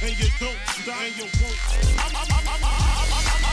And you don't stop, and you won't. I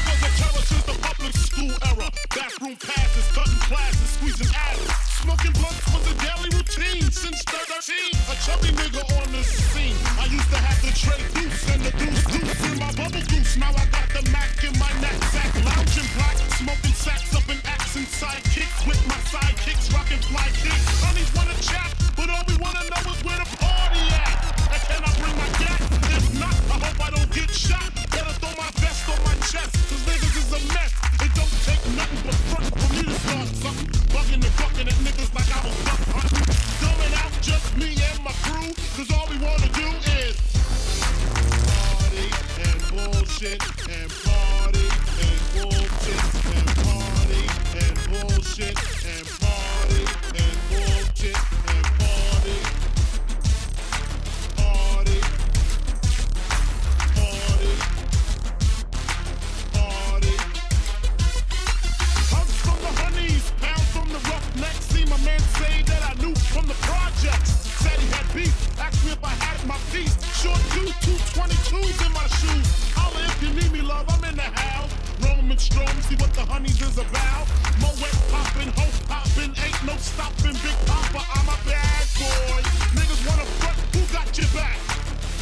was a terror since the public school era. Bathroom passes, cutting classes, squeezing asses. Smoking blunts was a daily routine since 13. A chubby nigga on the scene. I used to have to trade deuce and the deuce in my bubble goose. Now I got the Mac in my knapsack, lounging black, smoking sacks up in accent sidekicks with my sidekicks, rocking fly kicks. Honeys wanna chat, but all we wanna know is where the party at. And can I bring my gat? If not, I hope I don't get shot. Better throw my vest on my chest, cause niggas is a mess. It don't take nothing but front for me to start something. Bugging and bucking at niggas like I was duck hunting. Dumbing out just me and my crew, cause all we wanna do is party and bullshit and party and bullshit and party and bullshit and party and bullshit and party. Party. Party. Party. Hugs from the honeys, pounds from the roughnecks. See my man say that I knew from the projects. Said he had beef, asked me if I had my piece. Short 222s in my shoes. Holla if you need me, love, I'm in the house. Roman strong, see what the honeys is about. Moet poppin', ho poppin', ain't no stoppin'. Big Papa, I'm a bad boy. Niggas wanna front, who got your back?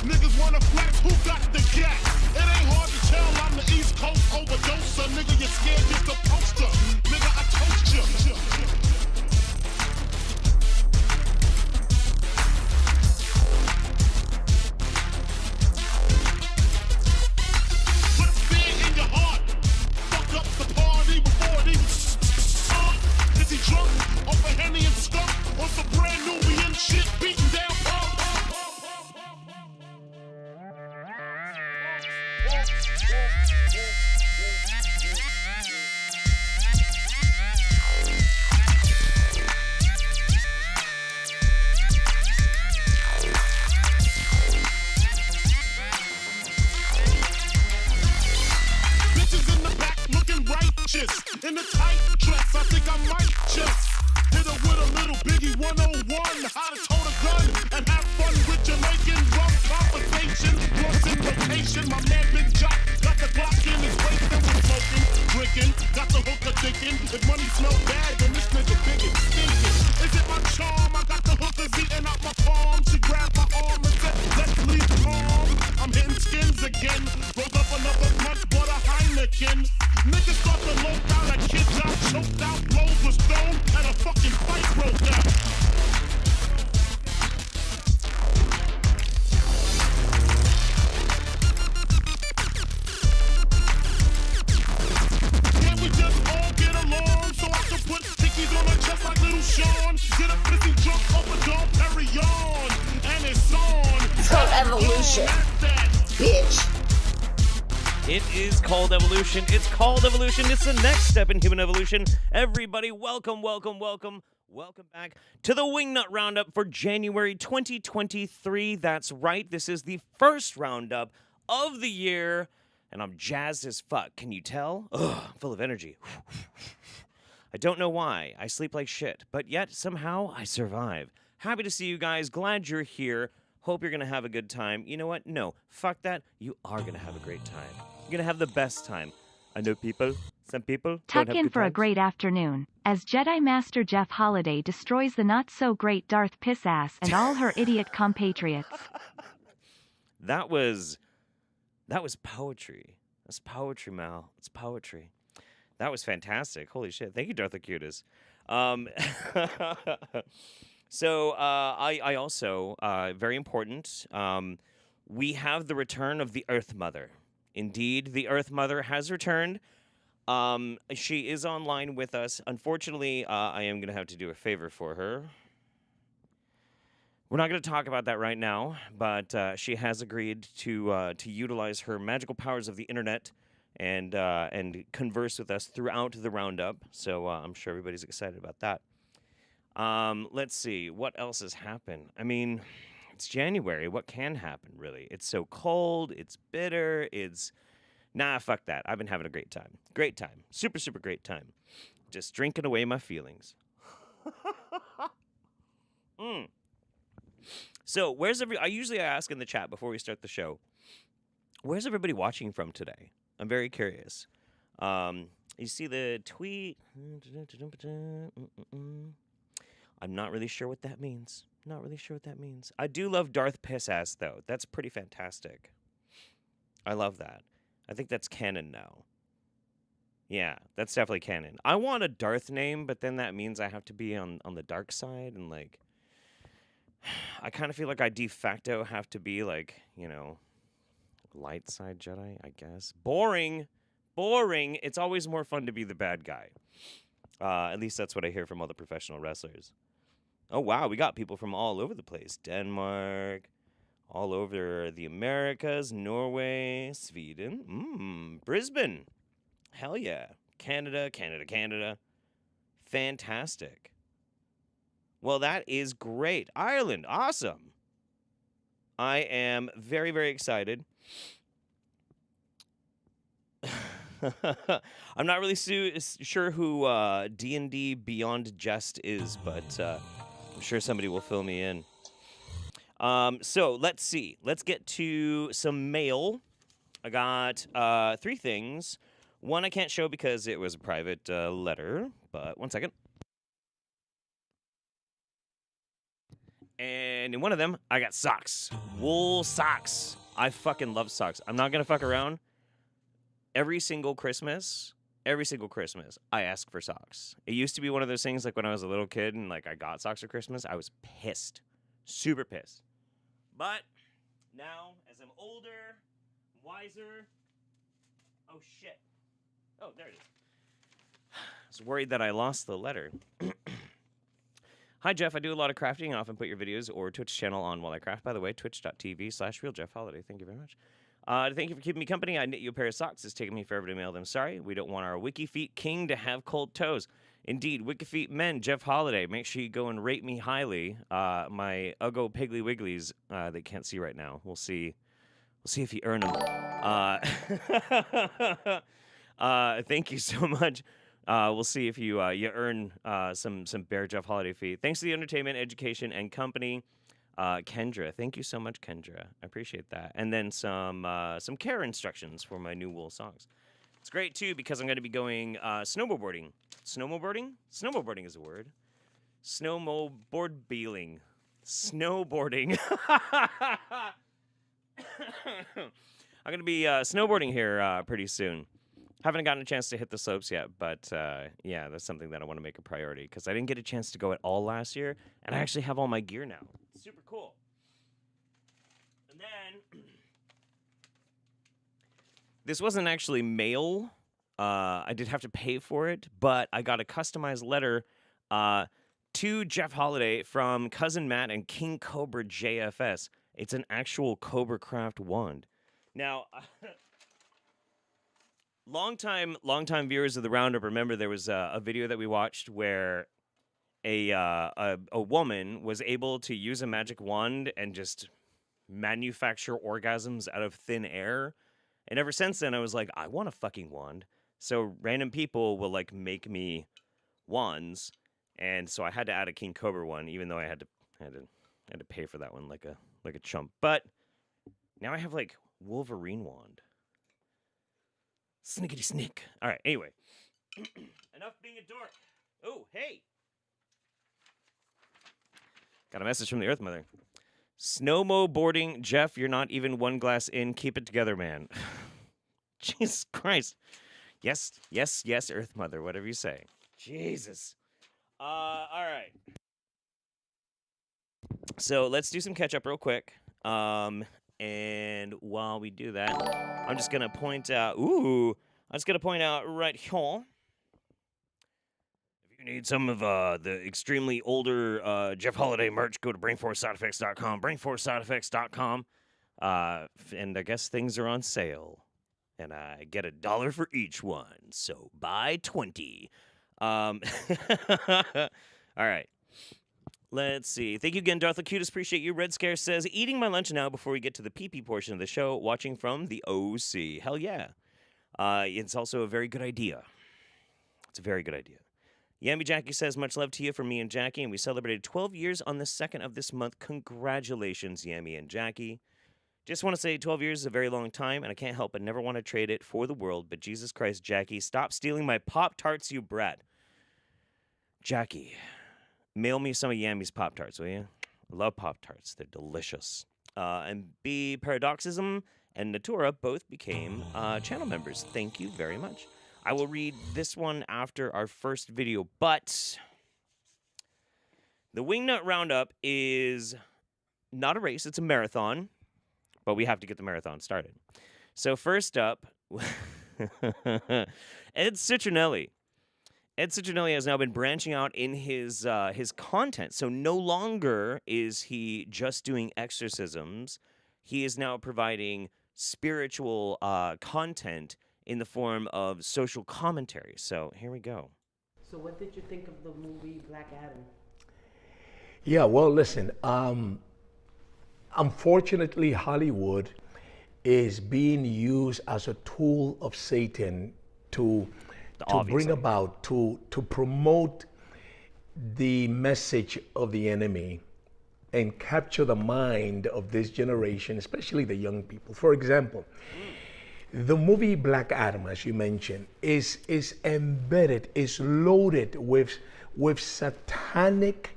Niggas wanna flex, who got the gap? It ain't hard to tell I'm the East Coast overdoser. Nigga, you're scared, you're the poster. Nigga, I toast you. Put fear in your heart. Fuck up the party before it even starts. Is he drunk? Over Henny and skunk? Or some brand new we in shit beating down pump? Bitches in the back looking righteous. In a tight dress, I think I might just hit her with a little Biggie 101. How to tote a gun and have fun with Jamaican rum conversation. Once in rotation, my man Big Jock got the Glock in his waist and was smoking, drinking, got the hooker thinking. If money smell bad, then this nigga big and stinking. Is it my charm? I got the hookers eating out my palm. She grabbed my arm and said, let's leave calm. I'm hitting skins again. Rolled up another blunt, bought a Heineken. Niggas start to low down, a kid got choked out, blows was thrown, and a fucking fight broke out. Can't we just all get along so I can put stickies on her chest like little Sean? Get a pissy drunk over Dom Perignon, and it's on. It's called evolution, bitch. It is called evolution. It's called evolution. It's the next step in human evolution. Everybody, welcome back to the Wingnut Roundup for January 2023. That's right. This is the first roundup of the year, and I'm jazzed as fuck. Can you tell? Ugh, I'm full of energy. I don't know why. I sleep like shit, but yet somehow I survive. Happy to see you guys. Glad you're here. Hope you're going to have a good time. You know what? No, fuck that. You are going to have a great time. You're going to have the best time. I know some people Tuck don't have in good for a times. great afternoon, as Jedi Master Jeff Holiday destroys the not-so-great Darth Pissass and all her idiot compatriots. That was poetry. That's poetry, Mal. It's poetry. That was fantastic. Holy shit. Thank you, Darth Acutis. So I also, very important, we have the return of the Earth Mother. Indeed, the Earth Mother has returned. She is online with us. Unfortunately, I am going to have to do a favor for her. We're not going to talk about that right now, but she has agreed to utilize her magical powers of the internet and converse with us throughout the roundup. So I'm sure everybody's excited about that. Let's see what else has happened. I mean, it's January. What can happen, really? It's so cold. It's bitter. Nah, fuck that. I've been having a great time. Great time. Super, super great time. Just drinking away my feelings. So, I usually ask in the chat before we start the show, where's everybody watching from today? I'm very curious. You see the tweet? I'm not really sure what that means. Not really sure what that means. I do love Darth Pissass, though. That's pretty fantastic. I love that. I think that's canon now. Yeah, that's definitely canon. I want a Darth name, but then that means I have to be on the dark side, and, like, I kind of feel like I de facto have to be, like, you know, light side Jedi, I guess. Boring. Boring. It's always more fun to be the bad guy. At least that's what I hear from all the professional wrestlers. Oh, wow, we got people from all over the place. Denmark, all over the Americas, Norway, Sweden, Brisbane. Hell yeah. Canada. Fantastic. Well, that is great. Ireland, awesome. I am very, very excited. I'm not really sure who D&D Beyond Jest is, but I'm sure somebody will fill me in. So let's see. Let's get to some mail. I got 3 things. One I can't show because it was a private letter, but one second. And in one of them, I got socks. Wool socks. I fucking love socks. I'm not going to fuck around. Every single Christmas, I ask for socks. It used to be one of those things like when I was a little kid and like I got socks for Christmas, I was pissed. Super pissed. But now, as I'm older, wiser... Oh, shit. Oh, there it is. I was worried that I lost the letter. Hi, Jeff. I do a lot of crafting and often put your videos or Twitch channel on while I craft. By the way, twitch.tv/RealJeffHoliday. Thank you very much. Thank you for keeping me company. I knit you a pair of socks. It's taken me forever to mail them. Sorry, we don't want our Wiki Feet King to have cold toes. Indeed, Wiki Feet Men, Jeff Holiday. Make sure you go and rate me highly. My Uggo Piggly Wigglies, they can't see right now. We'll see. We'll see if you earn them. Thank you so much. We'll see if you earn some Bear Jeff Holiday feet. Thanks to the entertainment, education, and company. Kendra, thank you so much, Kendra. I appreciate that. And then some care instructions for my new wool socks. It's great too because I'm going to be going snowboarding. Snowboarding is a word. Snowboarding. I'm going to be snowboarding here pretty soon. Haven't gotten a chance to hit the slopes yet, but yeah, that's something that I want to make a priority because I didn't get a chance to go at all last year, and I actually have all my gear now. Super cool. And then, this wasn't actually mail. I did have to pay for it, but I got a customized letter to Jeff Holiday from Cousin Matt and King Cobra JFS. It's an actual Cobra Craft wand. Now... Long-time viewers of the Roundup remember there was a video that we watched where a woman was able to use a magic wand and just manufacture orgasms out of thin air. And ever since then, I was like, I want a fucking wand. So random people will like make me wands, and so I had to add a King Cobra one, even though I had to pay for that one like a chump. But now I have like Wolverine wand. Snickety snick. All right, anyway. Enough being a dork. Oh, hey. Got a message from the Earth Mother. Snowboarding, Jeff, you're not even one glass in. Keep it together, man. Jesus Christ. Yes, Earth Mother, whatever you say. Jesus. All right. So let's do some catch up real quick. And while we do that, I'm just going to point out, right here. If you need some of the extremely older Jeff Holiday merch, go to brainforcesideeffects.com, brainforcesideeffects.com. And I guess things are on sale. and I get $1 for each one. So buy 20. All right. Let's see. Thank you again, Darth Lacutus. Appreciate you. Red Scare says, eating my lunch now before we get to the pee-pee portion of the show, watching from the OC. Hell yeah. It's also a very good idea. It's a very good idea. Yammy Jackie says, much love to you from me and Jackie, and we celebrated 12 years on the 2nd of this month. Congratulations, Yammy and Jackie. Just want to say 12 years is a very long time, and I can't help but never want to trade it for the world. But Jesus Christ, Jackie, stop stealing my Pop-Tarts, you brat. Jackie, mail me some of Yammy's Pop-Tarts, will you? I love Pop-Tarts. They're delicious. And B, Paradoxism and Natura both became channel members. Thank you very much. I will read this one after our first video, but the Wingnut Roundup is not a race. It's a marathon, but we have to get the marathon started. So first up, Ed Citronelli. Ed Citronelli has now been branching out in his content. So no longer is he just doing exorcisms. He is now providing spiritual content in the form of social commentary. So here we go. So what did you think of the movie Black Adam? Yeah, well, listen, unfortunately, Hollywood is being used as a tool of Satan to bring about, to promote the message of the enemy and capture the mind of this generation, especially the young people. For example, the movie Black Adam, as you mentioned, is embedded, is loaded with satanic,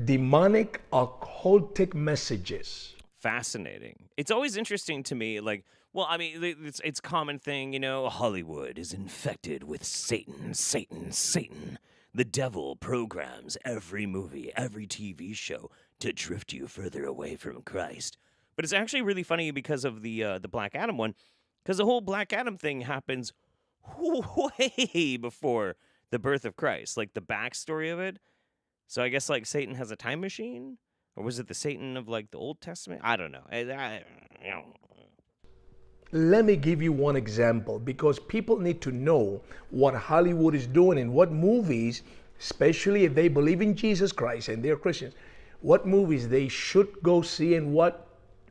demonic, occultic messages. Fascinating. It's always interesting to me, like, well, I mean, it's a common thing, you know, Hollywood is infected with Satan, Satan, Satan. The devil programs every movie, every TV show to drift you further away from Christ. But it's actually really funny because of the Black Adam one, because the whole Black Adam thing happens way before the birth of Christ, like the backstory of it. So I guess like Satan has a time machine, or was it the Satan of like the Old Testament? I don't know. Let me give you one example, because people need to know what Hollywood is doing and what movies, especially if they believe in Jesus Christ and they're Christians, what movies they should go see and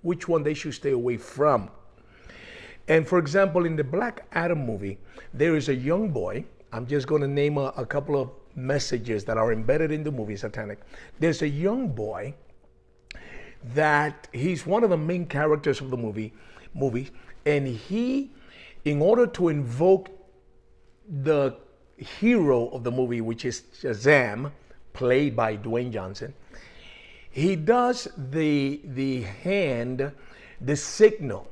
which one they should stay away from. And for example, in the Black Adam movie, there is a young boy. I'm just going to name a couple of messages that are embedded in the movie, satanic. There's a young boy that he's one of the main characters of the movie, and he, in order to invoke the hero of the movie, which is Shazam, played by Dwayne Johnson, he does the signal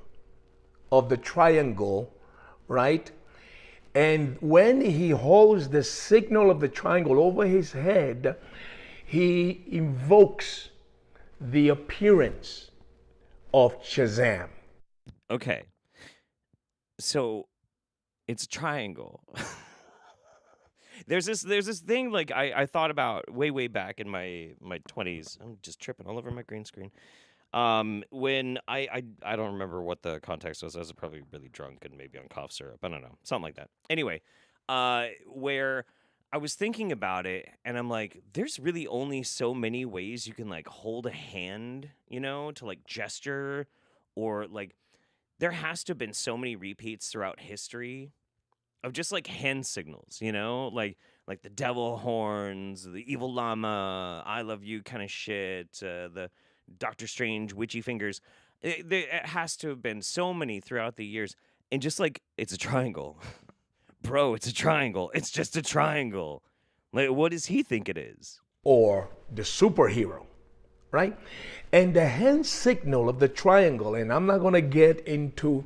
of the triangle, right? And when he holds the signal of the triangle over his head, he invokes the appearance of Shazam. Okay. So it's a triangle. There's this thing like I thought about way back in my 20s. I'm just tripping all over my green screen. When I don't remember what the context was. I was probably really drunk and maybe on cough syrup. I don't know. Something like that. Anyway, where I was thinking about it and I'm like, there's really only so many ways you can like hold a hand, you know, to like gesture, or like there has to have been so many repeats throughout history of just like hand signals, you know, like the devil horns, the evil llama, I love you kind of shit, the Doctor Strange witchy fingers. It has to have been so many throughout the years. And just like, it's a triangle. Bro, it's a triangle. It's just a triangle. Like, what does he think it is? Or the superhero, right? And the hand signal of the triangle, and I'm not going to get into,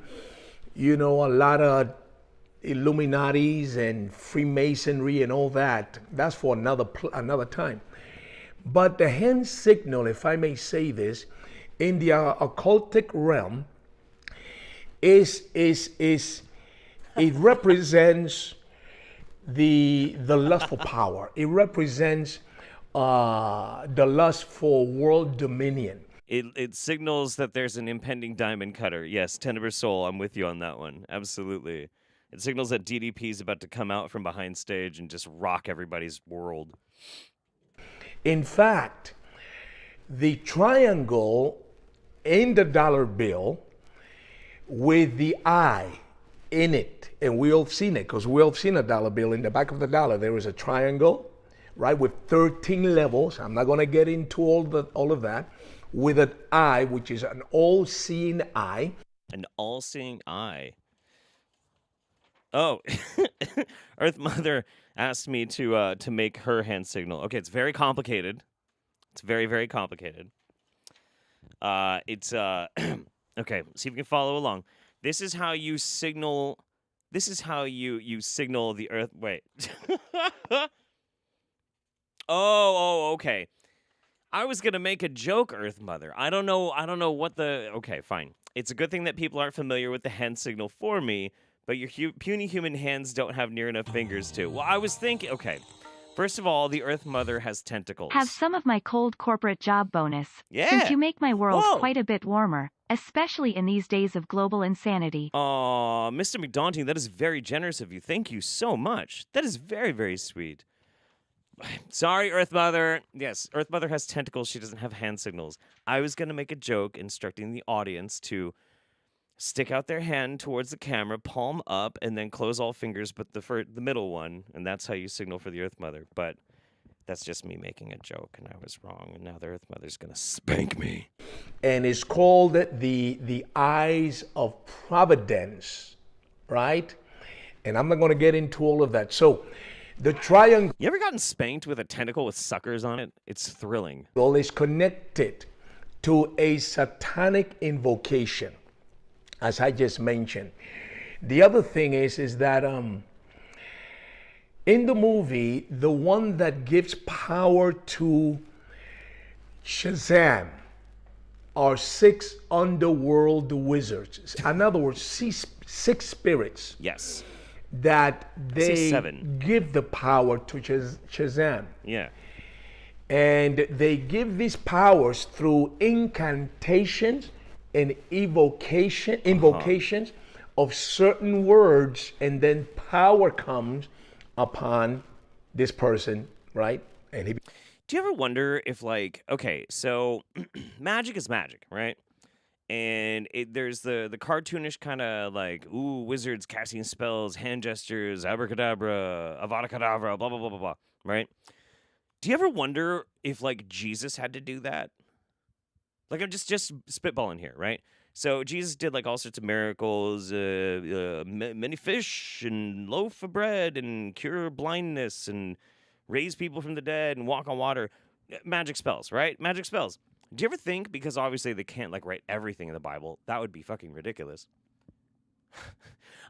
you know, a lot of Illuminatis and Freemasonry and all that. That's for another time. But the hand signal, if I may say this, in the occultic realm, it represents the lust for power. It represents the lust for world dominion. It signals that there's an impending diamond cutter. Yes, Tenebrae Soul, I'm with you on that one. Absolutely. It signals that DDP is about to come out from behind stage and just rock everybody's world. In fact, the triangle in the dollar bill with the eye in it, and we all seen it because we all seen a dollar bill. In the back of the dollar, there is a triangle, right, with 13 levels. I'm not going to get into all of that. With an eye, which is an all-seeing eye. An all-seeing eye. Oh, Earth Mother asked me to make her hand signal. Okay, it's very complicated. It's very, very complicated. It's okay. See if we can follow along. This is how you signal. This is how you signal the Earth. Wait. Oh, okay. I was gonna make a joke, Earth Mother. I don't know what the. Okay, fine. It's a good thing that people aren't familiar with the hand signal for me, but your puny human hands don't have near enough fingers to. Well, I was thinking. Okay, first of all, the Earth Mother has tentacles. Have some of my cold corporate job bonus. Yeah. Since you make my world Whoa. quite a bit warmer, especially in these days of global insanity. Aw, Mr. McDaunting, that is very generous of you. Thank you so much. That is very, very sweet. Sorry, Earth Mother. Yes, Earth Mother has tentacles. She doesn't have hand signals. I was going to make a joke instructing the audience to stick out their hand towards the camera, palm up, and then close all fingers but the middle one, and that's how you signal for the Earth Mother. But that's just me making a joke, and I was wrong, and now the Earth Mother's going to spank me. And it's called the eyes of providence, right? And I'm not going to get into all of that. So the triangle You ever gotten spanked with a tentacle with suckers on it? It's thrilling. is connected to a satanic invocation, as I just mentioned. The other thing is that in the movie, the one that gives power to Shazam are 6 underworld wizards. In other words, 6 spirits Yes. that say they 7. give the power to Shazam. Yeah. And they give these powers through incantations and invocations of certain words, and then power comes upon this person, right? And he Do you ever wonder if, like, okay, so magic is magic, right? And there's the cartoonish kind of like, ooh, wizards casting spells, hand gestures, abracadabra, avada kedavra, blah, blah, blah, blah, blah, right? Do you ever wonder if, like, Jesus had to do that? Like, I'm just spitballing here, right? So Jesus did, like, all sorts of miracles, many fish and loaf of bread and cure blindness and raise people from the dead and walk on water. Magic spells, right? Magic spells. Do you ever think, because obviously they can't, like, write everything in the Bible, that would be fucking ridiculous,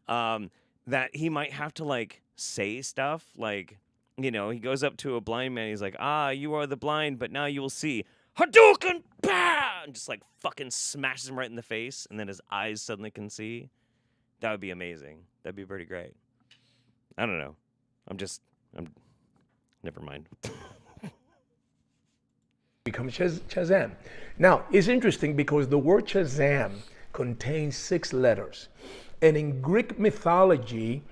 that he might have to, like, say stuff, like, you know, he goes up to a blind man, he's like, you are the blind, but now you will see. Hadouken! Bah! And just, like, fucking smashes him right in the face, and then his eyes suddenly can see. That would be amazing. That'd be pretty great. I don't know. Never mind. becomes Shazam. Now, it's interesting because the word Shazam contains 6 letters. And in Greek mythology,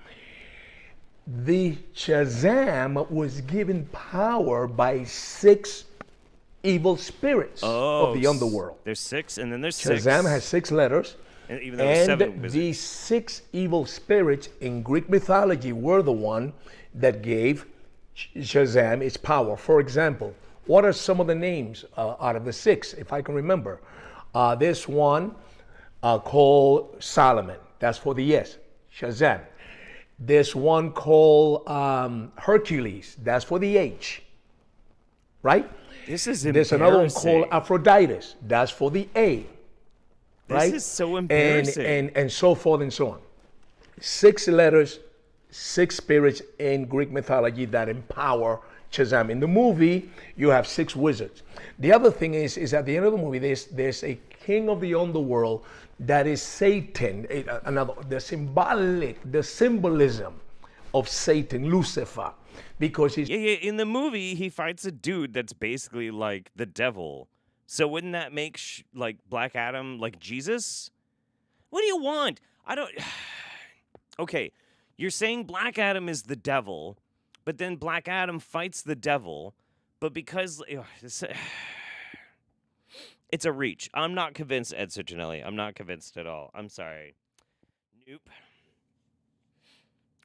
the Shazam was given power by 6 evil spirits of the underworld. There's 6, and then there's 6. Shazam has 6 letters. And even though there's 7 And wizards. these 6 evil spirits in Greek mythology were the one that gave Shazam its power. For example, what are some of the names out of the 6, if I can remember? There's one called Solomon. That's for the S, Shazam. There's one called Hercules. That's for the H, right? This is There's another one embarrassing. called Aphrodite. That's for the A, right? This is so embarrassing. And so forth and so on. 6 letters, 6 spirits in Greek mythology that empower Shazam. In the movie, you have 6 wizards. The other thing is at the end of the movie, there's a king of the underworld that is Satan. The symbolism of Satan, Lucifer, because he's Yeah, in the movie, he fights a dude that's basically like the devil, So wouldn't that make like Black Adam like Jesus? What do you want? I don't. Okay, you're saying Black Adam is the devil, but then Black Adam fights the devil, but because it's a reach. I'm not convinced, Ed Cicinelli. I'm not convinced at all. I'm sorry. Nope.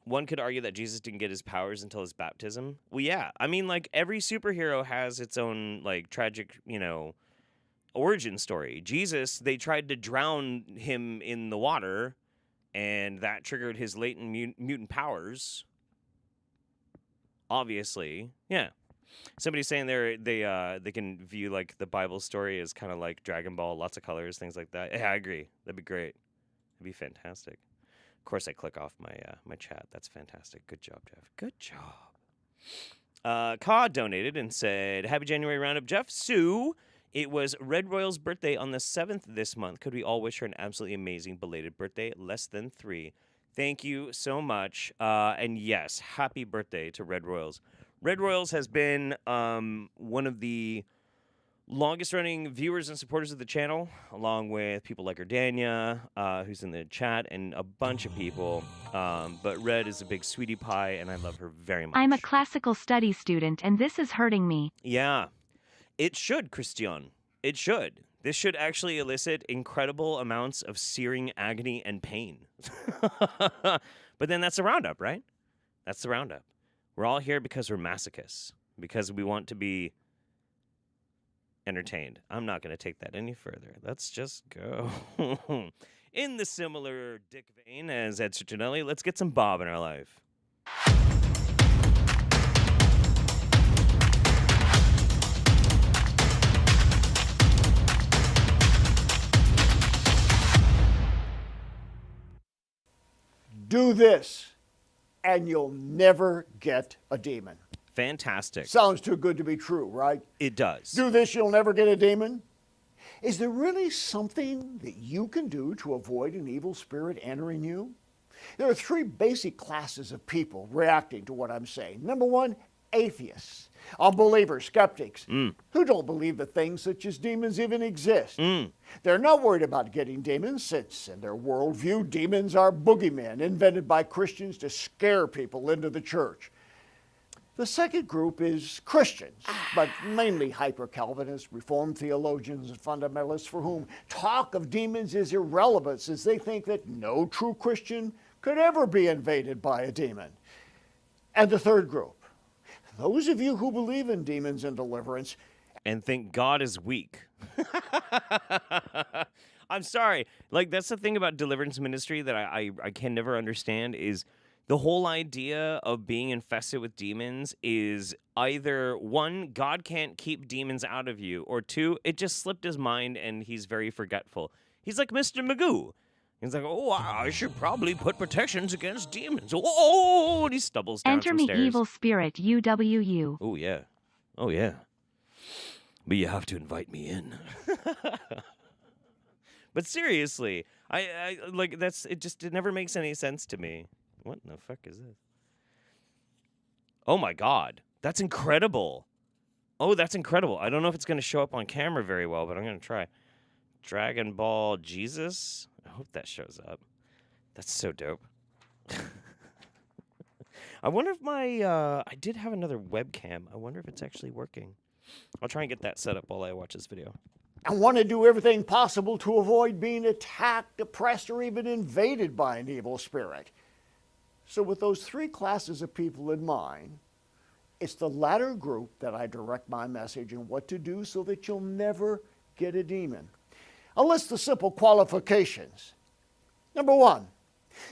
One could argue that Jesus didn't get his powers until his baptism. Well, yeah. I mean, like, every superhero has its own, like, tragic, origin story. Jesus, they tried to drown him in the water, and that triggered his latent mutant powers. Obviously. Yeah. Somebody's saying they can view, like, the Bible story as kind of like Dragon Ball, lots of colors, things like that. Yeah, I agree. That'd be great. That'd be fantastic. Of course, I click off my chat. That's fantastic. Good job, Jeff. Good job. Cod donated and said, Happy January Roundup, Jeff. Sue, it was Red Royal's birthday on the 7th this month. Could we all wish her an absolutely amazing belated birthday? Less than 3. Thank you so much. And yes, happy birthday to Red Royals. Red Royals has been one of the longest-running viewers and supporters of the channel, along with people like Erdania, who's in the chat, and a bunch of people. But Red is a big sweetie pie, and I love her very much. I'm a classical studies student, and this is hurting me. Yeah. It should, Christian. It should. This should actually elicit incredible amounts of searing agony and pain. But then that's the Roundup, right? That's the Roundup. We're all here because we're masochists, because we want to be entertained. I'm not going to take that any further. Let's just go. In the similar dick vein as Ed Cicinelli, let's get some Bob in our life. Do this, and you'll never get a demon. Fantastic. Sounds too good to be true, right? It does. Do this, you'll never get a demon. Is there really something that you can do to avoid an evil spirit entering you? There are 3 basic classes of people reacting to what I'm saying. Number 1, atheists, unbelievers, skeptics, who don't believe that things such as demons even exist. They're not worried about getting demons, since in their worldview, demons are boogeymen invented by Christians to scare people into the church. The second group is Christians, but mainly hyper-Calvinists, Reformed theologians, and fundamentalists for whom talk of demons is irrelevant, since they think that no true Christian could ever be invaded by a demon. And the third group, those of you who believe in demons and deliverance and think God is weak. I'm sorry. Like, that's the thing about deliverance ministry that I can never understand is the whole idea of being infested with demons is either 1, God can't keep demons out of you, or 2, it just slipped his mind and he's very forgetful. He's like Mr. Magoo. He's like, oh, I should probably put protections against demons. Oh, and he stumbles down Enter some me, stairs. evil spirit, UWU. Oh, yeah. Oh, yeah. But you have to invite me in. But seriously, I like, it never makes any sense to me. What in the fuck is this? Oh my God. That's incredible. Oh, that's incredible. I don't know if it's going to show up on camera very well, but I'm going to try. Dragon Ball Jesus. I hope that shows up. That's so dope. I wonder if I did have another webcam. I wonder if it's actually working. I'll try and get that set up while I watch this video. and want to do everything possible to avoid being attacked, oppressed, or even invaded by an evil spirit. So with those 3 classes of people in mind, it's the latter group that I direct my message and what to do so that you'll never get a demon. I'll list the simple qualifications. Number 1,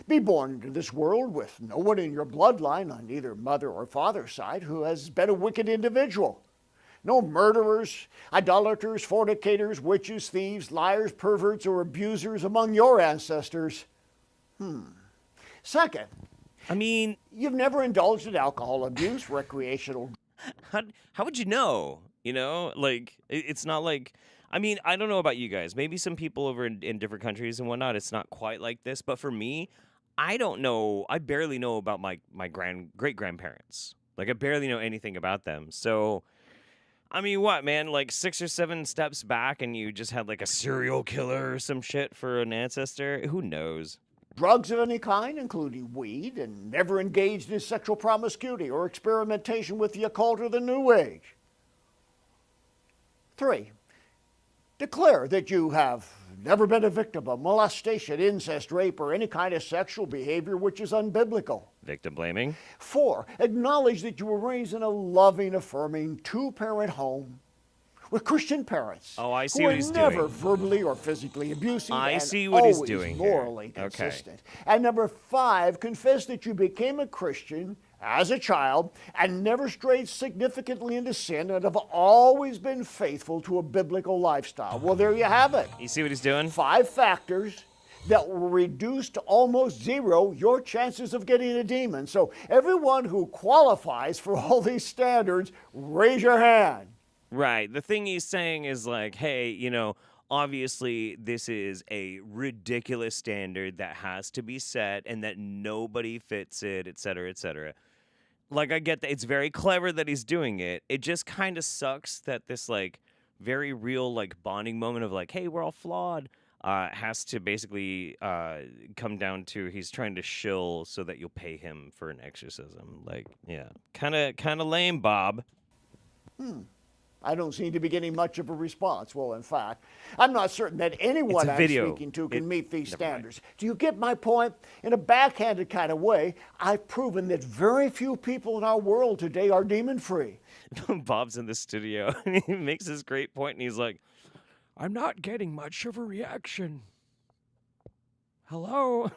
be born into this world with no one in your bloodline on either mother or father's side who has been a wicked individual. No murderers, idolaters, fornicators, witches, thieves, liars, perverts, or abusers among your ancestors. Second, I mean, you've never indulged in alcohol abuse, recreational. how would you know? You know, like, it's not like, I mean, I don't know about you guys. Maybe some people over in different countries and whatnot, it's not quite like this. But for me, I don't know. I barely know about my great-grandparents. Like, I barely know anything about them. So I mean, what, man? Like 6 or 7 steps back and you just had like a serial killer or some shit for an ancestor? Who knows? Drugs of any kind, including weed, and never engaged in sexual promiscuity or experimentation with the occult or the New Age. 3, declare that you have never been a victim of molestation, incest, rape, or any kind of sexual behavior which is unbiblical. Victim blaming. 4, acknowledge that you were raised in a loving, affirming, 2-parent home with Christian parents. Oh, I see who what are he's never doing. verbally or physically abusive I and see what he's always doing here. morally Okay. consistent. And number 5, confess that you became a Christian as a child and never strayed significantly into sin and have always been faithful to a biblical lifestyle. Well, there you have it. You see what he's doing? 5 factors that will reduce to almost zero your chances of getting a demon. So everyone who qualifies for all these standards, raise your hand. Right. The thing he's saying is like, hey, you know, obviously this is a ridiculous standard that has to be set and that nobody fits it, et cetera, et cetera. Like, I get that. It's very clever that he's doing it. It just kind of sucks that this, like, very real, like, bonding moment of, like, hey, we're all flawed, has to basically come down to he's trying to shill so that you'll pay him for an exorcism. Like, yeah. Kind of lame, Bob. I don't seem to be getting much of a response. Well, in fact, I'm not certain that anyone I'm speaking to can meet these standards. Do you get my point? In a backhanded kind of way, I've proven that very few people in our world today are demon-free. Bob's in the studio, and he makes this great point, and he's like, I'm not getting much of a reaction. Hello?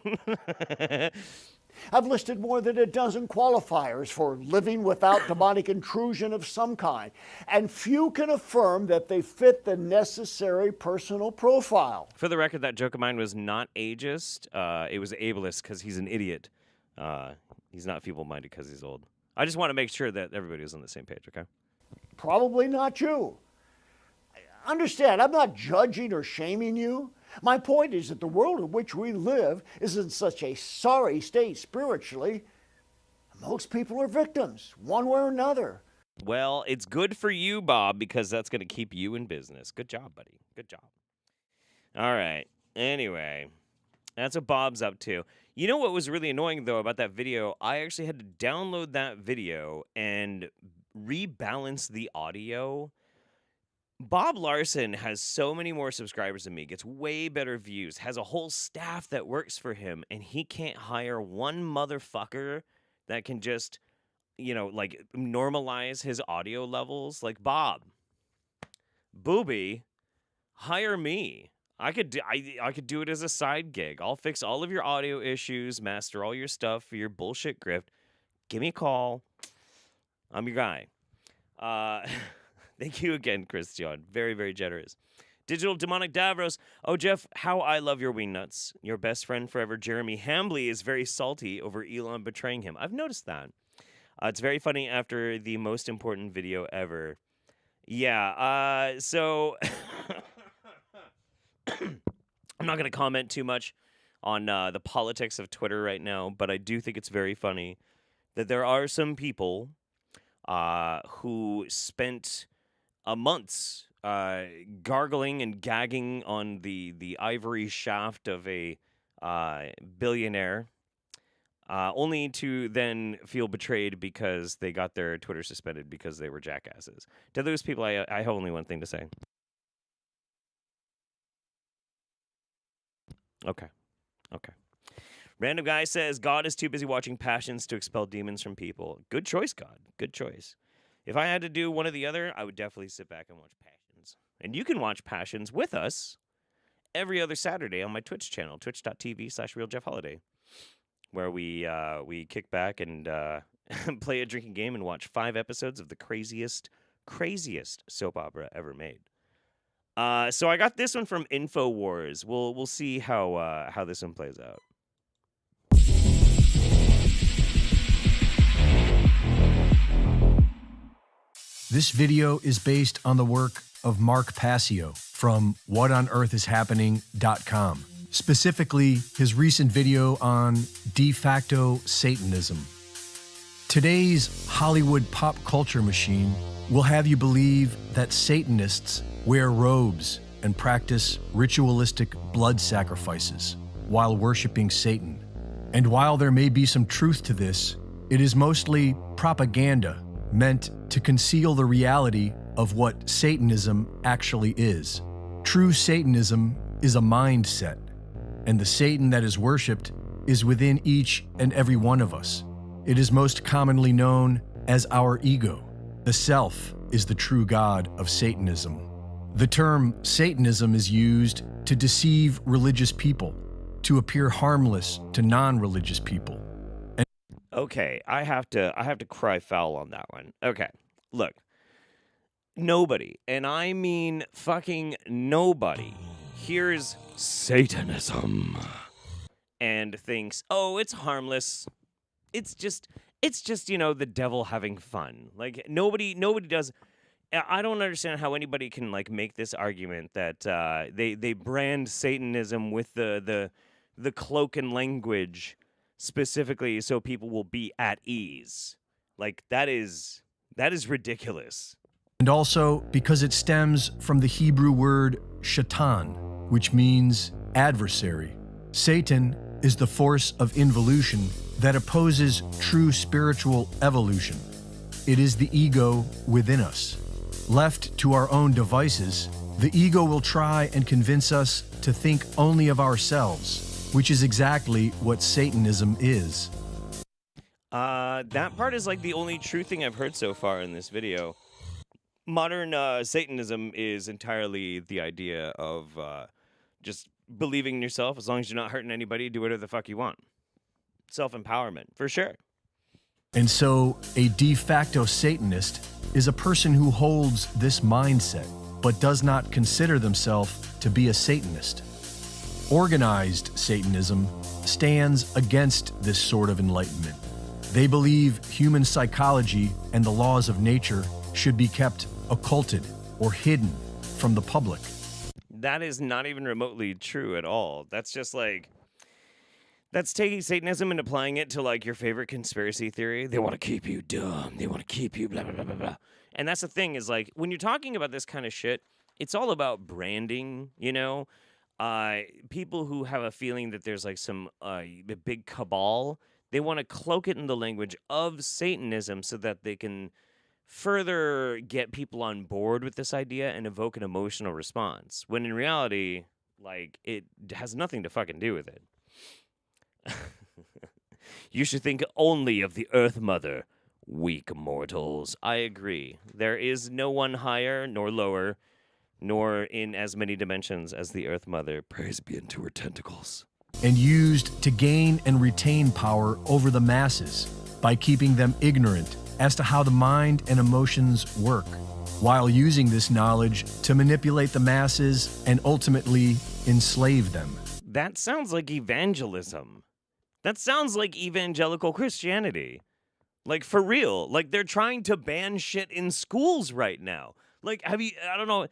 I've listed more than a dozen qualifiers for living without demonic intrusion of some kind, and few can affirm that they fit the necessary personal profile. For the record, that joke of mine was not ageist. It was ableist because he's an idiot. He's not feeble-minded because he's old. I just want to make sure that everybody was on the same page, okay? Probably not you. Understand, I'm not judging or shaming you. My point is that the world in which we live is in such a sorry state spiritually. Most people are victims, one way or another. Well, it's good for you, Bob, because that's going to keep you in business. Good job, buddy. Good job. All right. Anyway, that's what Bob's up to. You know what was really annoying, though, about that video? I actually had to download that video and rebalance the audio. Bob Larson has so many more subscribers than me, gets way better views, has a whole staff that works for him, and he can't hire one motherfucker that can just, you know, like, normalize his audio levels. Like, Bob, Booby, hire me. I could do it as a side gig. I'll fix all of your audio issues, master all your stuff for your bullshit grift. Give me a call. I'm your guy. Thank you again, Christian. Very, very generous. Digital Demonic Davros. Oh, Jeff, how I love your wingnuts. Your best friend forever, Jeremy Hambley, is very salty over Elon betraying him. I've noticed that. It's very funny after the most important video ever. Yeah, so... I'm not going to comment too much on the politics of Twitter right now, but I do think it's very funny that there are some people who spent months gargling and gagging on the ivory shaft of a billionaire, only to then feel betrayed because they got their Twitter suspended because they were jackasses. To those people, I have only one thing to say. Okay. Random guy says, God is too busy watching Passions to expel demons from people. Good choice, God. Good choice. If I had to do one or the other, I would definitely sit back and watch Passions. And you can watch Passions with us every other Saturday on my Twitch channel, twitch.tv/RealJeffHoliday, where we kick back and play a drinking game and watch 5 episodes of the craziest soap opera ever made. So I got this one from InfoWars. We'll see how this one plays out. This video is based on the work of Mark Passio from whatonearthishappening.com. Specifically, his recent video on de facto Satanism. Today's Hollywood pop culture machine will have you believe that Satanists wear robes and practice ritualistic blood sacrifices while worshiping Satan. And while there may be some truth to this, it is mostly propaganda meant to conceal the reality of what Satanism actually is. True Satanism is a mindset, and the Satan that is worshipped is within each and every one of us. It is most commonly known as our ego. The self is the true god of Satanism. The term Satanism is used to deceive religious people, to appear harmless to non-religious people. Okay, I have to cry foul on that one. Okay, look. Nobody, and I mean fucking nobody, hears Satanism and thinks, "Oh, it's harmless. It's just, the devil having fun." Like nobody does. I don't understand how anybody can like make this argument that they brand Satanism with the cloak and language specifically so people will be at ease. Like that is ridiculous. And also because it stems from the Hebrew word shaitan, which means adversary. Satan is the force of involution that opposes true spiritual evolution. It is the ego within us. Left to our own devices, the ego will try and convince us to think only of ourselves, which is exactly what Satanism is. That part is like the only true thing I've heard so far in this video. Modern Satanism is entirely the idea of just believing in yourself. As long as you're not hurting anybody, do whatever the fuck you want. Self-empowerment, for sure. And so, a de facto Satanist is a person who holds this mindset, but does not consider themselves to be a Satanist. Organized Satanism stands against this sort of enlightenment. They believe human psychology and the laws of nature should be kept occulted or hidden from the public. That is not even remotely true at all. That's just like, that's taking Satanism and applying it to like your favorite conspiracy theory. They want to keep you dumb. They want to keep you blah, blah, blah, blah, blah. And that's the thing is like, when you're talking about this kind of shit, it's all about branding, you know? People who have a feeling that there's like some big cabal, they want to cloak it in the language of Satanism so that they can further get people on board with this idea and evoke an emotional response. When in reality, like, it has nothing to fucking do with it. You should think only of the Earth Mother, weak mortals. I agree. There is no one higher nor lower, nor in as many dimensions as the Earth Mother. Praise be unto her tentacles. And used to gain and retain power over the masses by keeping them ignorant as to how the mind and emotions work, while using this knowledge to manipulate the masses and ultimately enslave them. That sounds like evangelism. That sounds like evangelical Christianity. Like, for real. Like, they're trying to ban shit in schools right now. Like, I don't know.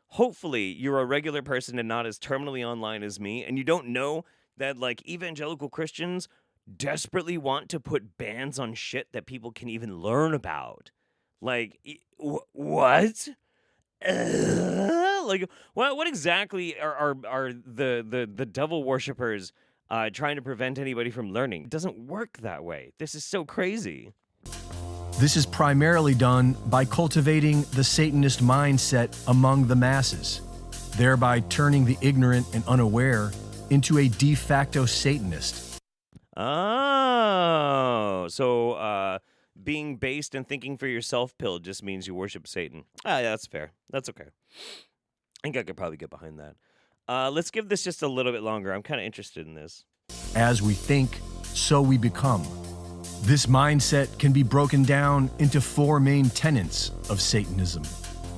Hopefully, you're a regular person and not as terminally online as me, and you don't know that, like, evangelical Christians desperately want to put bans on shit that people can even learn about. Like, what? Like, what exactly are the devil worshippers trying to prevent anybody from learning? It doesn't work that way. This is so crazy. This is primarily done by cultivating the Satanist mindset among the masses, thereby turning the ignorant and unaware into a de facto Satanist. Oh, so being based and thinking for yourself pill just means you worship Satan. Yeah, that's fair. That's okay. I think I could probably get behind that. Let's give this just a little bit longer. I'm kind of interested in this. As we think, so we become. This mindset can be broken down into four main tenets of Satanism.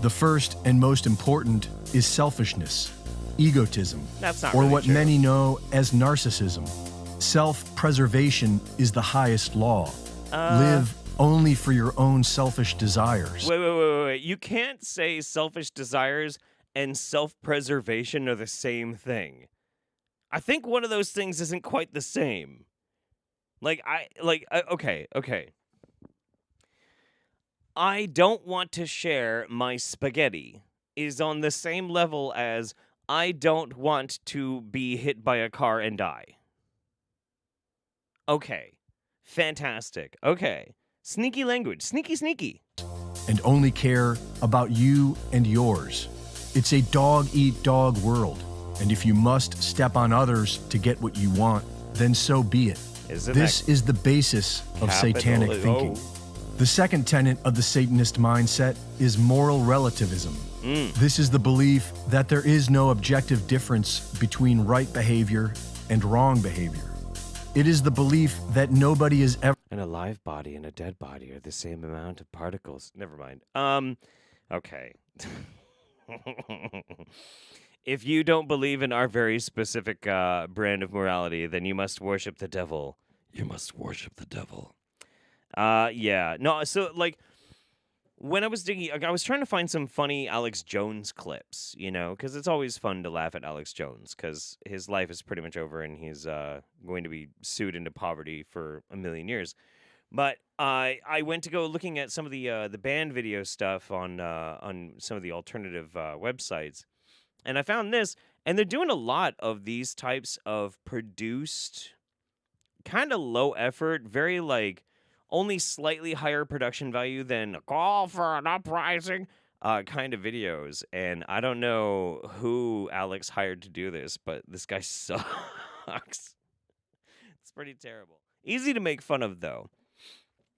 The first and most important is selfishness, egotism, That's not or really what true. many know as narcissism. Self-preservation is the highest law. Live only for your own selfish desires. Wait. You can't say selfish desires and self-preservation are the same thing. I think one of those things isn't quite the same. Okay. I don't want to share my spaghetti is on the same level as I don't want to be hit by a car and die. Okay. Fantastic. Okay. Sneaky language. Sneaky. And only care about you and yours. It's a dog-eat-dog world. And if you must step on others to get what you want, then so be it. This is the basis of satanic thinking. The second tenet of the Satanist mindset is moral relativism. This is the belief that there is no objective difference between right behavior and wrong behavior. It is the belief that nobody is ever... And a live body and a dead body are the same amount of particles. Never mind. Okay. If you don't believe in our very specific brand of morality, then you must worship the devil. You must worship the devil. Yeah. No, so, like, when I was digging, I was trying to find some funny Alex Jones clips, you know, because it's always fun to laugh at Alex Jones, because his life is pretty much over and he's going to be sued into poverty for a million years. But I went to go looking at some of the band video stuff on some of the alternative websites, and I found this, and they're doing a lot of these types of produced, kind of low effort, very like only slightly higher production value than Call for an Uprising kind of videos. And I don't know who Alex hired to do this, but this guy sucks. It's pretty terrible. Easy to make fun of, though,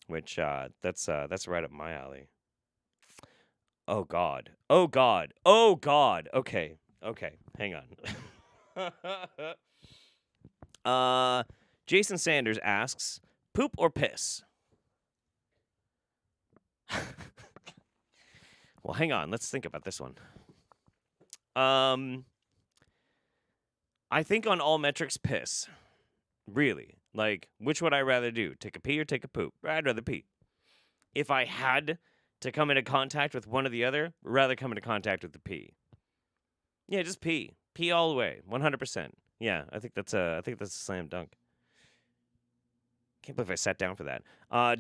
which that's right up my alley. Oh, God. Oh, God. Oh, God. Okay. Hang on. Jason Sanders asks, poop or piss? Well, hang on. Let's think about this one. I think on all metrics, piss. Really. Like, which would I rather do? Take a pee or take a poop? I'd rather pee. If I had to come into contact with one or the other, I'd rather come into contact with the pee. Yeah, just pee. Pee all the way. 100%. Yeah, I think that's a slam dunk. Can't believe I sat down for that.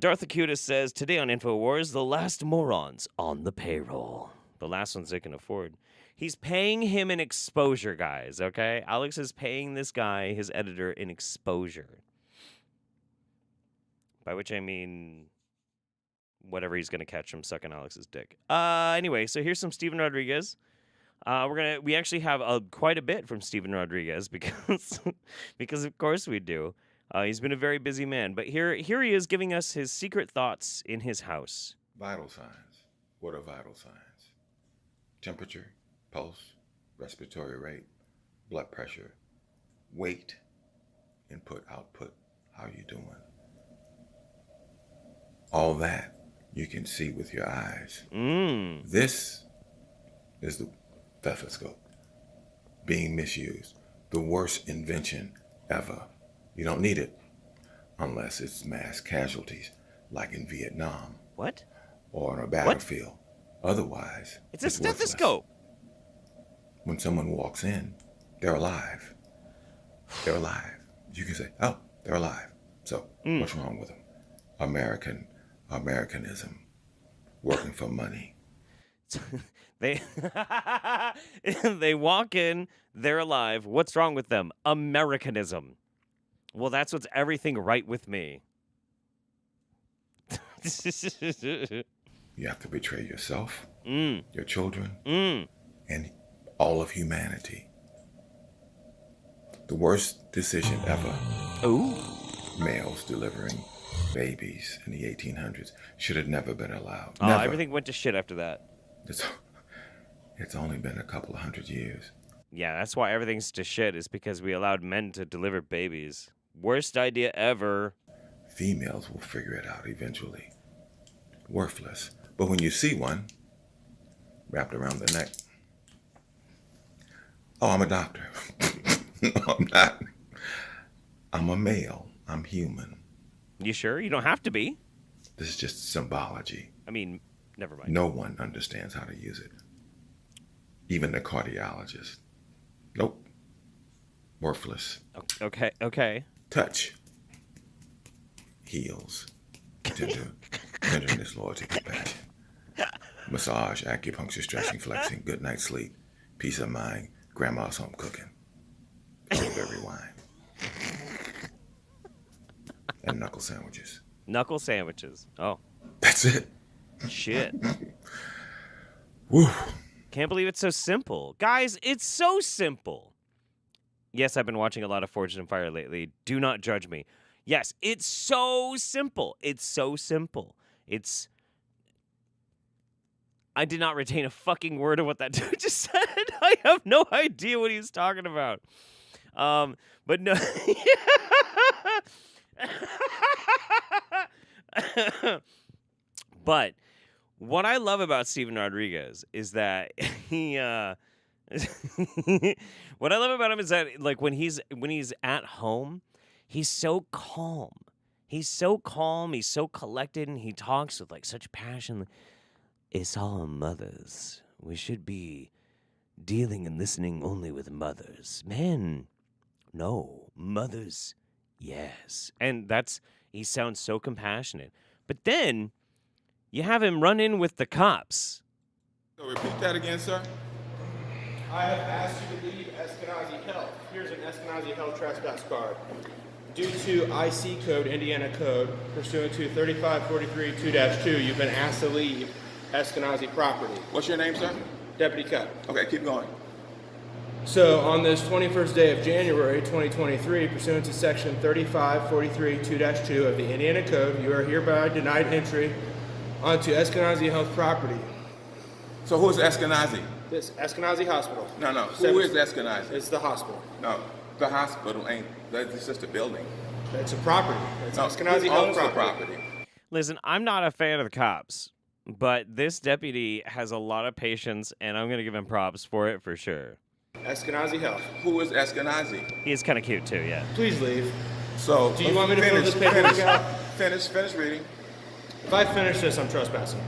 Darth Acutis says, today on InfoWars, the last morons on the payroll. The last ones they can afford. He's paying him in exposure, guys, okay? Alex is paying this guy, his editor, in exposure. By which I mean whatever he's going to catch him sucking Alex's dick. Anyway, so here's some Steven Rodriguez. We actually have quite a bit from Steven Rodriguez because of course we do. He's been a very busy man, but here he is giving us his secret thoughts in his house. Vital signs. What are vital signs? Temperature, pulse, respiratory rate, blood pressure, weight, input, output, how you doing? All that you can see with your eyes. This is the stethoscope being misused. The worst invention ever. You don't need it unless it's mass casualties, like in Vietnam. What? Or on a battlefield. Otherwise, it's a stethoscope. Worthless. When someone walks in, they're alive. They're alive. You can say, oh, they're alive. So, what's wrong with them? Americanism. Working for money. They walk in, they're alive. What's wrong with them? Americanism. Well, that's what's everything right with me. You have to betray yourself, your children, and all of humanity. The worst decision ever. Ooh. Males delivering babies in the 1800s should have never been allowed. Oh, never. Everything went to shit after that. It's only been a couple of 100 years. Yeah, that's why everything's to shit, is because we allowed men to deliver babies. Worst idea ever. Females will figure it out eventually. Worthless. But when you see one wrapped around the neck, oh, I'm a doctor. No, I'm not. I'm a male. I'm human. You sure? You don't have to be. This is just symbology. I mean, never mind. No one understands how to use it. Even the cardiologist. Nope. Worthless. Okay. Touch. Heals. Tenderness, loyalty, compassion. Massage, acupuncture, stretching, flexing, good night's sleep, peace of mind, grandma's home cooking, cranberry wine, and knuckle sandwiches. Knuckle sandwiches. Oh, That's it. shit. Woo. Can't believe it's so simple. Guys, it's so simple. Yes, I've been watching a lot of Forged in Fire lately. Do not judge me. Yes, it's so simple. It's so simple. I did not retain a fucking word of what that dude just said. I have no idea what he's talking about. But no. But what I love about Steven Rodriguez is that he what I love about him is that like when he's at home, he's so calm. He's so calm, he's so collected, and he talks with like such passion. It's all mothers. We should be dealing and listening only with mothers. Men, no. Mothers, yes. And he sounds so compassionate. But then you have him run in with the cops. So repeat that again, sir. I have asked you to leave Eskenazi Health. Here's an Eskenazi Health trespass card. Due to IC code, Indiana code, pursuant to 3543-2-2, you've been asked to leave Eskenazi property. What's your name, sir? Deputy Cup. Okay, keep going. So on this 21st day of January 2023, pursuant to section 3543-2-2 of the Indiana code, you are hereby denied entry onto Eskenazi Health property. So who's Eskenazi? This Eskenazi Hospital. No. Who is Eskenazi? It's the hospital. No, the hospital ain't. That's just a building. It's a property. It's No, Eskenazi who Health owns the property. property? Listen, I'm not a fan of the cops, but this deputy has a lot of patience, and I'm going to give him props for it for sure. Eskenazi Health. Who is Eskenazi? He's kind of cute too, yeah. Please leave. So Do you want me to fill this paperwork out? Finish reading. If I finish this, I'm trespassing.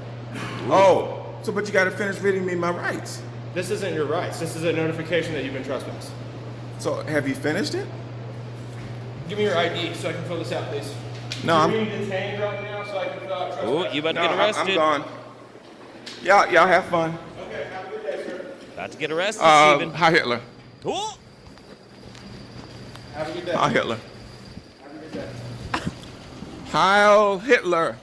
Oh, so but you got to finish reading me my rights. This isn't your rights. This is a notification that you've been trespassed. So have you finished it? Give me your ID so I can fill this out, please. No, I'm. You're being detained right now so I can fill out trespass. Oh, you about to No, get arrested. I'm gone. Y'all have fun. Okay, have a good day, sir. About to get arrested, Steven. Hi Hitler. Oh! Have a good day. Hi Hitler. Have a good day. Heil Hitler.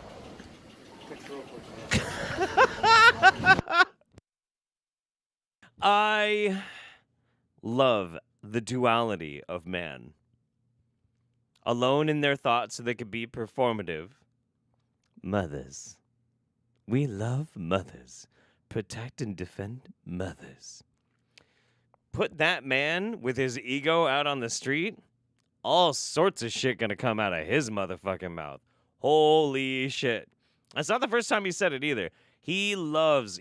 I love the duality of man. Alone in their thoughts so they could be performative. Mothers. We love mothers. Protect and defend mothers. Put that man with his ego out on the street, all sorts of shit gonna come out of his motherfucking mouth. Holy shit. That's not the first time he said it either. He loves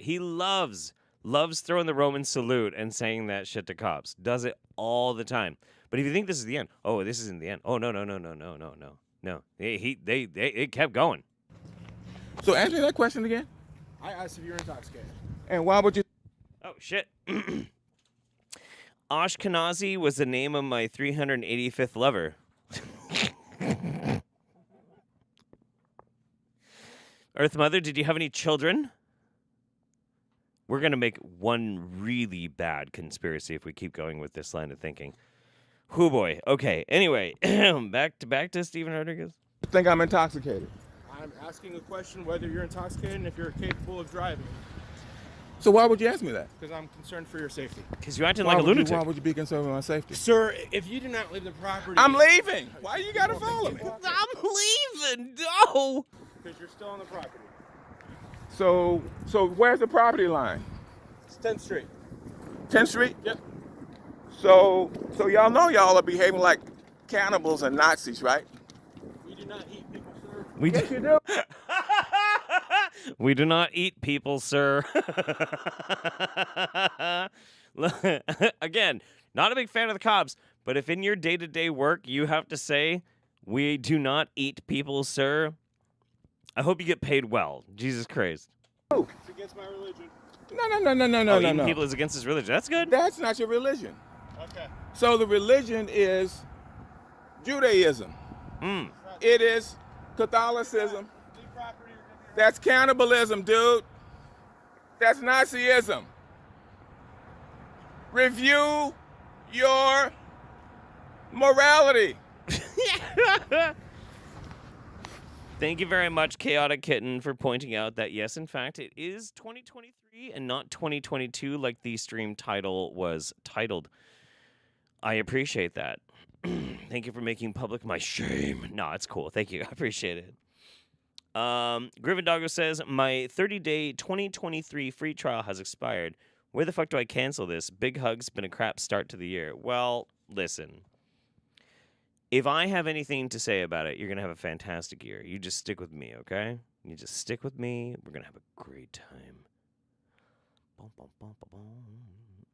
throwing the Roman salute and saying that shit to cops. Does it all the time. But if you think this is the end, oh, this isn't the end. Oh, no. No. It kept going. So answer that question again. I asked if you're intoxicated. And why would you? Oh, shit. Ashkenazi was the name of my 385th lover. Earth Mother, did you have any children? We're going to make one really bad conspiracy if we keep going with this line of thinking. Whoo boy. Okay. Anyway, back to Steven Rodriguez. I think I'm intoxicated. I'm asking a question whether you're intoxicated and if you're capable of driving. So why would you ask me that? Because I'm concerned for your safety. Because you're acting like a lunatic. Why would you be concerned with my safety? Sir, if you do not leave the property... I'm leaving. Why you got to follow me? I'm leaving. No. Because you're still on the property. So where's the property line? It's 10th Street. 10th Street? Yep. So y'all know y'all are behaving like cannibals and Nazis, right? We do not eat people, sir. Yes, you do. We do not eat people, sir. Again, not a big fan of the cops, but if in your day-to-day work you have to say, we do not eat people, sir, I hope you get paid well. Jesus Christ. It's against my religion. No. Eating people is against his religion. That's good. That's not your religion. Okay. So the religion is Judaism. It is Catholicism. That's cannibalism, dude. That's Nazism. Review your morality. Thank you very much, Chaotic Kitten, for pointing out that, yes, in fact, it is 2023 and not 2022 like the stream title was titled. I appreciate that. Thank you for making public my shame. No, it's cool. Thank you. I appreciate it. Griffin Doggo says, my 30-day 2023 free trial has expired. Where the fuck do I cancel this? Big hugs, been a crap start to the year. Well, listen. If I have anything to say about it, you're going to have a fantastic year. You just stick with me, okay? You just stick with me. We're going to have a great time.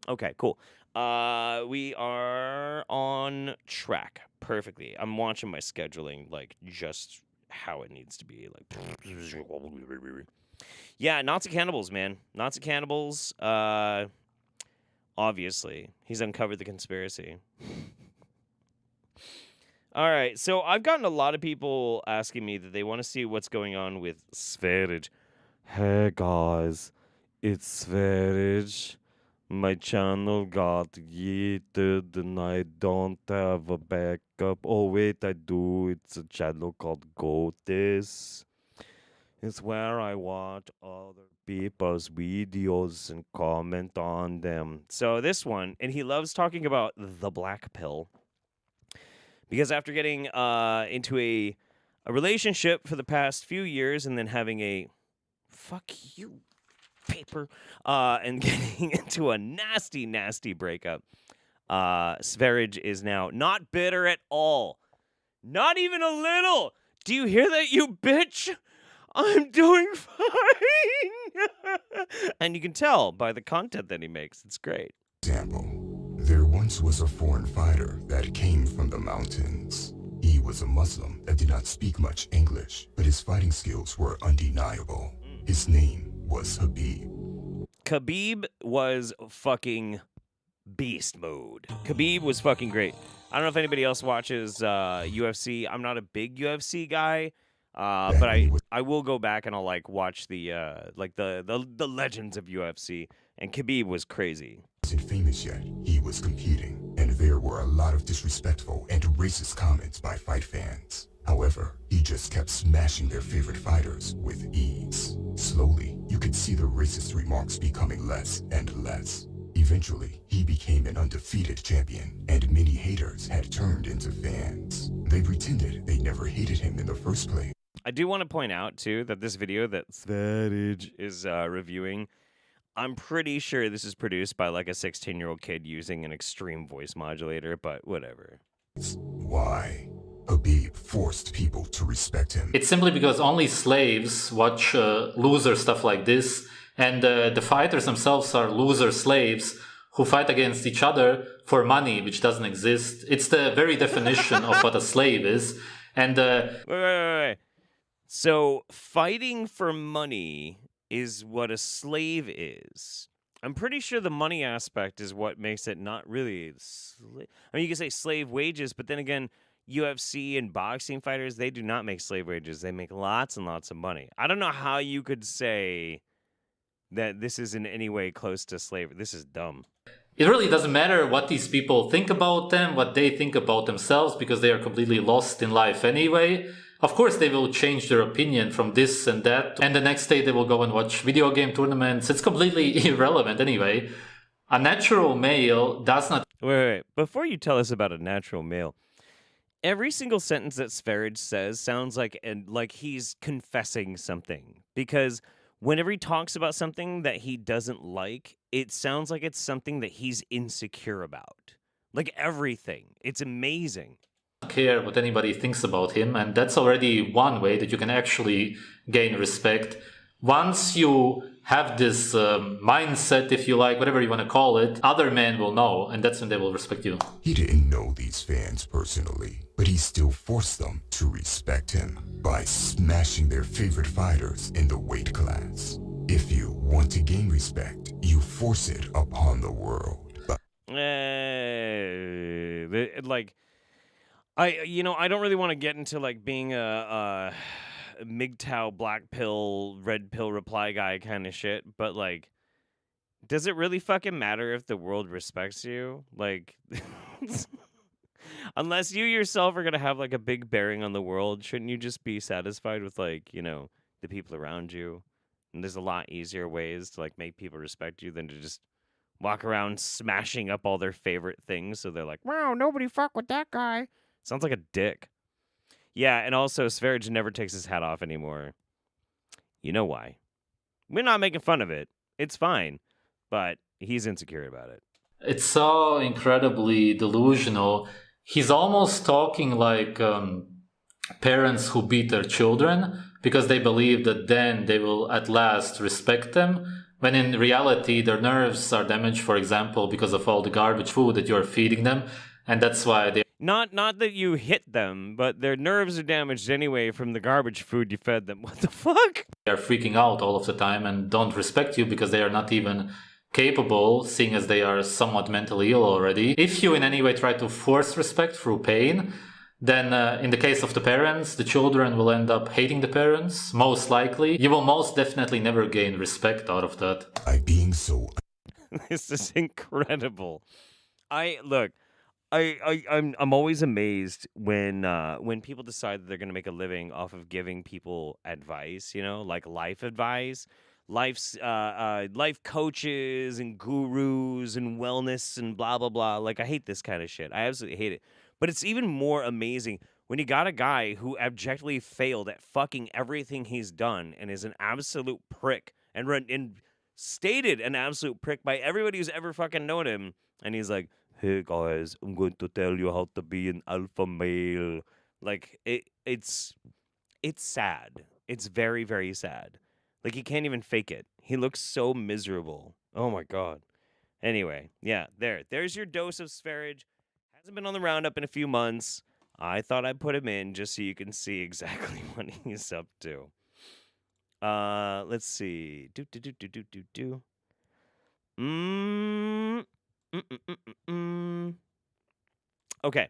Okay, cool. We are on track perfectly. I'm watching my scheduling, like, just how it needs to be. Like, yeah, Nazi cannibals, man. Nazi cannibals, obviously. He's uncovered the conspiracy. All right, so I've gotten a lot of people asking me that they want to see what's going on with Svarich. Hey guys, it's Svarich. My channel got yeeted and I don't have a backup. Oh wait, I do. It's a channel called Gotis. It's where I watch other people's videos and comment on them. So this one, and he loves talking about the black pill. Because after getting into a relationship for the past few years and then having a fuck you paper and getting into a nasty, nasty breakup, Svarich is now not bitter at all. Not even a little. Do you hear that, you bitch? I'm doing fine. And you can tell by the content that he makes. It's great. Example. There once was a foreign fighter that came from the mountains. He was a Muslim that did not speak much English, but his fighting skills were undeniable. His name was Habib. Khabib was fucking beast mode. Khabib was fucking great. I don't know if anybody else watches UFC. I'm not a big UFC guy, but I will go back and I'll like watch the legends of UFC. And Khabib was crazy. Wasn't famous yet. He was competing, and there were a lot of disrespectful and racist comments by fight fans. However, he just kept smashing their favorite fighters with ease. Slowly, you could see the racist remarks becoming less and less. Eventually, he became an undefeated champion, and many haters had turned into fans. They pretended they never hated him in the first place. I do want to point out, too, that this video that Svarich is reviewing, I'm pretty sure this is produced by like a 16-year-old kid using an extreme voice modulator, but whatever. Why? Habib forced people to respect him. It's simply because only slaves watch loser stuff like this, and the fighters themselves are loser slaves who fight against each other for money, which doesn't exist. It's the very definition of what a slave is. And wait. So fighting for money is what a slave is. I'm pretty sure the money aspect is what makes it not really I mean, you can say slave wages, but then again, UFC and boxing fighters, they do not make slave wages. They make lots and lots of money. I don't know how you could say that this is in any way close to slavery. This is dumb. It really doesn't matter what these people think about them, what they think about themselves, because they are completely lost in life anyway. Of course, they will change their opinion from this and that, and the next day they will go and watch video game tournaments. It's completely irrelevant anyway. A natural male does not... Wait. Before you tell us about a natural male, every single sentence that Svarich says sounds like he's confessing something. Because whenever he talks about something that he doesn't like, it sounds like it's something that he's insecure about. Like everything. It's amazing. Care what anybody thinks about him, and that's already one way that you can actually gain respect. Once you have this mindset, if you like, whatever you want to call it, other men will know, and that's when they will respect you. He didn't know these fans personally, but he still forced them to respect him by smashing their favorite fighters in the weight class. If you want to gain respect, you force it upon the world. I don't really want to get into like being a mgtow black pill red pill reply guy kind of shit, but like Does it really fucking matter if the world respects you? Like, unless you yourself are going to have like a big bearing on the world, shouldn't you just be satisfied with like, you know, the people around you? And there's a lot easier ways to like make people respect you than to just walk around smashing up all their favorite things. So they're like, wow, nobody fuck with that guy. Sounds like a dick. Yeah, and also Svarich never takes his hat off anymore. You know why? We're not making fun of it. It's fine. But he's insecure about it. It's so incredibly delusional. He's almost talking like parents who beat their children because they believe that then they will at last respect them, when in reality their nerves are damaged, for example, because of all the garbage food that you're feeding them, and that's why they... Not that you hit them, but their nerves are damaged anyway from the garbage food you fed them. What the fuck? They are freaking out all of the time and don't respect you because they are not even capable, seeing as they are somewhat mentally ill already. If you in any way try to force respect through pain, then in the case of the parents, the children will end up hating the parents, most likely. You will most definitely never gain respect out of that. By being so... This is incredible. I'm always amazed when people decide that they're going to make a living off of giving people advice, you know, like life advice. Life coaches and gurus and wellness and blah, blah, blah. Like, I hate this kind of shit. I absolutely hate it. But it's even more amazing when you got a guy who abjectly failed at fucking everything he's done and is an absolute prick and stated an absolute prick by everybody who's ever fucking known him. And he's like, hey guys, I'm going to tell you how to be an alpha male. Like, it's sad. It's very, very sad. Like, he can't even fake it. He looks so miserable. Oh, my God. Anyway, yeah, there's your dose of Svarich. Hasn't been on the Roundup in a few months. I thought I'd put him in just so you can see exactly what he's up to. Let's see. Okay.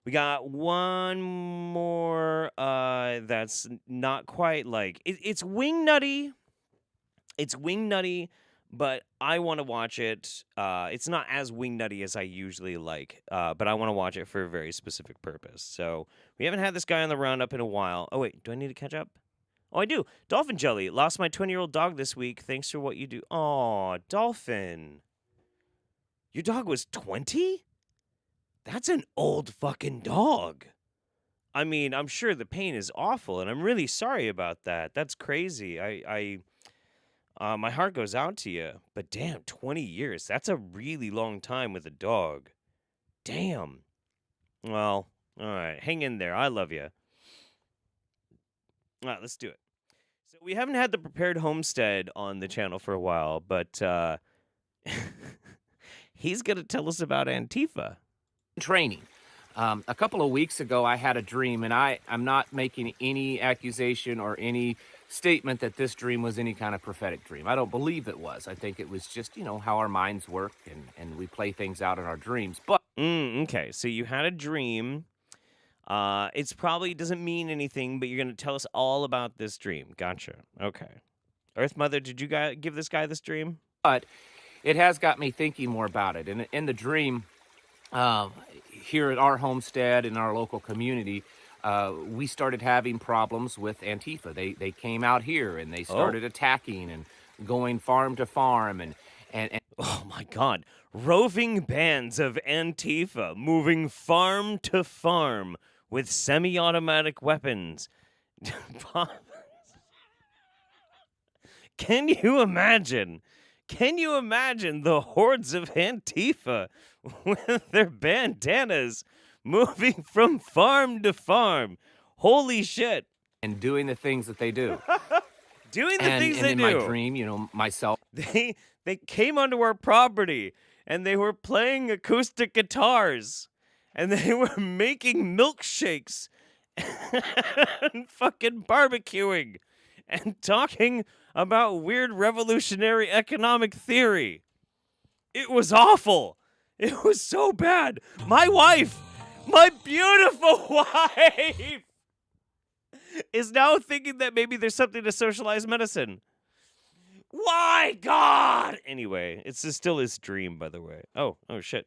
We got one more that's not quite like... It's Wingnutty. It's Wingnutty, but I want to watch it. It's not as Wingnutty as I usually like, but I want to watch it for a very specific purpose. So we haven't had this guy on the Roundup in a while. Oh, wait. Do I need to catch up? Oh, I do. Dolphin Jelly. Lost my 20-year-old dog this week. Thanks for what you do. Aw, Dolphin. Your dog was 20? That's an old fucking dog. I mean, I'm sure the pain is awful, and I'm really sorry about that. That's crazy. My heart goes out to you. But damn, 20 years. That's a really long time with a dog. Damn. Well, all right. Hang in there. I love you. All right, let's do it. So we haven't had the Prepared Homestead on the channel for a while, but he's going to tell us about Antifa. Training. A couple of weeks ago, I had a dream, and I'm not making any accusation or any statement that this dream was any kind of prophetic dream. I don't believe it was. I think it was just, how our minds work, and we play things out in our dreams. But okay, so you had a dream. It's probably doesn't mean anything, but you're going to tell us all about this dream. Gotcha. Okay. Earth Mother, did you give this guy this dream? But it has got me thinking more about it. And in the dream... here at our homestead in our local community, we started having problems with Antifa. They came out here and they started attacking and going farm to farm and oh my God, roving bands of Antifa moving farm to farm with semi-automatic weapons. Can you imagine? Can you imagine the hordes of Antifa with their bandanas moving from farm to farm? Holy shit. And doing the things that they do. Doing the things they in do. In my dream, myself. They came onto our property and they were playing acoustic guitars and they were making milkshakes and fucking barbecuing and talking about weird revolutionary economic theory. It was awful. It was so bad. My wife, my beautiful wife, is now thinking that maybe there's something to socialized medicine. Why, God? Anyway, it's still his dream, by the way. Oh, shit.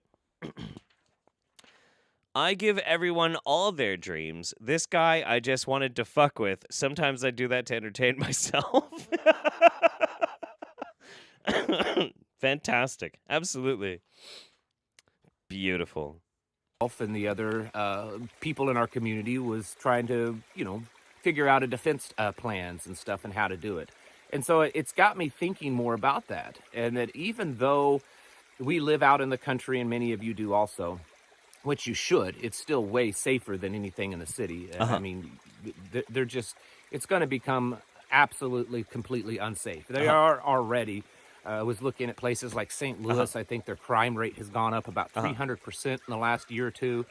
I give everyone all their dreams. This guy I just wanted to fuck with. Sometimes I do that to entertain myself. Fantastic. Absolutely. Beautiful. And the other people in our community was trying to, figure out a defense plans and stuff and how to do it. And so it's got me thinking more about that. And that even though we live out in the country, and many of you do also, which you should, it's still way safer than anything in the city. I mean, they're just, it's going to become absolutely, completely unsafe. They are already. I was looking at places like St. Louis. I think their crime rate has gone up about 300% in the last year or two.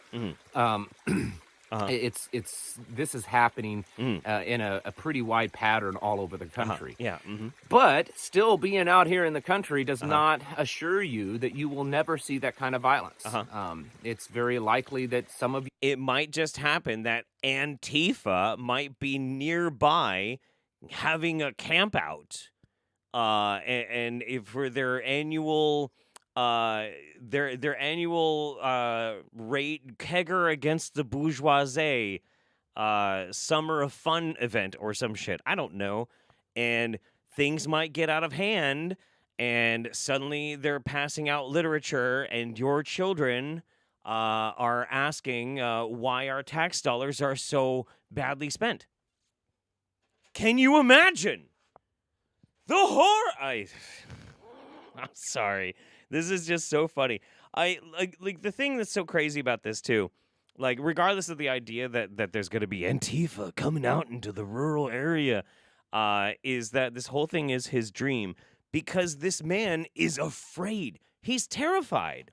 This is happening in a pretty wide pattern all over the country. But still being out here in the country does not assure you that you will never see that kind of violence. It's very likely that some of you... It might just happen that Antifa might be nearby having a camp out. And if for their annual their annual rate kegger against the bourgeoisie summer of fun event or some shit. I don't know. And things might get out of hand and suddenly they're passing out literature and your children are asking why our tax dollars are so badly spent. Can you imagine? The horror. I'm sorry. This is just so funny. I like the thing that's so crazy about this too. Like, regardless of the idea that there's going to be Antifa coming out into the rural area, is that this whole thing is his dream because this man is afraid. He's terrified.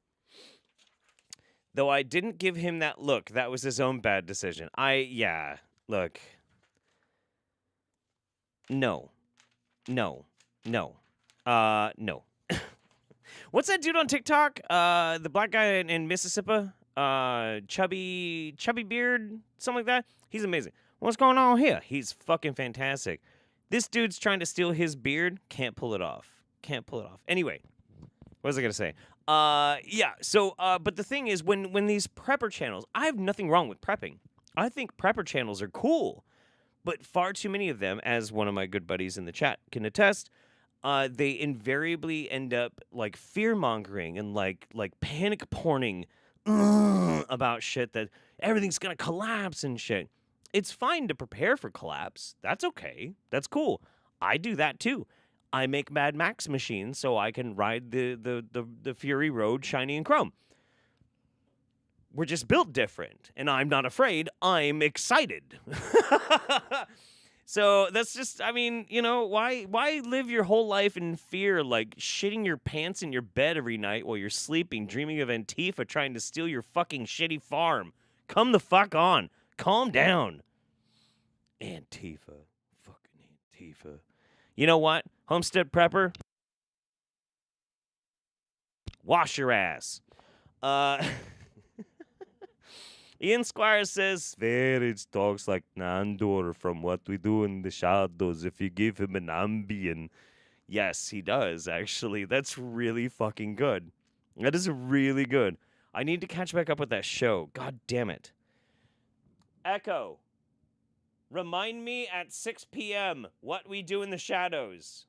Though I didn't give him that look. That was his own bad decision. Look. No. What's that dude on TikTok? The black guy in Mississippi? Chubby beard? Something like that? He's amazing. What's going on here? He's fucking fantastic. This dude's trying to steal his beard. Can't pull it off. Anyway, what was I going to say? But the thing is, when these prepper channels, I have nothing wrong with prepping. I think prepper channels are cool. But far too many of them, as one of my good buddies in the chat can attest, they invariably end up like fear-mongering and like panic porning about shit that everything's gonna collapse and shit. It's fine to prepare for collapse. That's okay. That's cool. I do that too. I make Mad Max machines so I can ride the Fury Road shiny and chrome. We're just built different, and I'm not afraid. I'm excited. So that's just, I mean, why live your whole life in fear, like shitting your pants in your bed every night while you're sleeping, dreaming of Antifa trying to steal your fucking shitty farm? Come the fuck on. Calm down. Antifa. Fucking Antifa. You know what? Homestead prepper? Wash your ass. Ian Squire says, Svarich talks like Nandor from What We Do in the Shadows if you give him an Ambien. Yes, he does, actually. That's really fucking good. That is really good. I need to catch back up with that show. God damn it. Echo, remind me at 6 p.m. What We Do in the Shadows.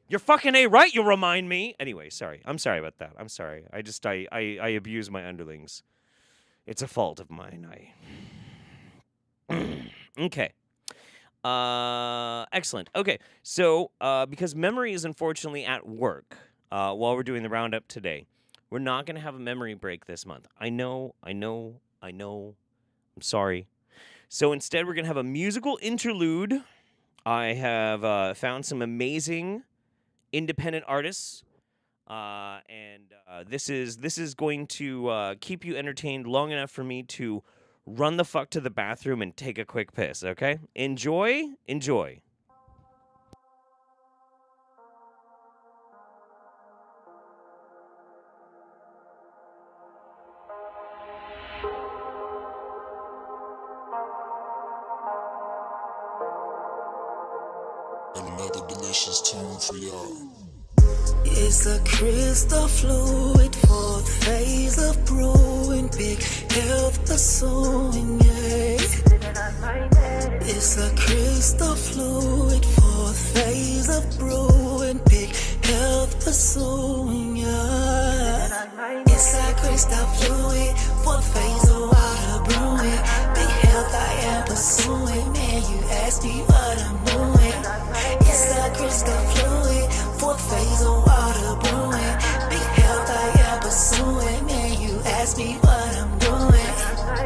You're fucking A right, you'll remind me. Anyway, sorry. I'm sorry about that. I'm sorry. I abuse my underlings. It's a fault of mine. Okay. Excellent. Okay. So, because memory is unfortunately at work while we're doing the roundup today, we're not going to have a memory break this month. I know. I'm sorry. So instead, we're going to have a musical interlude. I have found some amazing independent artists, and this is going to keep you entertained long enough for me to run the fuck to the bathroom and take a quick piss, okay? Enjoy. mission's tuned for y'all. It's a crystal fluid, fourth phase of brewing, big health pursuing, yeah. It's a crystal fluid, fourth phase of brewing, big health pursuing, yeah. It's a crystal fluid, fourth phase of water brewing, big health I am pursuing, man, you ask me what I'm doing. It's a crystal fluid, fourth phase of water brewing, big health I am pursuing, man, you ask me what I'm doing.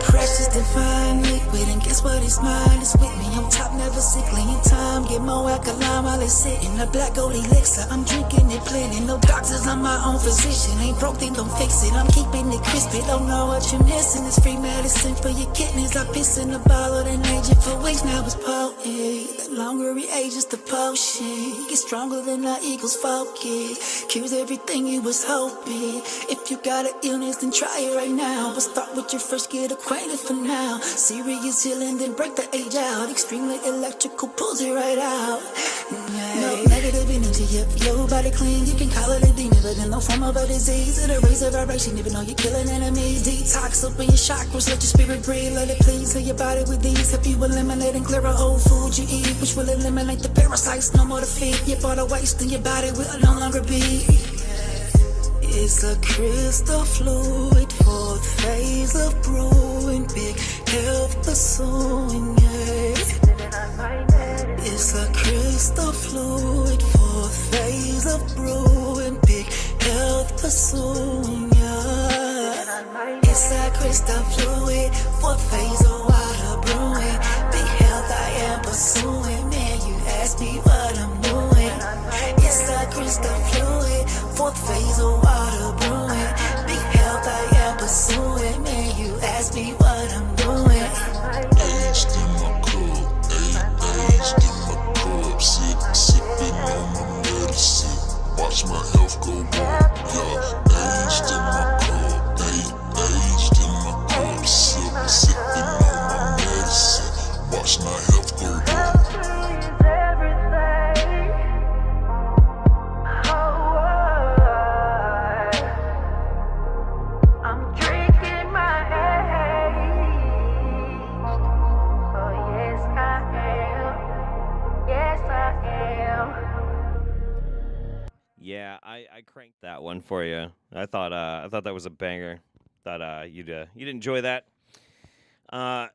Precious divine liquid, and guess what, it's mine, it's with me, I'm top, never sickly in time, get more alkaline while it's sitting, a black gold elixir, I'm drinking it plenty, no doctors, I'm my own physician, ain't broke, then don't fix it, I'm keeping it crispy, don't know what you're missing, it's free medicine for your kidneys, I piss in the bottle, then age it for weeks, now it's potent, the longer it ages, the potion, gets stronger than our eagle's focus, cures everything you was hoping, if you got an illness, then try it right now, but start with your first, get acquainted for now, serious healing, then break the age out, extremely electrical, pulls it right out, no negative energy, if your body clean, you can call it a demon, but in no form of a disease, it'll raise a vibration, even though you're killing enemies, detox, open your chakras, let your spirit breathe, let it please, heal your body with these, help you eliminate and clear a whole food you eat, which will eliminate the parasites, no more to feed, your body waste, and your body will no longer be. It's a crystal fluid, fourth phase of brewing, big health pursuing, yeah. It's a crystal fluid, fourth phase of brewing, big health pursuing, yeah. It's a crystal fluid, fourth phase of water brewing, big health I am pursuing, man, you ask me what I'm doing. It's a crystal fluid, fourth phase of water brewing, big health I am pursuing, man, you ask me what I'm doing. Aged in my cup, aged in my cup, sipping on my medicine, watch my health go up, yeah. Aged in my cup, aged in my cup, sipping on my medicine, watch my health go up. Yeah, I cranked that one for you. I thought that was a banger. Thought you'd enjoy that. That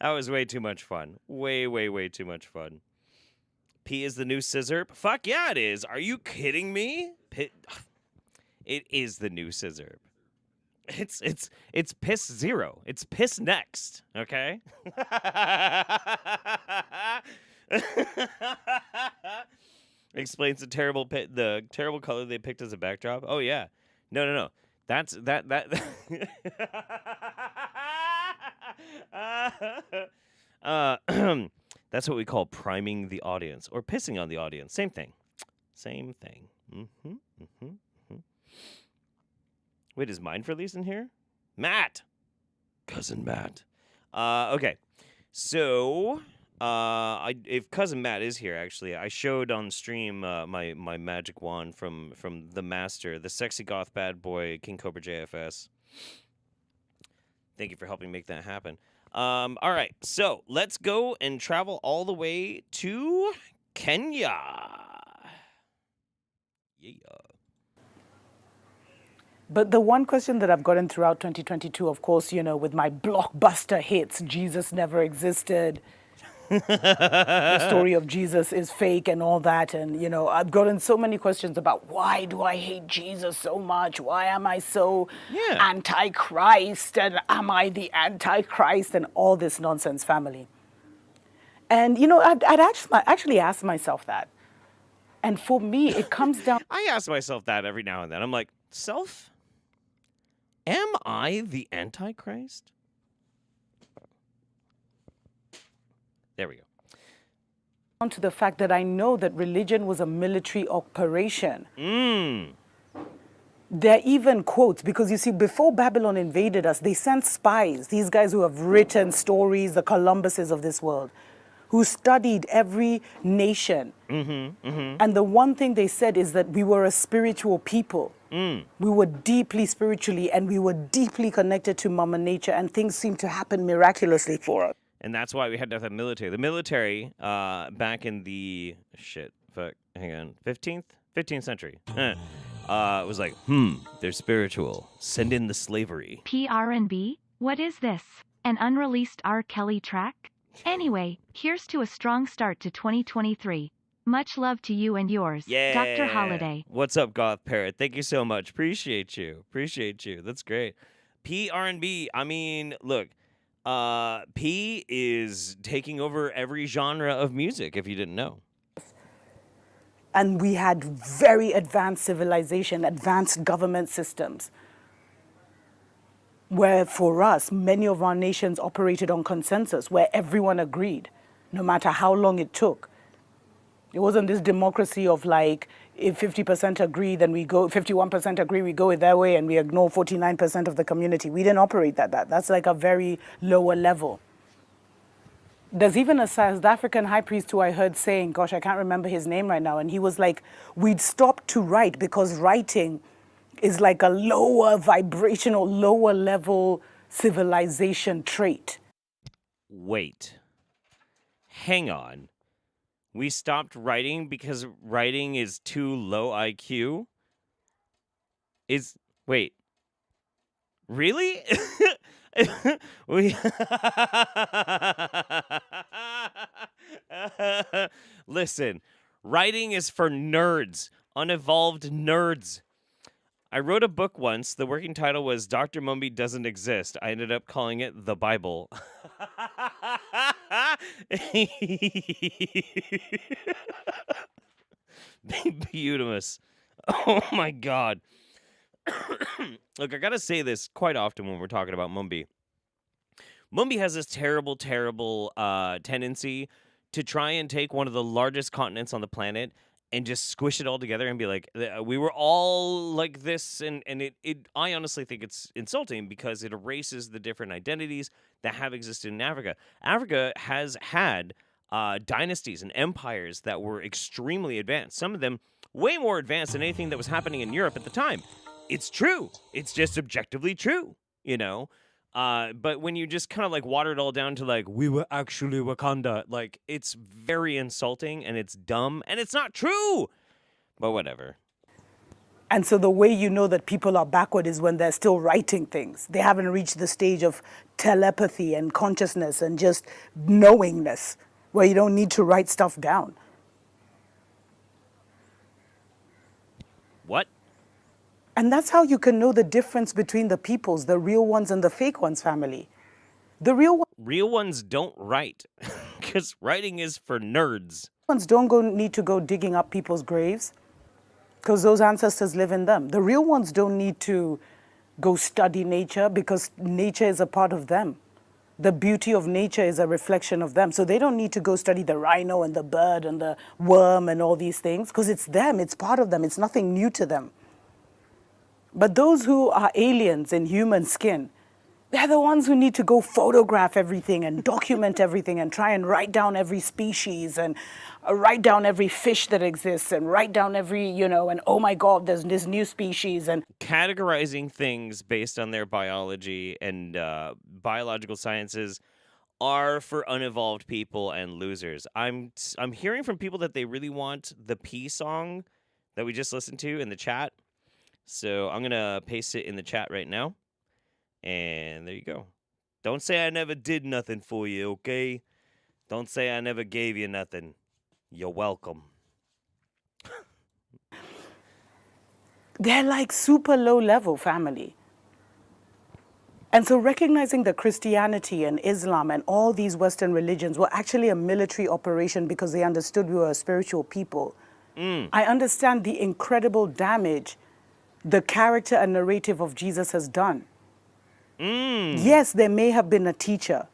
was way too much fun. Way too much fun. P is the new scissor. Fuck yeah, it is. Are you kidding me? It is the new scissor. It's piss zero. It's piss next. Okay. Explains the terrible color they picked as a backdrop. Oh yeah, no. That's that's what we call priming the audience or pissing on the audience. Same thing. Wait, is Mind for Lease in here? Matt, cousin Matt. Okay, so. If cousin Matt is here, actually, I showed on stream my magic wand from the master, the sexy goth bad boy King Cobra JFS. Thank you for helping make that happen. All right, so let's go and travel all the way to Kenya. Yeah. But the one question that I've gotten throughout 2022, of course, with my blockbuster hits, Jesus never existed. The story of Jesus is fake and all that. And, I've gotten so many questions about why do I hate Jesus so much? Why am I so anti-Christ? And am I the anti-Christ? And all this nonsense, family. And, I'd actually asked myself that. And for me, it comes down... I ask myself that every now and then. I'm like, self, am I the anti-Christ? There we go. Down to the fact that I know that religion was a military operation. There are even quotes, because you see, before Babylon invaded us, they sent spies, these guys who have written stories, the Columbuses of this world. who studied every nation. And the one thing they said is that we were a spiritual people. We were deeply spiritually, and we were deeply connected to Mama Nature, and things seemed to happen miraculously for us. And that's why we had to have the military. The military, back in the 15th century, was like, they're spiritual. Send in the slavery. PRNB? What is this? An unreleased R. Kelly track? Anyway, here's to a strong start to 2023. Much love to you and yours, Yeah. Dr. Holiday. What's up, Goth Parrot? Thank you so much. Appreciate you. That's great. PRNB, I mean, look, P is taking over every genre of music, if you didn't know. And we had very advanced civilization, advanced government systems, where for us, many of our nations operated on consensus, where everyone agreed, no matter how long it took. It wasn't this democracy of like, if 50% agree, then we go, 51% agree, we go it their way, and we ignore 49% of the community. We didn't operate that. That's like a very lower level. There's even a South African high priest who I heard saying, gosh, I can't remember his name right now, and he was like, we'd stop to write because writing is like a lower vibrational, lower level civilization trait. Wait. Hang on. We stopped writing because writing is too low IQ? Wait. Really? Listen, writing is for nerds, unevolved nerds. I wrote a book once. The working title was Dr. Mumbi Doesn't Exist. I ended up calling it The Bible. Beautimous. Oh my God. Look, I gotta say this quite often when we're talking about Mumbi. Mumbi has this terrible tendency to try and take one of the largest continents on the planet and just squish it all together and be like, we were all like this, and I honestly think it's insulting because it erases the different identities that have existed in Africa. Africa has had dynasties and empires that were extremely advanced, some of them way more advanced than anything that was happening in Europe at the time. It's true. It's just objectively true, you know? But when you just kind of like water it all down to like, we were actually Wakanda, like it's very insulting and it's dumb and it's not true. But whatever. And so the way you know that people are backward is when they're still writing things. They haven't reached the stage of telepathy and consciousness and just knowingness, where you don't need to write stuff down. What? And that's how you can know the difference between the peoples, the real ones and the fake ones, family. The real ones don't write, because writing is for nerds. Ones don't need to go digging up people's graves, because those ancestors live in them. The real ones don't need to go study nature, because nature is a part of them. The beauty of nature is a reflection of them. So they don't need to go study the rhino and the bird and the worm and all these things, because it's them, it's part of them, it's nothing new to them. But those who are aliens in human skin, they're the ones who need to go photograph everything and document everything and try and write down every species and write down every fish that exists and write down every, and oh my God, there's this new species. And categorizing things based on their biology and biological sciences are for unevolved people and losers. I'm hearing from people that they really want the P song that we just listened to in the chat. So I'm going to paste it in the chat right now. And there you go. Don't say I never did nothing for you, okay? Don't say I never gave you nothing. You're welcome. They're like super low level family. And so recognizing that Christianity and Islam and all these Western religions were actually a military operation because they understood we were a spiritual people. I understand the incredible damage the character and narrative of Jesus has done. Yes, there may have been a teacher.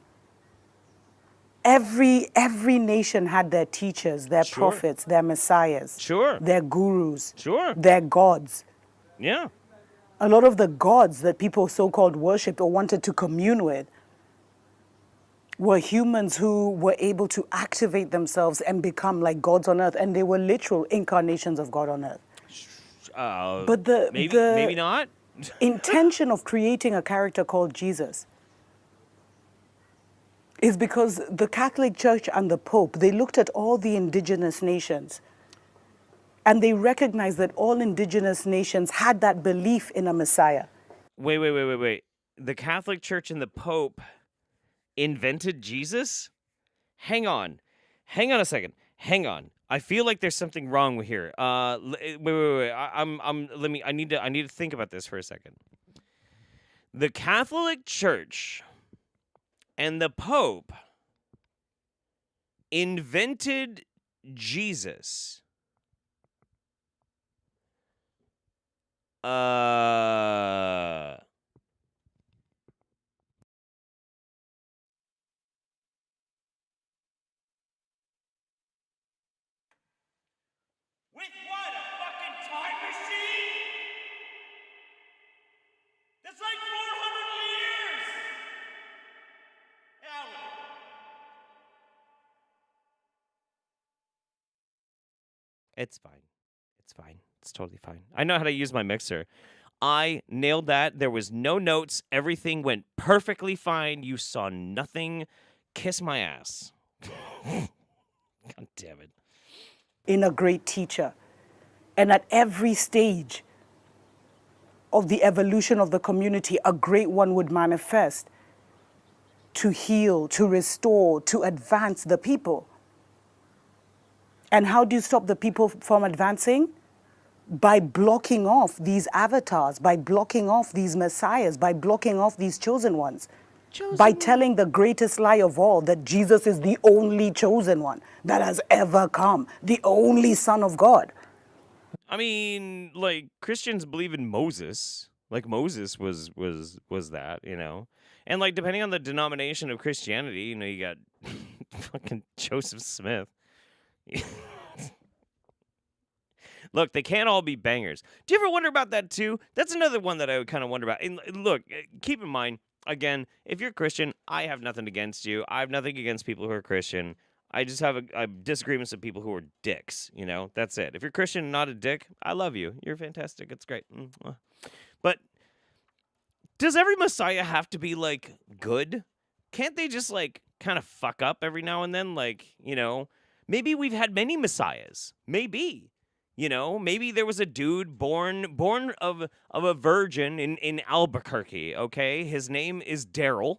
Every nation had their teachers, their prophets, their messiahs, their gurus, their gods. Yeah. A lot of the gods that people so-called worshipped or wanted to commune with were humans who were able to activate themselves and become like gods on earth, and they were literal incarnations of God on earth. But maybe not. intention of creating a character called Jesus is because the Catholic Church and the Pope, they looked at all the indigenous nations and they recognized that all indigenous nations had that belief in a Messiah. Wait. The Catholic Church and the Pope invented Jesus? Hang on a second. Hang on. I feel like there's something wrong with here. Wait. I need to think about this for a second. The Catholic Church and the Pope invented Jesus. With what? A fucking time machine? That's like 400 years! Yeah, whatever. It's fine. It's totally fine. I know how to use my mixer. I nailed that. There was no notes. Everything went perfectly fine. You saw nothing. Kiss my ass. God damn it. In a great teacher. And at every stage of the evolution of the community, a great one would manifest to heal, to restore, to advance the people. And how do you stop the people from advancing? By blocking off these avatars, by blocking off these messiahs, by blocking off these chosen ones. By telling the greatest lie of all, that Jesus is the only chosen one that has ever come, the only Son of God. I mean, like, Christians believe in Moses. Like, Moses was that, you know? And, like, depending on the denomination of Christianity, you know, you got fucking Joseph Smith. Look, they can't all be bangers. Do you ever wonder about that, too? That's another one that I would kind of wonder about. And look, keep in mind, again, if you're Christian, I have nothing against you. I have nothing against people who are Christian. I just have a disagreements with people who are dicks, you know? That's it. If you're Christian and not a dick, I love you. You're fantastic. It's great. But does every Messiah have to be, like, good? Can't they just, like, kind of fuck up every now and then? Like, you know, maybe we've had many Messiahs. Maybe. You know, maybe there was a dude born of a virgin in Albuquerque, okay? His name is Daryl.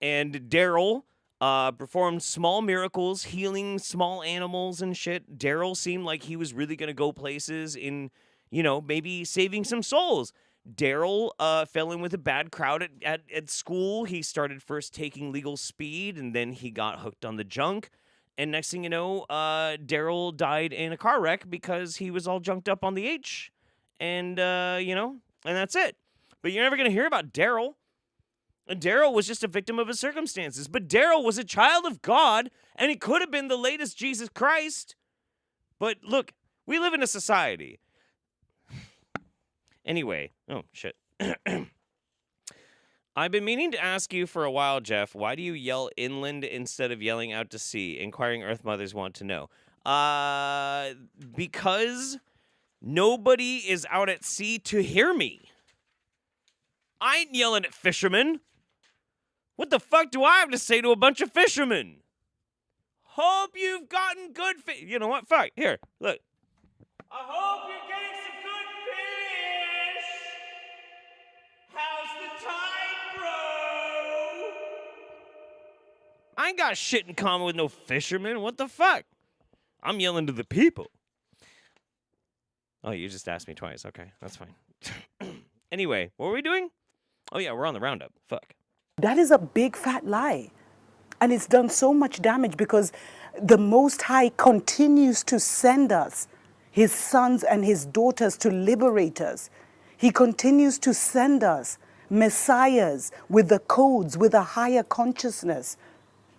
And Daryl performed small miracles, healing small animals and shit. Daryl seemed like he was really going to go places in, you know, maybe saving some souls. Daryl fell in with a bad crowd at school. He started first taking legal speed, and then he got hooked on the junk. And next thing you know, Daryl died in a car wreck because he was all junked up on the H. And, you know, and that's it. But you're never going to hear about Daryl. And Daryl was just a victim of his circumstances. But Daryl was a child of God, and he could have been the latest Jesus Christ. But look, we live in a society. Anyway, oh, shit. I've been meaning to ask you for a while, Jeff, why do you yell inland instead of yelling out to sea? Inquiring Earth Mothers want to know. Because nobody is out at sea to hear me. I ain't yelling at fishermen. What the fuck do I have to say to a bunch of fishermen? Hope you've gotten good fish. You know what? Fuck. Here, look. I hope you're getting some good fish! How's the tide, bro? I ain't got shit in common with no fishermen. What the fuck? I'm yelling to the people. Oh, you just asked me twice. Okay, that's fine. Anyway, what were we doing? Oh, yeah, we're on the roundup. Fuck. That is a big fat lie. And it's done so much damage because the Most High continues to send us, his sons and his daughters, to liberate us. He continues to send us messiahs with the codes, with a higher consciousness,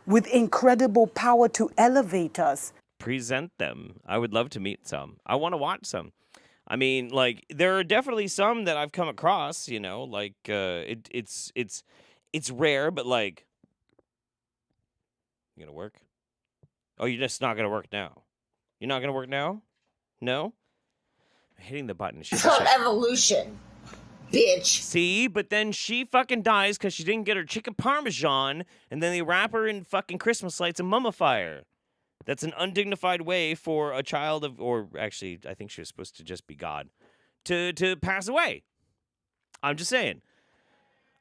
with incredible power to elevate us. Present them. I would love to meet some. I want to watch some. I mean, like, there are definitely some that I've come across, you know, like, it's rare, but, like, You gonna work? Oh, you're just not gonna work now. You're not gonna work now? No? I'm hitting the button. It's called evolution, bitch. See, but then she fucking dies because she didn't get her chicken parmesan, and then they wrap her in fucking Christmas lights and mummify her. That's an undignified way for a child of, or actually, I think she was supposed to just be God, to pass away. I'm just saying.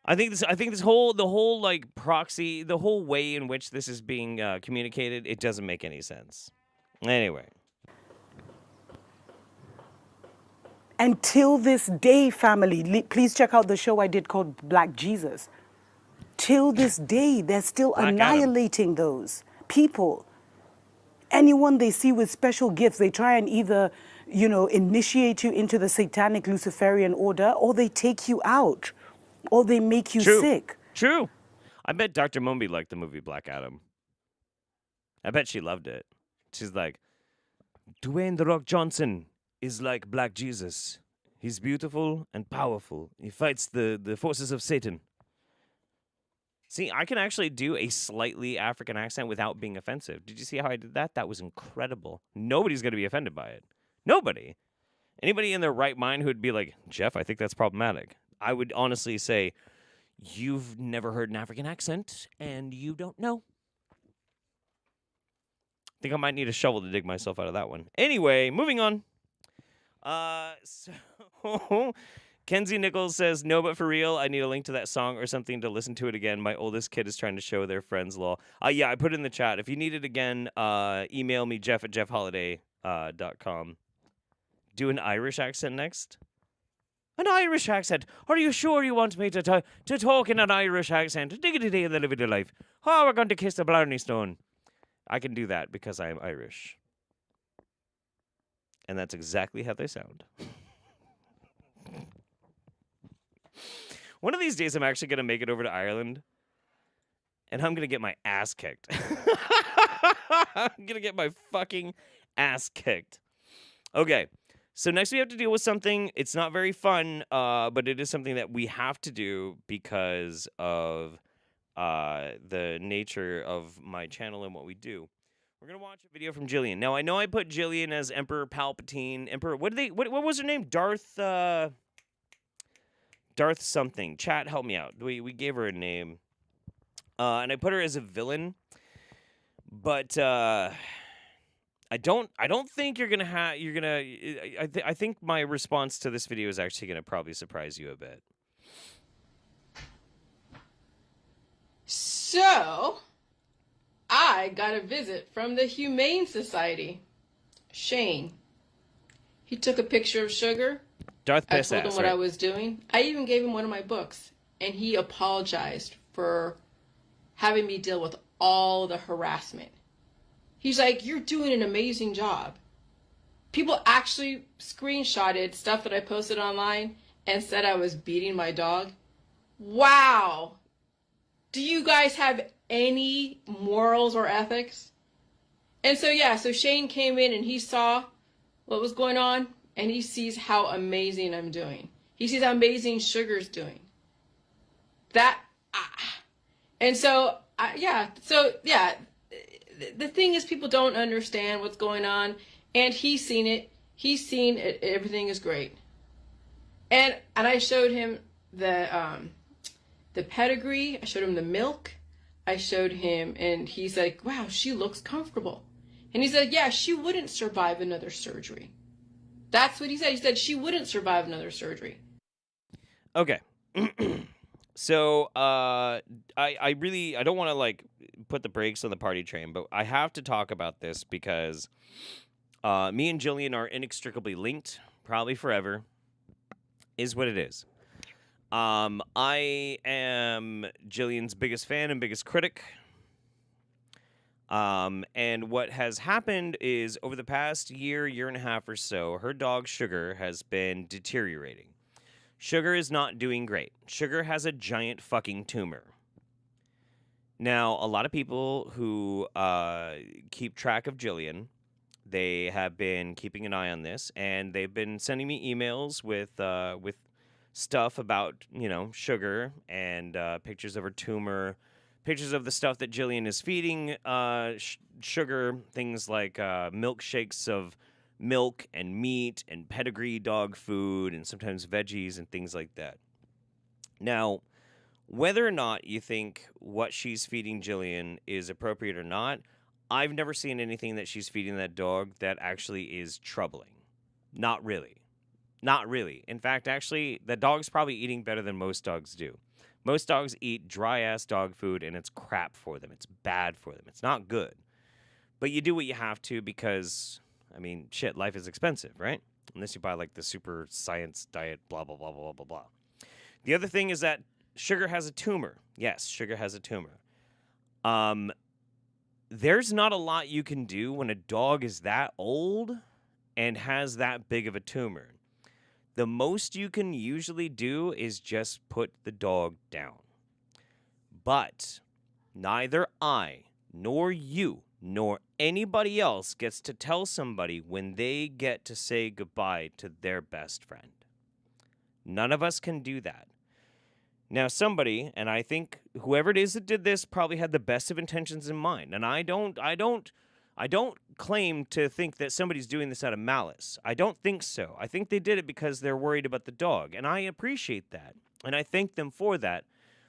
I think this whole like proxy, the whole way in which this is being communicated, it doesn't make any sense. Anyway. Until this day, family, please check out the show I did called Black Jesus. Till this day, they're still annihilating those people. Anyone they see with special gifts, they try and either, initiate you into the satanic Luciferian order, or they take you out, or they make you sick. True. I bet Dr. Mumbi liked the movie Black Adam. I bet she loved it. She's like, Dwayne "The Rock" Johnson is like Black Jesus. He's beautiful and powerful. He fights the forces of Satan. See, I can actually do a slightly African accent without being offensive. Did you see how I did that? That was incredible. Nobody's going to be offended by it. Nobody. Anybody in their right mind who would be like, Jeff, I think that's problematic. I would honestly say, you've never heard an African accent, and you don't know. I think I might need a shovel to dig myself out of that one. Anyway, moving on. So Kenzie Nichols says, no, but for real, I need a link to that song or something to listen to it again. My oldest kid is trying to show their friends, lol. Yeah, I put it in the chat. If you need it again, email me, jeff@jeffholiday.com. Do an Irish accent next. An Irish accent? Are you sure you want me to talk in an Irish accent? Diggity day in the living life. Oh, we're going to kiss the Blarney Stone. I can do that because I am Irish. And that's exactly how they sound. One of these days, I'm actually going to make it over to Ireland, and I'm going to get my ass kicked. I'm going to get my fucking ass kicked. Okay, so next we have to deal with something. It's not very fun, but it is something that we have to do because of the nature of my channel and what we do. We're going to watch a video from Jillian. Now, I know I put Jillian as Emperor Palpatine. What was her name? Darth something. Chat, help me out. We gave her a name. And I put her as a villain. But I don't think you're gonna I think my response to this video is actually gonna probably surprise you a bit. So I got a visit from the Humane Society. Shane. He took a picture of Sugar. Darth I Piss told him ass, what right? I was doing. I even gave him one of my books. And he apologized for having me deal with all the harassment. He's like, you're doing an amazing job. People actually screenshotted stuff that I posted online and said I was beating my dog. Wow. Do you guys have any morals or ethics? And so, yeah, so Shane came in and he saw what was going on, and he sees how amazing I'm doing. He sees how amazing Sugar's doing. And so, the thing is, people don't understand what's going on, and he's seen it. He's seen it, everything is great. And I showed him the pedigree. I showed him the milk. I showed him, and he's like, wow, she looks comfortable. And he said, yeah, she wouldn't survive another surgery. That's what he said. He said she wouldn't survive another surgery. Okay. So, I don't want to, like, put the brakes on the party train, but I have to talk about this because me and Jillian are inextricably linked, probably forever, is what it is. I am Jillian's biggest fan and biggest critic. And what has happened is over the past year and a half or so, her dog Sugar has been deteriorating. Sugar is not doing great. Sugar has a giant fucking tumor. Now, a lot of people who keep track of Jillian, they have been keeping an eye on this, and they've been sending me emails with stuff about, Sugar and pictures of her tumor, pictures of the stuff that Jillian is feeding Sugar, things like milkshakes of milk and meat and pedigree dog food and sometimes veggies and things like that. Now, whether or not you think what she's feeding Jillian is appropriate or not, I've never seen anything that she's feeding that dog that actually is troubling. Not really. Not really. In fact, actually, the dog's probably eating better than most dogs do. Most dogs eat dry-ass dog food, and it's crap for them. It's bad for them. It's not good. But you do what you have to because, I mean, shit, life is expensive, right? Unless you buy, like, the super science diet, blah, blah, blah, blah, blah, blah. The other thing is that Sugar has a tumor. Yes, Sugar has a tumor. There's not a lot you can do when a dog is that old and has that big of a tumor. The most you can usually do is just put the dog down. But neither I, nor you, nor anybody else gets to tell somebody when they get to say goodbye to their best friend. None of us can do that. Now, somebody, and I think whoever it is that did this probably had the best of intentions in mind. And I don't claim to think that somebody's doing this out of malice. I don't think so. I think they did it because they're worried about the dog, and I appreciate that, and I thank them for that.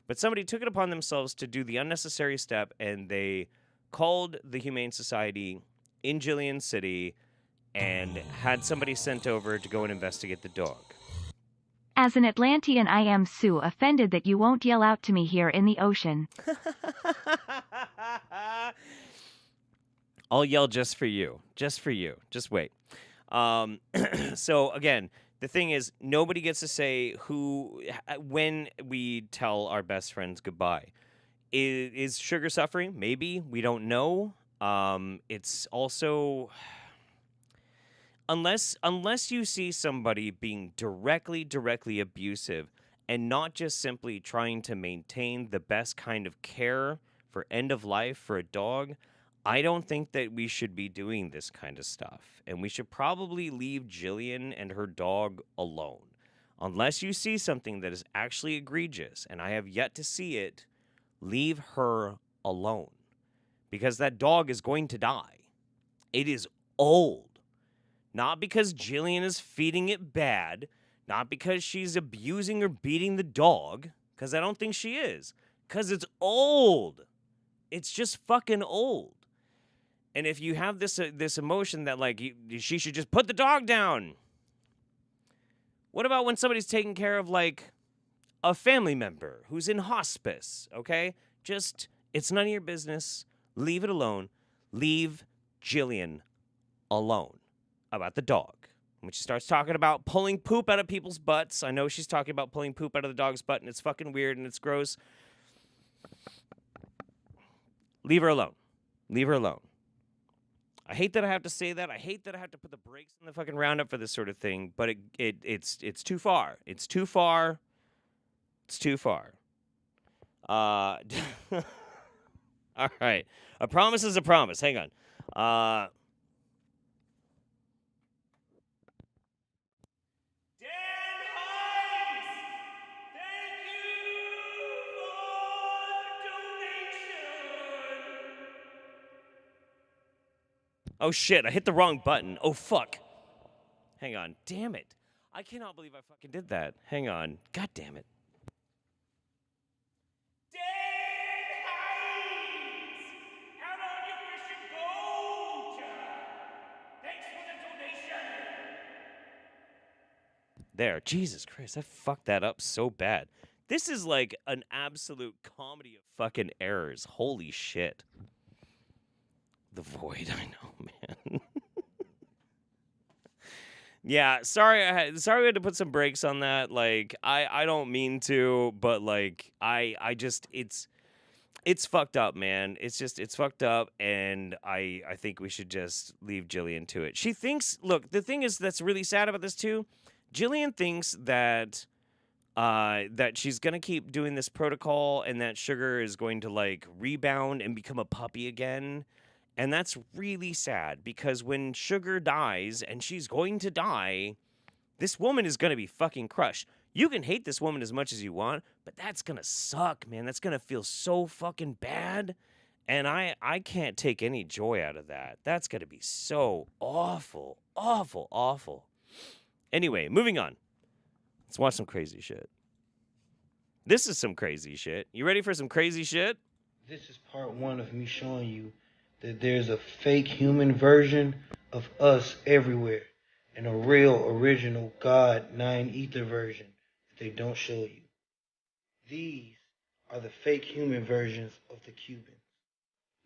But somebody took it upon themselves to do the unnecessary step, and they called the Humane Society in Jillian City and had somebody sent over to go and investigate the dog. As an Atlantean, I am so offended that you won't yell out to me here in the ocean. I'll yell just for you. Just for you. Just wait. So, again, the thing is, nobody gets to say when we tell our best friends goodbye. Is Sugar suffering? Maybe. We don't know. It's also... Unless you see somebody being directly abusive and not just simply trying to maintain the best kind of care for end of life for a dog, I don't think that we should be doing this kind of stuff. And we should probably leave Jillian and her dog alone. Unless you see something that is actually egregious, and I have yet to see it, leave her alone. Because that dog is going to die. It is old. Not because Jillian is feeding it bad, not because she's abusing or beating the dog, because I don't think she is, because it's old. It's just fucking old. And if you have this emotion that, like, she should just put the dog down. What about when somebody's taking care of, like, a family member who's in hospice, okay? Just, it's none of your business. Leave it alone. Leave Jillian alone. About the dog. When she starts talking about pulling poop out of people's butts, I know she's talking about pulling poop out of the dog's butt, and it's fucking weird and it's gross. Leave her alone. Leave her alone. I hate that I have to say that. I hate that I have to put the brakes on the fucking Roundup for this sort of thing, but it's too far. It's too far. It's too far. All right. A promise is a promise. Hang on. Oh, shit, I hit the wrong button. Oh, fuck. Hang on. Damn it. I cannot believe I fucking did that. Hang on. God damn it. There. Jesus Christ, I fucked that up so bad. This is like an absolute comedy of fucking errors. Holy shit. The Void, I know, man. Yeah, sorry we had to put some brakes on that. Like, I don't mean to, but like I just it's fucked up, man. It's fucked up, and I think we should just leave Jillian to it. She thinks, look, the thing is that's really sad about this too, Jillian thinks that that she's gonna keep doing this protocol and that Sugar is going to like rebound and become a puppy again. And that's really sad because when Sugar dies, and she's going to die, This woman is going to be fucking crushed. You can hate this woman as much as you want, but that's going to suck, man. That's going to feel so fucking bad. And I can't take any joy out of that. That's going to be so awful, awful, awful. Anyway, moving on. Let's watch some crazy shit. This is some crazy shit. You ready for some crazy shit? This is part 1 of me showing you that there's a fake human version of us everywhere and a real original God 9 ether version that they don't show you. These are the fake human versions of the Cubans.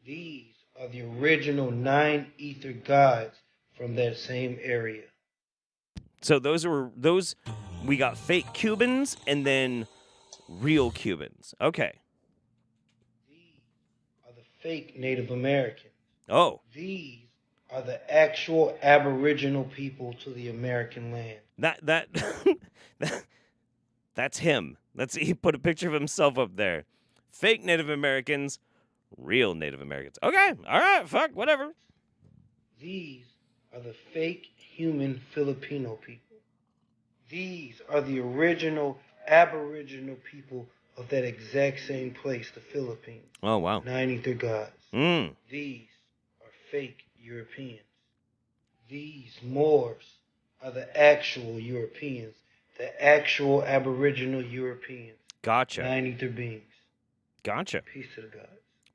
These are the original 9 ether gods from that same area. So those we got fake Cubans and then real Cubans. Okay. Are the fake Native Americans. Oh. These are the actual Aboriginal people to the American land. That's him. He put a picture of himself up there. Fake Native Americans, real Native Americans. Okay, all right, fuck, whatever. These are the fake human Filipino people. These are the original Aboriginal people of that exact same place, the Philippines. Oh, wow. 9 ether gods. Mm. These are fake Europeans. These Moors are the actual Europeans, the actual Aboriginal Europeans. Gotcha. 9 ether beings. Gotcha. Peace to the gods.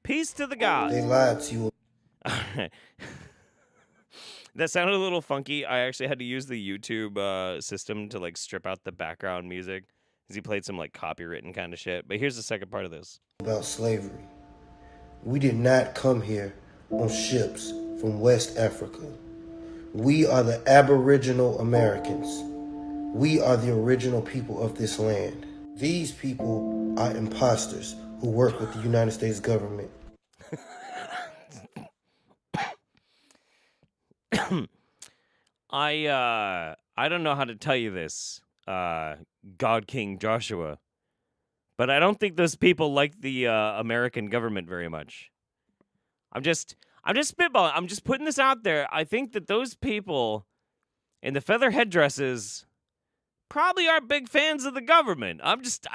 Peace to the gods. They lied to you. All right. That sounded a little funky. I actually had to use the YouTube system to like strip out the background music because he played some like copywritten kind of shit. But here's the second part of this. About slavery. We did not come here on ships from West Africa. We are the Aboriginal Americans. We are the original people of this land. These people are imposters who work with the United States government. I don't know how to tell you this, God King Joshua, but I don't think those people like the American government very much. I'm just spitballing. I'm just putting this out there. I think that those people in the feather headdresses probably are big fans of the government. I'm just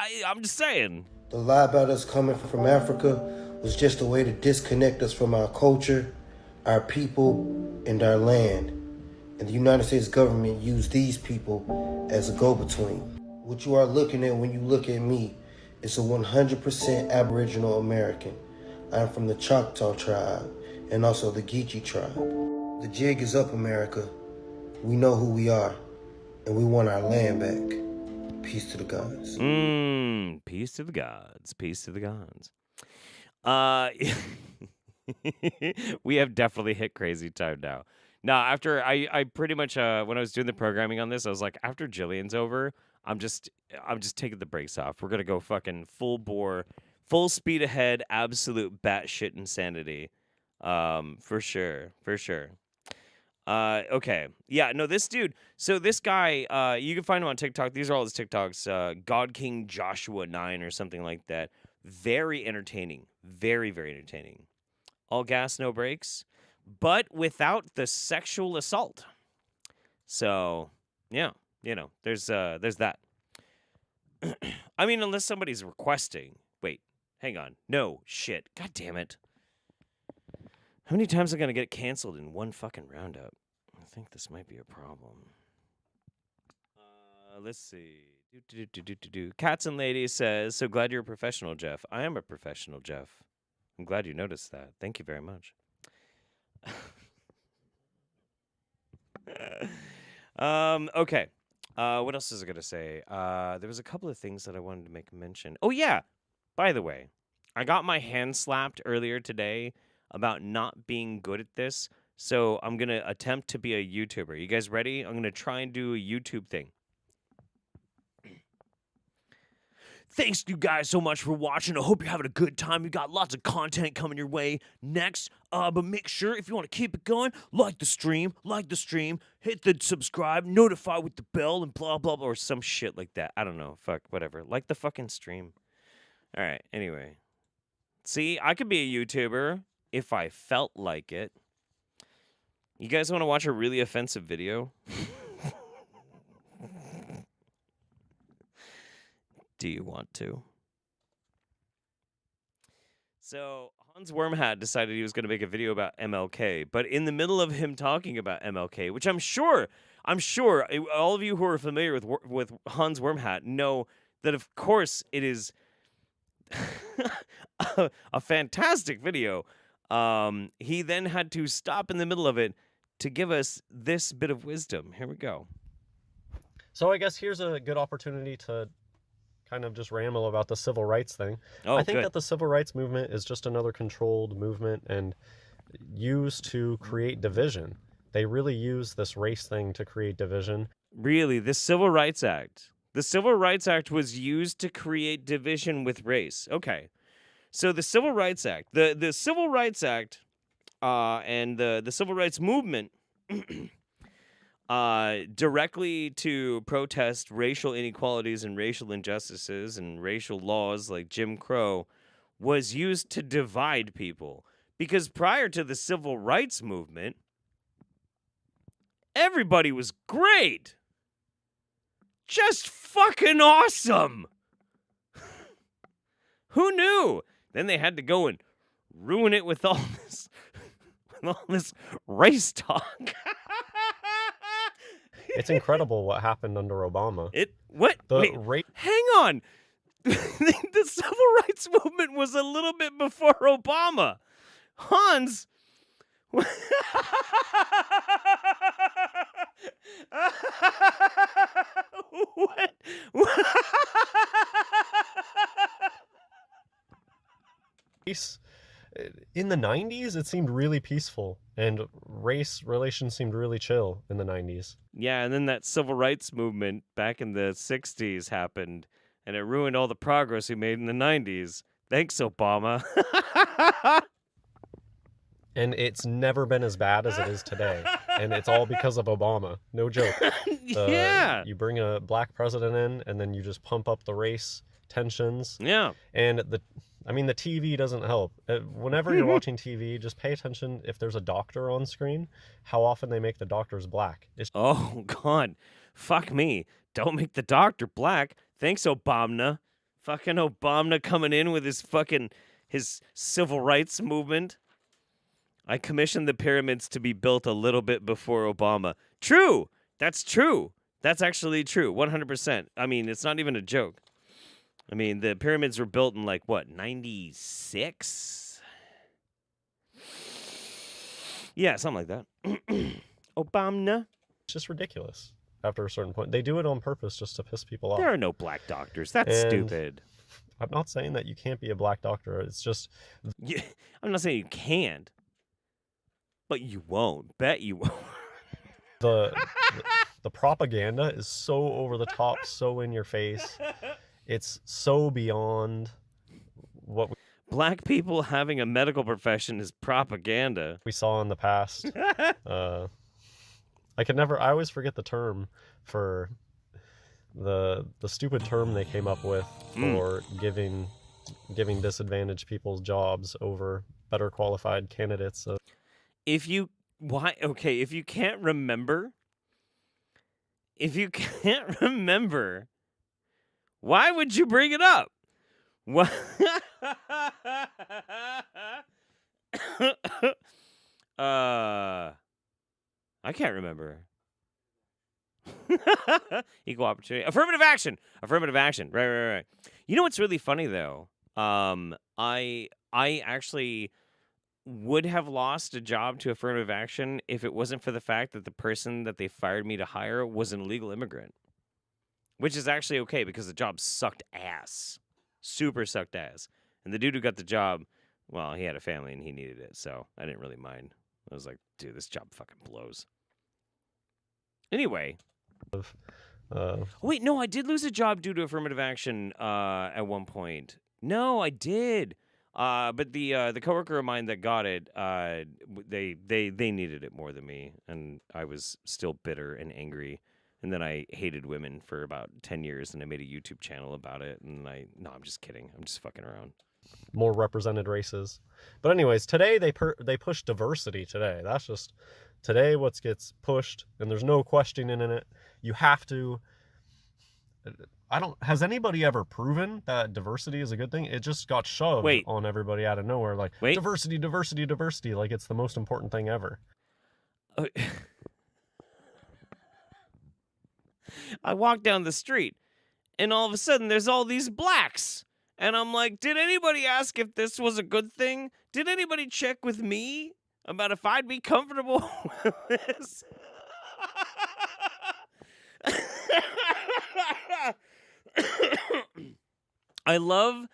saying. The lie about us coming from Africa was just a way to disconnect us from our culture, our people, and our land. And the United States government used these people as a go-between. What you are looking at when you look at me is a 100% Aboriginal American. I am from the Choctaw tribe and also the Geechee tribe. The jig is up, America. We know who we are, and we want our land back. Peace to the gods. Peace to the gods. Peace to the gods. We have definitely hit crazy time now. Now, after I pretty much when I was doing the programming on this, I was like, after Jillian's over, I'm just taking the brakes off. We're gonna go fucking full bore, full speed ahead, absolute batshit insanity, for sure. Okay, yeah, no, this dude. So this guy, you can find him on TikTok. These are all his TikToks. God King Joshua 9 or something like that. Very entertaining. Very, very entertaining. All gas, no brakes, but without the sexual assault. So, yeah, you know, there's that. I mean, unless somebody's requesting. Wait, hang on. No, shit. God damn it. How many times am I going to get canceled in one fucking roundup? I think this might be a problem. Let's see. Cats and Ladies says, so glad you're a professional, Jeff. I am a professional, Jeff. I'm glad you noticed that. Thank you very much. Okay. What else is I going to say? There was a couple of things that I wanted to make mention. Oh, yeah. By the way, I got my hand slapped earlier today about not being good at this. So I'm going to attempt to be a YouTuber. You guys ready? I'm going to try and do a YouTube thing. Thanks you guys so much for watching. I hope you're having a good time. We got lots of content coming your way next. But make sure if you want to keep it going, like the stream, hit the subscribe, notify with the bell, and blah, blah, blah, or some shit like that. I don't know. Fuck, whatever. Like the fucking stream. All right, anyway. See, I could be a YouTuber if I felt like it. You guys want to watch a really offensive video? Do you want to? So Hans Wormhat decided he was going to make a video about MLK, but in the middle of him talking about MLK, which I'm sure all of you who are familiar with Hans Wormhat know that of course it is a fantastic video. He then had to stop in the middle of it to give us this bit of wisdom. Here we go. So I guess here's a good opportunity to kind of just ramble about the civil rights thing. I think that the civil rights movement is just another controlled movement and used to create division. They really use this race thing to create division. Really, the Civil Rights Act. The Civil Rights Act was used to create division with race. Okay. So the Civil Rights Act, the Civil Rights Act and the Civil Rights Movement directly to protest racial inequalities and racial injustices and racial laws like Jim Crow was used to divide people. Because prior to the Civil Rights Movement, everybody was great. Just fucking awesome. Who knew? Then they had to go and ruin it with all this race talk. It's incredible what happened under Obama. Hang on. The Civil Rights Movement was a little bit before Obama. Hans. What? In the 90s, it seemed really peaceful, and race relations seemed really chill in the 90s. Yeah, and then that civil rights movement back in the 60s happened, and it ruined all the progress we made in the 90s. Thanks, Obama. And it's never been as bad as it is today. And it's all because of Obama. No joke. Yeah. You bring a black president in, and then you just pump up the race tensions. Yeah. And the TV doesn't help. Whenever you're watching TV, just pay attention if there's a doctor on screen, how often they make the doctors black. Oh, God. Fuck me. Don't make the doctor black. Thanks, Obama. Fucking Obama coming in with his civil rights movement. I commissioned the pyramids to be built a little bit before Obama. True. That's true. That's actually true. 100%. I mean, it's not even a joke. I mean, the pyramids were built in 96? Yeah, something like that. Obama. It's just ridiculous after a certain point. They do it on purpose just to piss people off. There are no black doctors. That's stupid. I'm not saying that you can't be a black doctor. It's just... Yeah, I'm not saying you can't. But you won't. Bet you won't. The propaganda is so over the top, so in your face. It's so beyond what black people having a medical profession is propaganda. We saw in the past. I always forget the term for the stupid term they came up with for giving disadvantaged people's jobs over better qualified candidates. If you can't remember, why would you bring it up? What? I can't remember. Equal opportunity. Affirmative action. Right. You know what's really funny though? I actually would have lost a job to affirmative action if it wasn't for the fact that the person that they fired me to hire was an illegal immigrant. Which is actually okay because the job sucked ass. Super sucked ass. And the dude who got the job, well, he had a family and he needed it, so I didn't really mind. I was like, dude, this job fucking blows. Anyway. Wait, no, I did lose a job due to affirmative action at one point. No, I did. But the coworker of mine that got it, they needed it more than me, and I was still bitter and angry. And then I hated women for about 10 years, and I made a YouTube channel about it. And I'm just kidding. I'm just fucking around. More represented races. But anyways, today they push diversity today. That's just today what gets pushed, and there's no questioning in it. You have to has anybody ever proven that diversity is a good thing? It just got shoved on everybody out of nowhere, like diversity, diversity, diversity, like it's the most important thing ever. I walk down the street, and all of a sudden there's all these blacks. And I'm like, did anybody ask if this was a good thing? Did anybody check with me about if I'd be comfortable with this? I love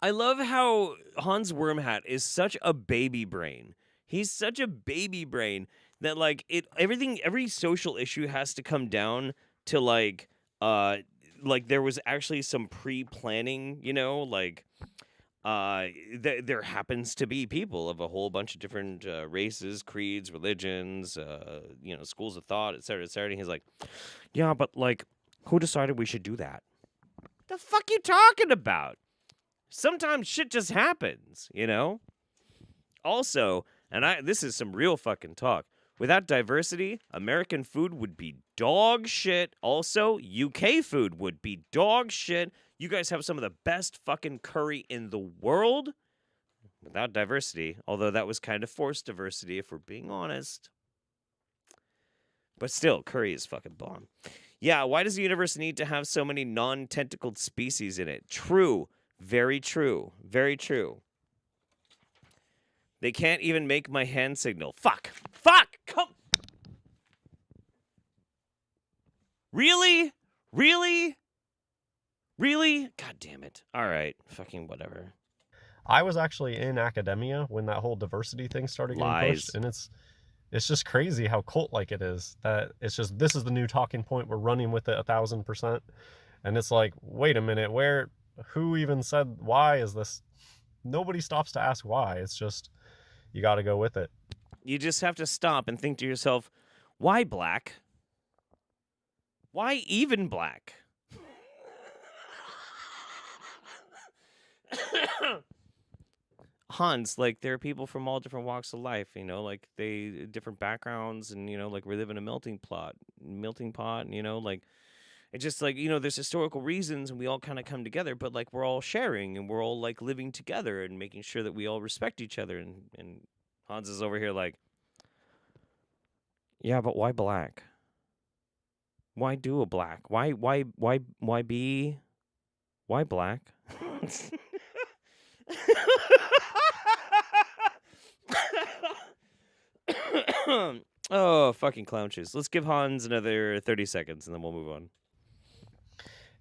how Hans Wormhat is such a baby brain. He's such a baby brain that like every social issue has to come down to like there was actually some pre-planning, you know, like there happens to be people of a whole bunch of different races, creeds, religions, you know, schools of thought, et cetera, et cetera. And he's like, yeah, but like, who decided we should do that? The fuck you talking about? Sometimes shit just happens, you know? Also, and this is some real fucking talk. Without diversity, American food would be dog shit. Also, UK food would be dog shit. You guys have some of the best fucking curry in the world. Without diversity, although that was kind of forced diversity, if we're being honest. But still, curry is fucking bomb. Yeah, why does the universe need to have so many non-tentacled species in it? True. Very true. Very true. They can't even make my hand signal. Fuck. Fuck! Come! Really? Really? Really? God damn it. All right. Fucking whatever. I was actually in academia when that whole diversity thing started getting pushed, and it's just crazy how cult-like it is. That it's just, this is the new talking point. We're running with it 1,000%. And it's like, wait a minute, who even said, why is this? Nobody stops to ask why. It's just, you got to go with it. You just have to stop and think to yourself, why black? Why even black? Hans, like, there are people from all different walks of life, you know, like different backgrounds, and, you know, like, we live in a melting pot, and, you know, like, it's just like, you know, there's historical reasons and we all kind of come together, but like we're all sharing and we're all like living together and making sure that we all respect each other. And Hans is over here like, yeah, but why black? Why do a black? Why black? Oh, fucking clown shoes. Let's give Hans another 30 seconds and then we'll move on.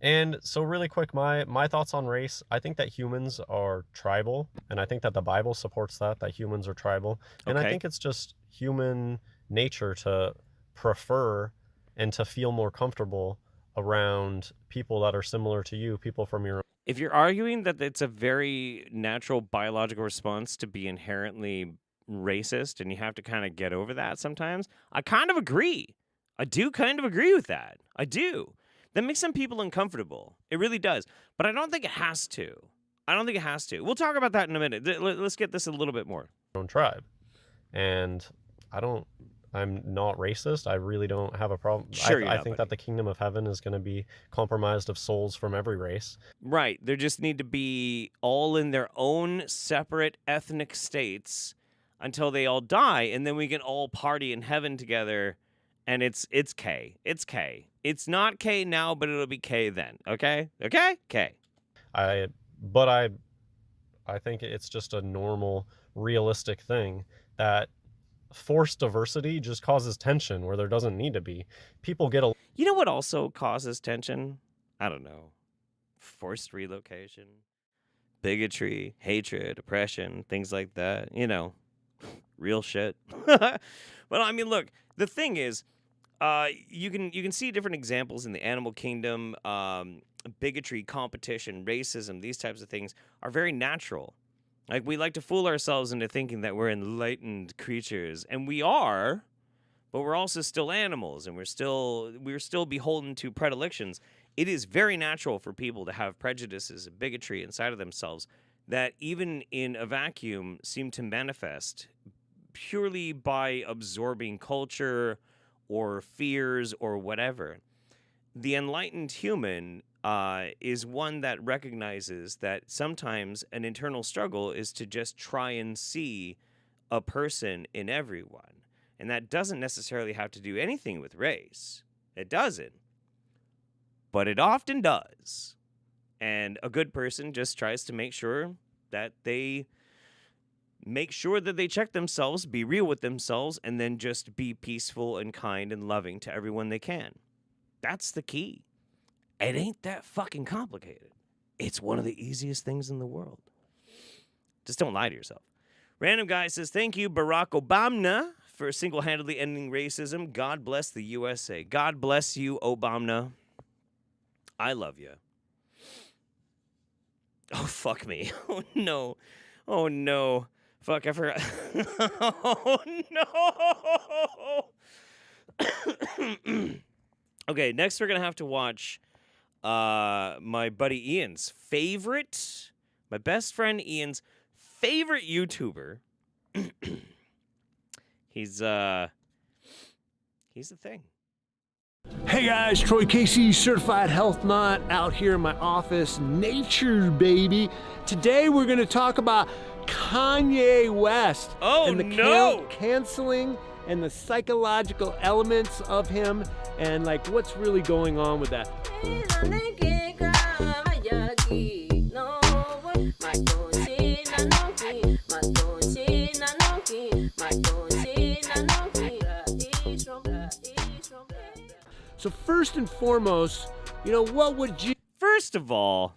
And so really quick, my thoughts on race, I think that humans are tribal, and I think that the Bible supports that humans are tribal. And I think it's just human nature to prefer and to feel more comfortable around people that are similar to you, people from your own. If you're arguing that it's a very natural biological response to be inherently racist and you have to kind of get over that sometimes, I kind of agree. I do kind of agree with that. I do. That makes some people uncomfortable. It really does. But I don't think it has to. We'll talk about that in a minute. Let's get this a little bit more. Own tribe. And I'm not racist. I really don't have a problem. Sure, I think that the kingdom of heaven is going to be comprised of souls from every race. Right. They just need to be all in their own separate ethnic states until they all die, and then we can all party in heaven together. And it's K. It's K. It's not K now, but it'll be K then. Okay? Okay? K. I think it's just a normal, realistic thing that forced diversity just causes tension where there doesn't need to be. People get a... You know what also causes tension? I don't know. Forced relocation, bigotry, hatred, oppression, things like that. You know, real shit. Well, I mean, look, the thing is, you can see different examples in the animal kingdom. Bigotry, competition, racism, these types of things are very natural. Like, we like to fool ourselves into thinking that we're enlightened creatures, and we are, but we're also still animals, and we're still beholden to predilections. It is very natural for people to have prejudices and bigotry inside of themselves that even in a vacuum seem to manifest purely by absorbing culture or fears or whatever. the enlightened human is one that recognizes that sometimes an internal struggle is to just try and see a person in everyone. And that doesn't necessarily have to do anything with race. It doesn't. But it often does. And a good person just tries to make sure that they check themselves, be real with themselves, and then just be peaceful and kind and loving to everyone they can. That's the key. It ain't that fucking complicated. It's one of the easiest things in the world. Just don't lie to yourself. Random guy says, thank you, Barack Obama, for single-handedly ending racism. God bless the USA. God bless you, Obama. I love you. Oh, fuck me. Oh, no. Oh, no. Fuck, I forgot. Oh, no. Okay, next we're going to have to watch my buddy Ian's favorite, my best friend Ian's favorite YouTuber. He's a thing. Hey guys, Troy Casey, certified health nut, out here in my office, nature baby. Today we're going to talk about Kanye West. Oh, and the canceling and the psychological elements of him and like what's really going on with that. So first and foremost, you know, what would you... First of all,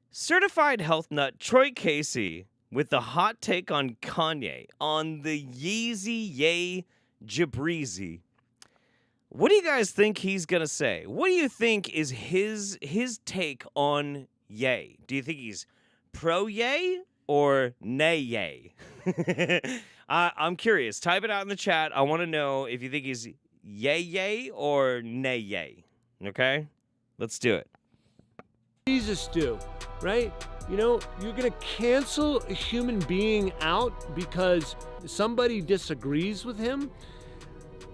certified health nut Troy Casey with the hot take on Kanye on the Yeezy Yay Jabreezy. What do you guys think he's going to say? What do you think is his take on Ye? Do you think he's pro-Ye or nay-Ye? I'm curious. Type it out in the chat. I want to know if you think he's yay or nay. Okay? Let's do it. Jesus do, right? You know, you're going to cancel a human being out because somebody disagrees with him,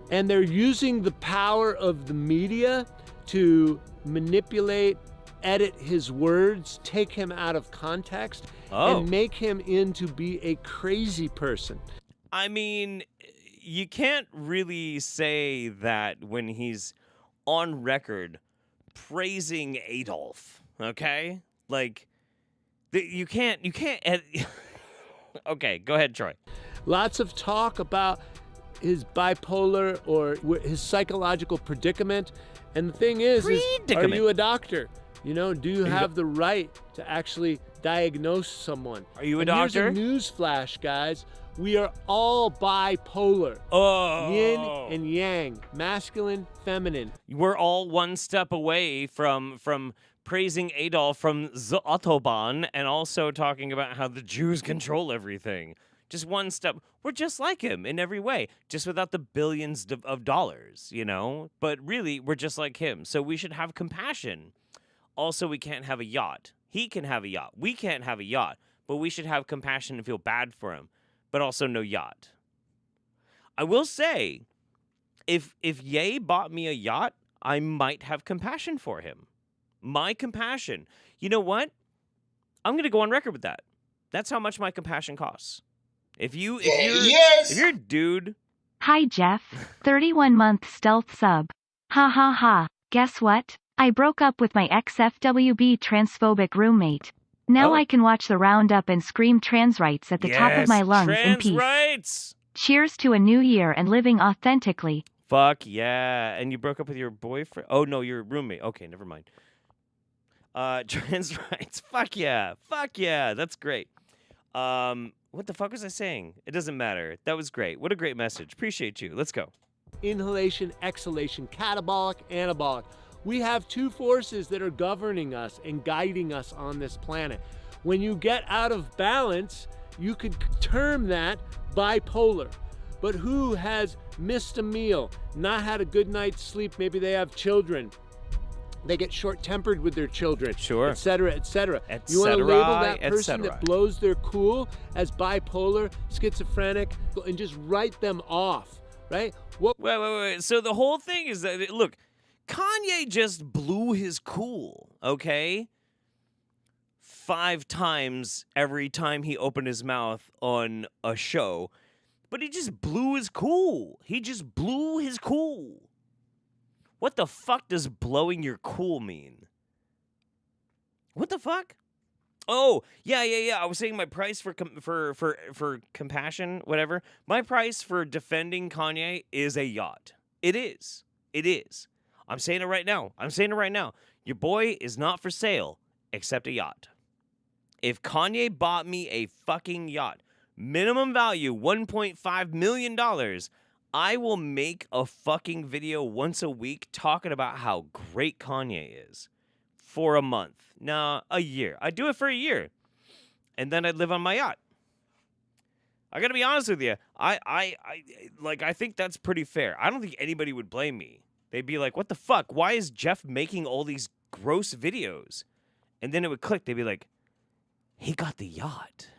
and they're using the power of the media to manipulate, edit his words, take him out of context, and make him into be a crazy person. I mean, you can't really say that when he's on record praising Adolf, okay? Like, you can't. Okay, go ahead, Troy. Lots of talk about his bipolar or his psychological predicament. And the thing is are you a doctor? You know, do you have the right to actually diagnose someone? Are you a doctor? Here's a news flash, guys. We are all bipolar. Oh. Yin and yang, masculine, feminine. We're all one step away from praising Adolf from the Autobahn and also talking about how the Jews control everything. Just one step. We're just like him in every way, just without the billions of dollars, you know? But really, we're just like him. So we should have compassion. Also, we can't have a yacht. He can have a yacht. We can't have a yacht. But we should have compassion and feel bad for him. But also no yacht. I will say, if Ye bought me a yacht, I might have compassion for him. My compassion. You know what? I'm going to go on record with that. That's how much my compassion costs. If you're a dude. Hi, Jeff. 31-month stealth sub. Ha ha ha. Guess what? I broke up with my ex-FWB transphobic roommate. Now I can watch the Roundup and scream trans rights at the top of my lungs in peace. Rights. Cheers to a new year and living authentically. Fuck yeah. And you broke up with your boyfriend? Oh, no, your roommate. Okay, never mind. Trans rights. Fuck yeah. Fuck yeah. That's great. What the fuck was I saying? It doesn't matter. That was great. What a great message. Appreciate you. Let's go. Inhalation, exhalation, catabolic, anabolic. We have two forces that are governing us and guiding us on this planet. When you get out of balance, you could term that bipolar. But who has missed a meal, not had a good night's sleep, maybe they have children, They get short-tempered with their children, sure, etc., etc. Et You want to cetera, label that et person cetera. that blows their cool as bipolar, schizophrenic, and just write them off, right? Wait. So the whole thing is that, look, Kanye just blew his cool, okay? 5 times every time he opened his mouth on a show. But he just blew his cool. He just blew his cool. What the fuck does blowing your cool mean? What the fuck? Oh, yeah. I was saying my price for compassion, whatever. My price for defending Kanye is a yacht. It is. I'm saying it right now. Your boy is not for sale except a yacht. If Kanye bought me a fucking yacht, minimum value $1.5 million, I will make a fucking video once a week talking about how great Kanye is for a month. No, a year. I'd do it for a year. And then I'd live on my yacht. I gotta be honest with you. I think that's pretty fair. I don't think anybody would blame me. They'd be like, what the fuck? Why is Jeff making all these gross videos? And then it would click. They'd be like, he got the yacht.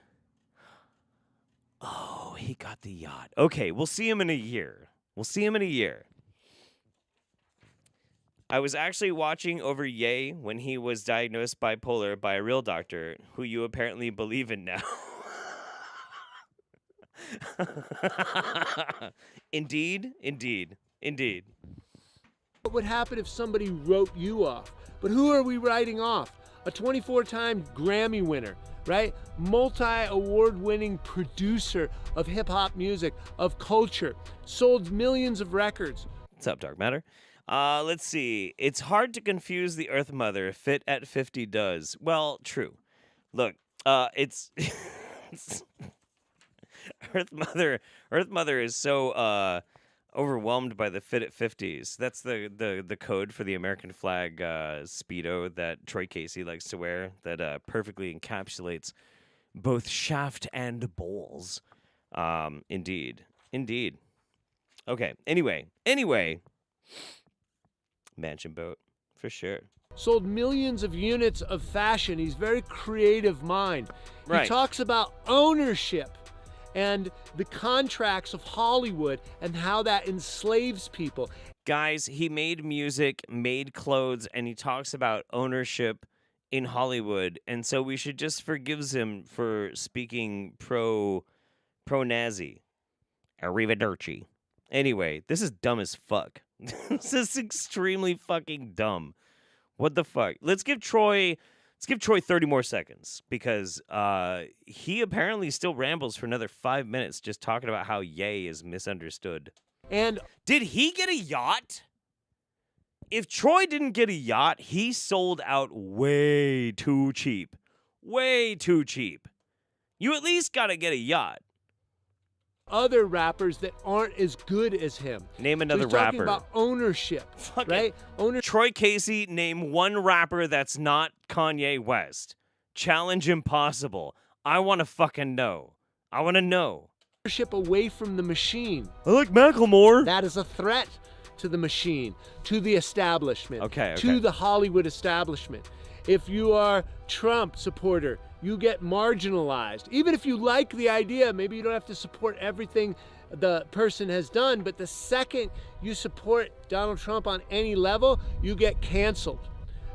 Oh, he got the yacht. Okay, we'll see him in a year. I was actually watching over Ye when he was diagnosed bipolar by a real doctor who you apparently believe in now. Indeed. What would happen if somebody wrote you off? But who are we writing off? A 24-time Grammy winner, right? Multi-award-winning producer of hip-hop music, of culture, sold millions of records. What's up, Dark Matter? Let's see. It's hard to confuse the Earth Mother. Fit at 50 does. Well, true. Look, it's Earth Mother is so overwhelmed by the fit at 50s. That's the code for the American flag Speedo that Troy Casey likes to wear that perfectly encapsulates both shaft and balls. Indeed. Okay, anyway. Mansion boat, for sure. Sold millions of units of fashion. He's very creative mind. Right. He talks about ownership and the contracts of Hollywood and how that enslaves people. Guys, he made music, made clothes, and he talks about ownership in Hollywood, and so we should just forgive him for speaking pro-Nazi. Arrivederci. Anyway, this is dumb as fuck. This is extremely fucking dumb. What the fuck? Let's give Troy 30 more seconds because he apparently still rambles for another 5 minutes just talking about how Ye is misunderstood. And did he get a yacht? If Troy didn't get a yacht, he sold out way too cheap. Way too cheap. You at least got to get a yacht. Other rappers that aren't as good as him. Name another so he's talking rapper. About ownership, right? Troy Casey, name one rapper that's not Kanye West. Challenge impossible. I want to fucking know. I want to know. Ownership away from the machine. I like Macklemore. That is a threat to the machine, to the establishment, okay. to the Hollywood establishment. If you are Trump supporter, you get marginalized. Even if you like the idea, maybe you don't have to support everything the person has done, but the second you support Donald Trump on any level, you get canceled,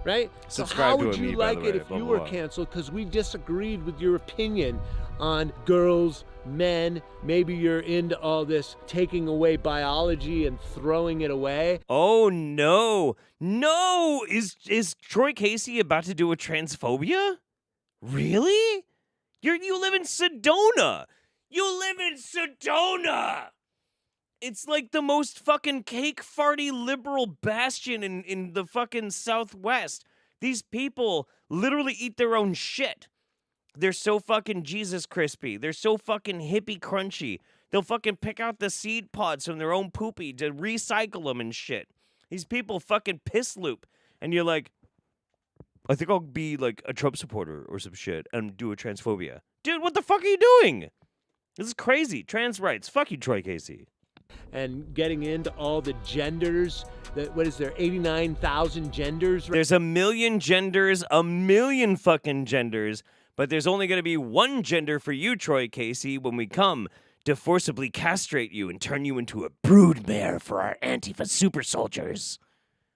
right? Subscribe so how to would you me, by like the it way, if blah, you blah, were blah. canceled because we disagreed with your opinion on girls, men, maybe you're into all this taking away biology and throwing it away. Oh no. No! Is Troy Casey about to do a transphobia? Really? You live in Sedona. You live in Sedona. It's like the most fucking cake farty liberal bastion in the fucking Southwest. These people literally eat their own shit. They're so fucking Jesus crispy. They're so fucking hippie crunchy. They'll fucking pick out the seed pods from their own poopy to recycle them and shit. These people fucking piss loop. And you're like, I think I'll be like a Trump supporter or some shit and do a transphobia. Dude, what the fuck are you doing? This is crazy. Trans rights. Fuck you, Troy Casey. And getting into all the genders what is there, 89,000 genders? There's a million genders, a million fucking genders, but there's only going to be one gender for you, Troy Casey, when we come to forcibly castrate you and turn you into a broodmare for our Antifa super soldiers.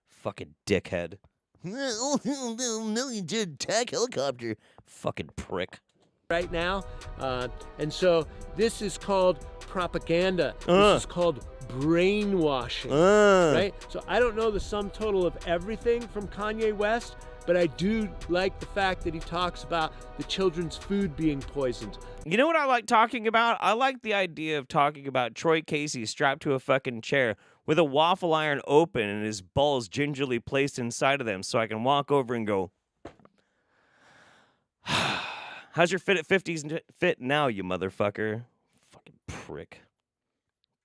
Fucking dickhead. Million gender attack helicopter. Fucking prick. Right now, and so this is called propaganda. This is called brainwashing, right? So I don't know the sum total of everything from Kanye West, but I do like the fact that he talks about the children's food being poisoned. You know what I like talking about? I like the idea of talking about Troy Casey strapped to a fucking chair with a waffle iron open and his balls gingerly placed inside of them so I can walk over and go, how's your fit at 50s fit now, you motherfucker? Fucking prick.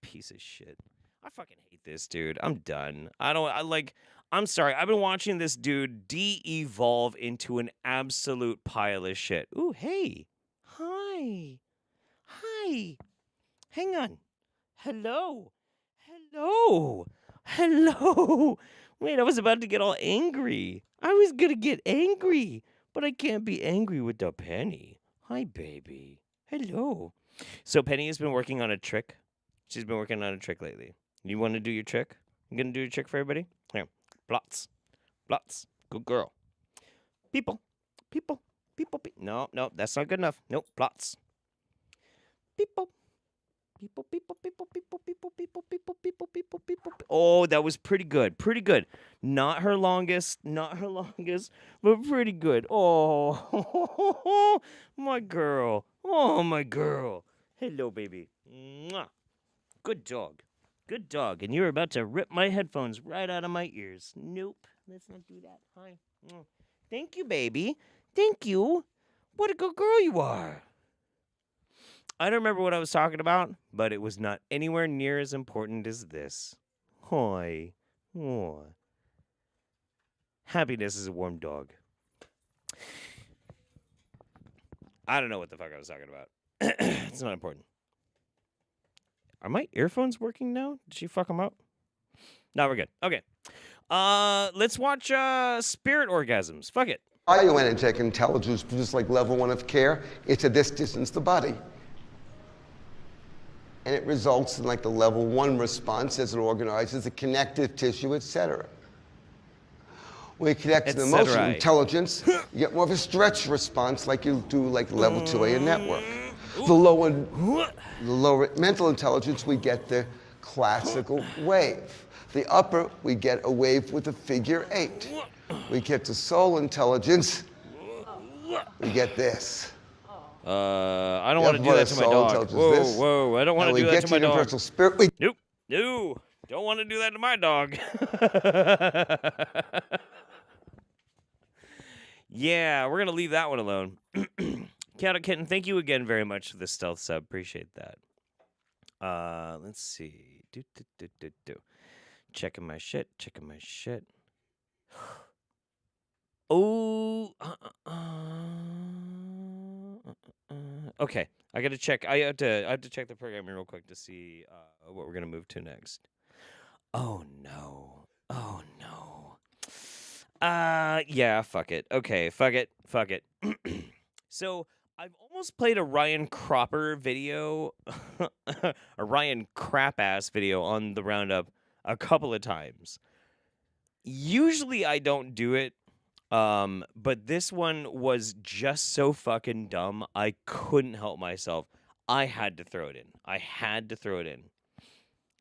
Piece of shit. I fucking hate this dude. I'm done. I'm sorry. I've been watching this dude de-evolve into an absolute pile of shit. Ooh, hey. Hi. Hi. Hang on. Hello. Hello. Hello. Wait, I was about to get all angry. I was gonna get angry, but I can't be angry with the Penny. Hi, baby. Hello. So Penny has been working on a trick. She's been working on a trick lately. You want to do your trick? You gonna do your trick for everybody? Here. Blots. Blots. Good girl. People. People. People. No, that's not good enough. Nope. Blots. People. People. People. People. People. People. People. People. People. People. People. Oh, that was pretty good. Pretty good. Not her longest. Not her longest, but pretty good. Oh, my girl. Oh, my girl. Hello, baby. Mwah. Good dog. Good dog. And you're about to rip my headphones right out of my ears. Nope. Let's not do that. Hi. Thank you, baby. Thank you. What a good girl you are. I don't remember what I was talking about, but it was not anywhere near as important as this. Hi. Oh. Happiness is a warm dog. I don't know what the fuck I was talking about. It's not important. Are my earphones working now? Did she fuck them up? No, we're good. Okay. Let's watch Spirit Orgasms. Fuck it. Bioenergetic intelligence, just like level 1 of care, it's at this distance the body. And it results in like the level 1 response as it organizes the connective tissue, etc. When you connect to the emotional intelligence, you get more of a stretch response like you do like level 2A network. The lower mental intelligence, we get the classical wave. The upper, we get a wave with a figure 8. We get to soul intelligence, we get this. I don't want to do that to my dog. Whoa, I don't want to do that to my dog. Universal spirit. Nope. No. Don't want to do that to my dog. Yeah, we're going to leave that one alone. Chaotic Kitten, thank you again very much for the stealth sub. Appreciate that. Let's see. Checking my shit. Oh. Okay, I gotta check. I have to check the programming real quick to see what we're gonna move to next. Oh no. Yeah, fuck it. Okay, fuck it. So I've almost played a Ryan Cropper video, a Ryan crap-ass video on the Roundup a couple of times. Usually I don't do it, but this one was just so fucking dumb, I couldn't help myself. I had to throw it in.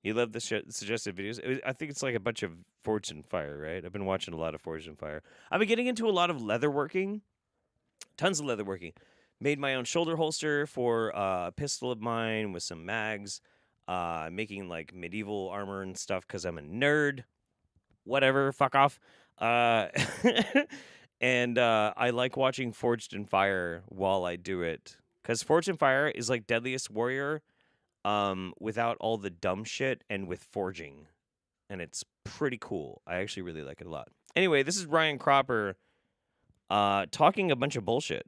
You love the suggested videos? I think it's like a bunch of Forged in Fire, right? I've been watching a lot of Forged in Fire. I've been getting into a lot of leatherworking. Tons of leatherworking. Made my own shoulder holster for a pistol of mine with some mags. Making like medieval armor and stuff because I'm a nerd. Whatever, fuck off. And I like watching Forged in Fire while I do it. Because Forged in Fire is like Deadliest Warrior without all the dumb shit and with forging. And it's pretty cool. I actually really like it a lot. Anyway, this is Ryan Cropper talking a bunch of bullshit.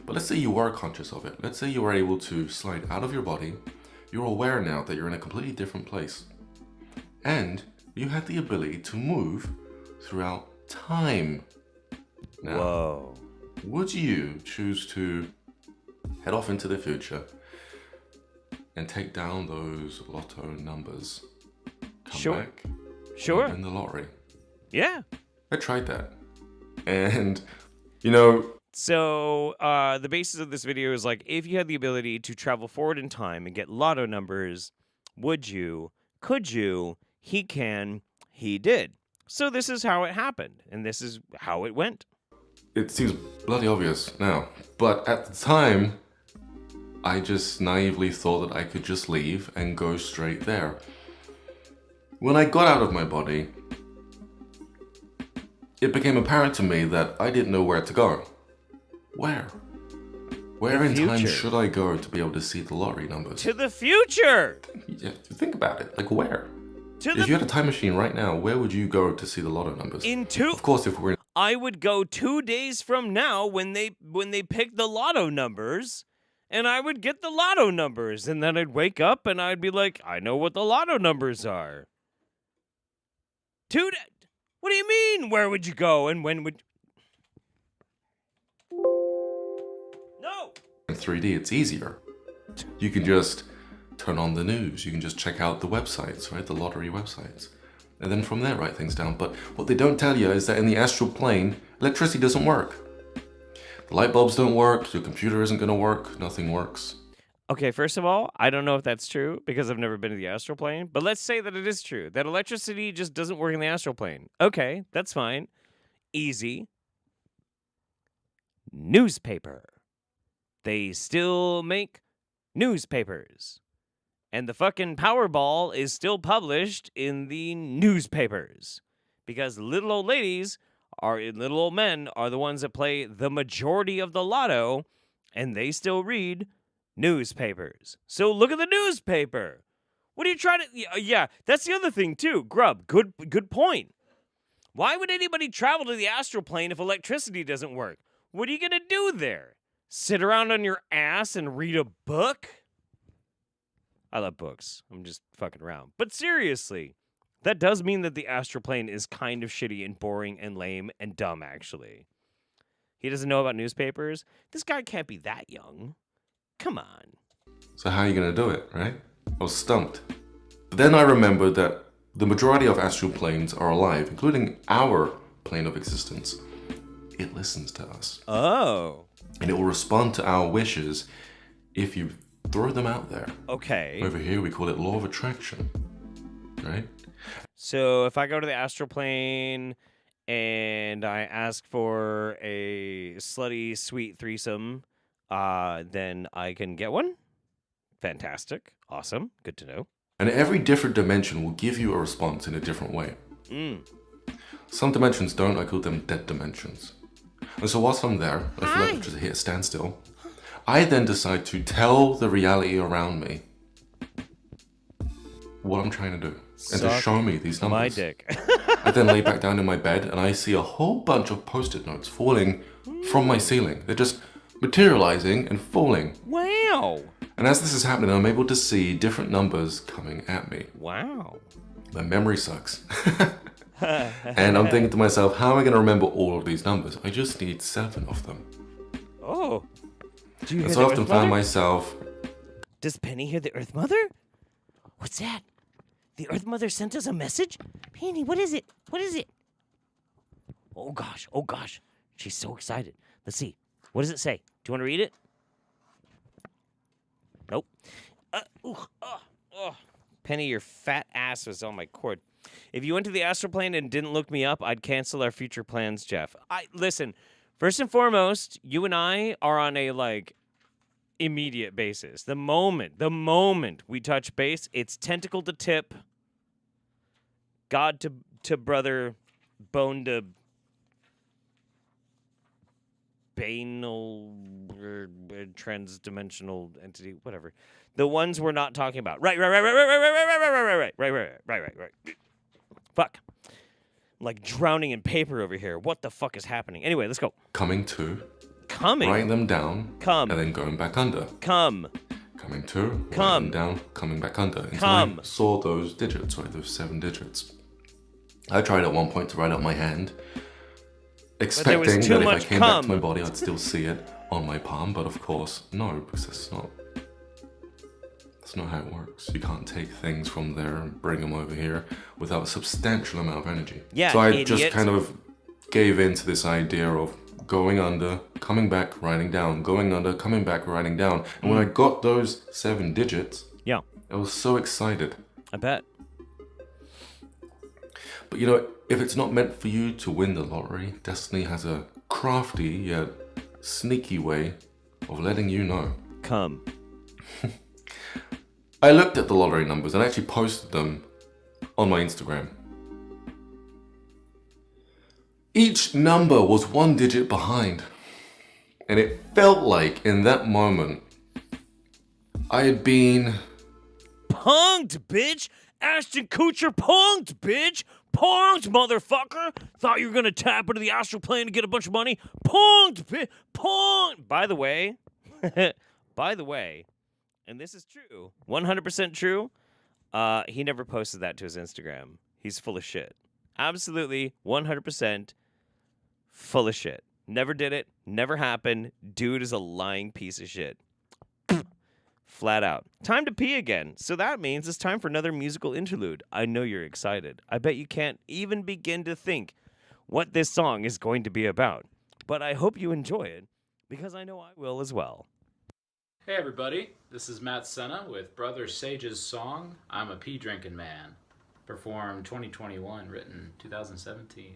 But let's say you are conscious of it. Let's say you are able to slide out of your body. You're aware now that you're in a completely different place. And you had the ability to move throughout time. Now, whoa. Would you choose to head off into the future and take down those lotto numbers? Come back. Sure. In the lottery. Yeah. I tried that. And, you know... So, the basis of this video is like, if you had the ability to travel forward in time and get lotto numbers, would you? Could you? He can. He did. So this is how it happened, and this is how it went. It seems bloody obvious now, but at the time, I just naively thought that I could just leave and go straight there. When I got out of my body, it became apparent to me that I didn't know where to go. Where? Where in time should I go to be able to see the lottery numbers? To the future! Yeah, think about it. Like, where? If you had a time machine right now, where would you go to see the lotto numbers? Of course, if we're in... I would go 2 days from now when they pick the lotto numbers, and I would get the lotto numbers, and then I'd wake up and I'd be like, I know what the lotto numbers are. What do you mean? Where would you go and when would... No! In 3D, it's easier. You can just turn on the news. You can just check out the websites, right? The lottery websites. And then from there, write things down. But what they don't tell you is that in the astral plane, electricity doesn't work. The light bulbs don't work. Your computer isn't going to work. Nothing works. Okay, first of all, I don't know if that's true because I've never been to the astral plane. But let's say that it is true, that electricity just doesn't work in the astral plane. Okay, that's fine. Easy. Newspaper. They still make newspapers. And the fucking Powerball is still published in the newspapers. Because little old ladies and little old men are the ones that play the majority of the lotto, and they still read newspapers. So look at the newspaper. What are you trying to... Yeah, that's the other thing too. Grub, good point. Why would anybody travel to the astral plane if electricity doesn't work? What are you going to do there? Sit around on your ass and read a book? I love books. I'm just fucking around. But seriously, that does mean that the astral plane is kind of shitty and boring and lame and dumb, actually. He doesn't know about newspapers? This guy can't be that young. Come on. So how are you going to do it, right? I was stumped. But then I remembered that the majority of astral planes are alive, including our plane of existence. It listens to us. Oh. And it will respond to our wishes if you throw them out there. Okay. Over here, we call it law of attraction, right? So if I go to the astral plane and I ask for a slutty, sweet threesome, then I can get one? Fantastic. Awesome. Good to know. And every different dimension will give you a response in a different way. Some dimensions don't. I call them dead dimensions. And so whilst I'm there, I feel like I just hit a standstill. I then decide to tell the reality around me what I'm trying to do. And to show me these numbers. My dick. I then lay back down in my bed and I see a whole bunch of post-it notes falling from my ceiling. They're just materializing and falling. Wow. And as this is happening, I'm able to see different numbers coming at me. Wow. My memory sucks. And I'm thinking to myself, how am I going to remember all of these numbers? I just need 7 of them. Oh. Do you and hear so I the often Earth found Mother? myself... Does Penny hear the Earth Mother? What's that? The Earth Mother sent us a message? Penny, what is it? What is it? Oh gosh, oh gosh. She's so excited. Let's see. What does it say? Do you want to read it? Nope. Penny, your fat ass was on my cord. If you went to the astral plane and didn't look me up, I'd cancel our future plans, Jeff. Listen, first and foremost, you and I are on a, immediate basis. The moment we touch base, it's tentacle to tip, God to brother, bone to banal, transdimensional entity, whatever. The ones we're not talking about. Right. Fuck. I'm like drowning in paper over here. What the fuck is happening? Anyway, let's go. Coming to. Coming. Writing them down. Come. And then going back under. Come. Coming to. Come. Writing them down. Coming back under. Until Come. I saw those digits, right? Those 7 digits. I tried at one point to write out my hand, expecting was too that if I much came back to cum. my body, I'd still see it on my palm. But of course, no, because that's not how it works. You can't take things from there and bring them over here without a substantial amount of energy. Yeah, so I idiot. just kind of gave in to this idea of going under, coming back, writing down, going under, coming back, writing down. And when I got those 7 digits, yeah, I was so excited. I bet. But you know, if it's not meant for you to win the lottery, Destiny has a crafty yet sneaky way of letting you know. Come. I looked at the lottery numbers and actually posted them on my Instagram. Each number was 1 digit behind. And it felt like in that moment, I had been... Punked, bitch! Ashton Kutcher punked, bitch! Punked, motherfucker! Thought you were gonna tap into the astral plane to get a bunch of money? Punked, bitch! Punked! By the way, and this is true, 100% true, he never posted that to his Instagram. He's full of shit. Absolutely, 100% full of shit. Never did it. Never happened. Dude is a lying piece of shit. Flat out. Time to pee again. So that means it's time for another musical interlude. I know you're excited. I bet you can't even begin to think what this song is going to be about. But I hope you enjoy it, because I know I will as well. Hey everybody, this is Matt Senna with Brother Sage's song, I'm a Pee Drinking Man. Performed 2021, written 2017.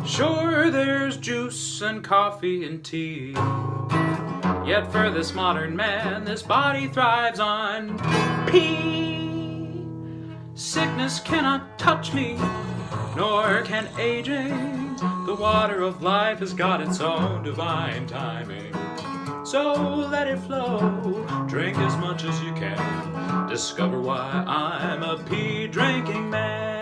Sure, there's juice and coffee and tea. Yet for this modern man, this body thrives on pee. Sickness cannot touch me, nor can aging. The water of life has got its own divine timing. So let it flow, drink as much as you can. Discover why I'm a pee drinking man.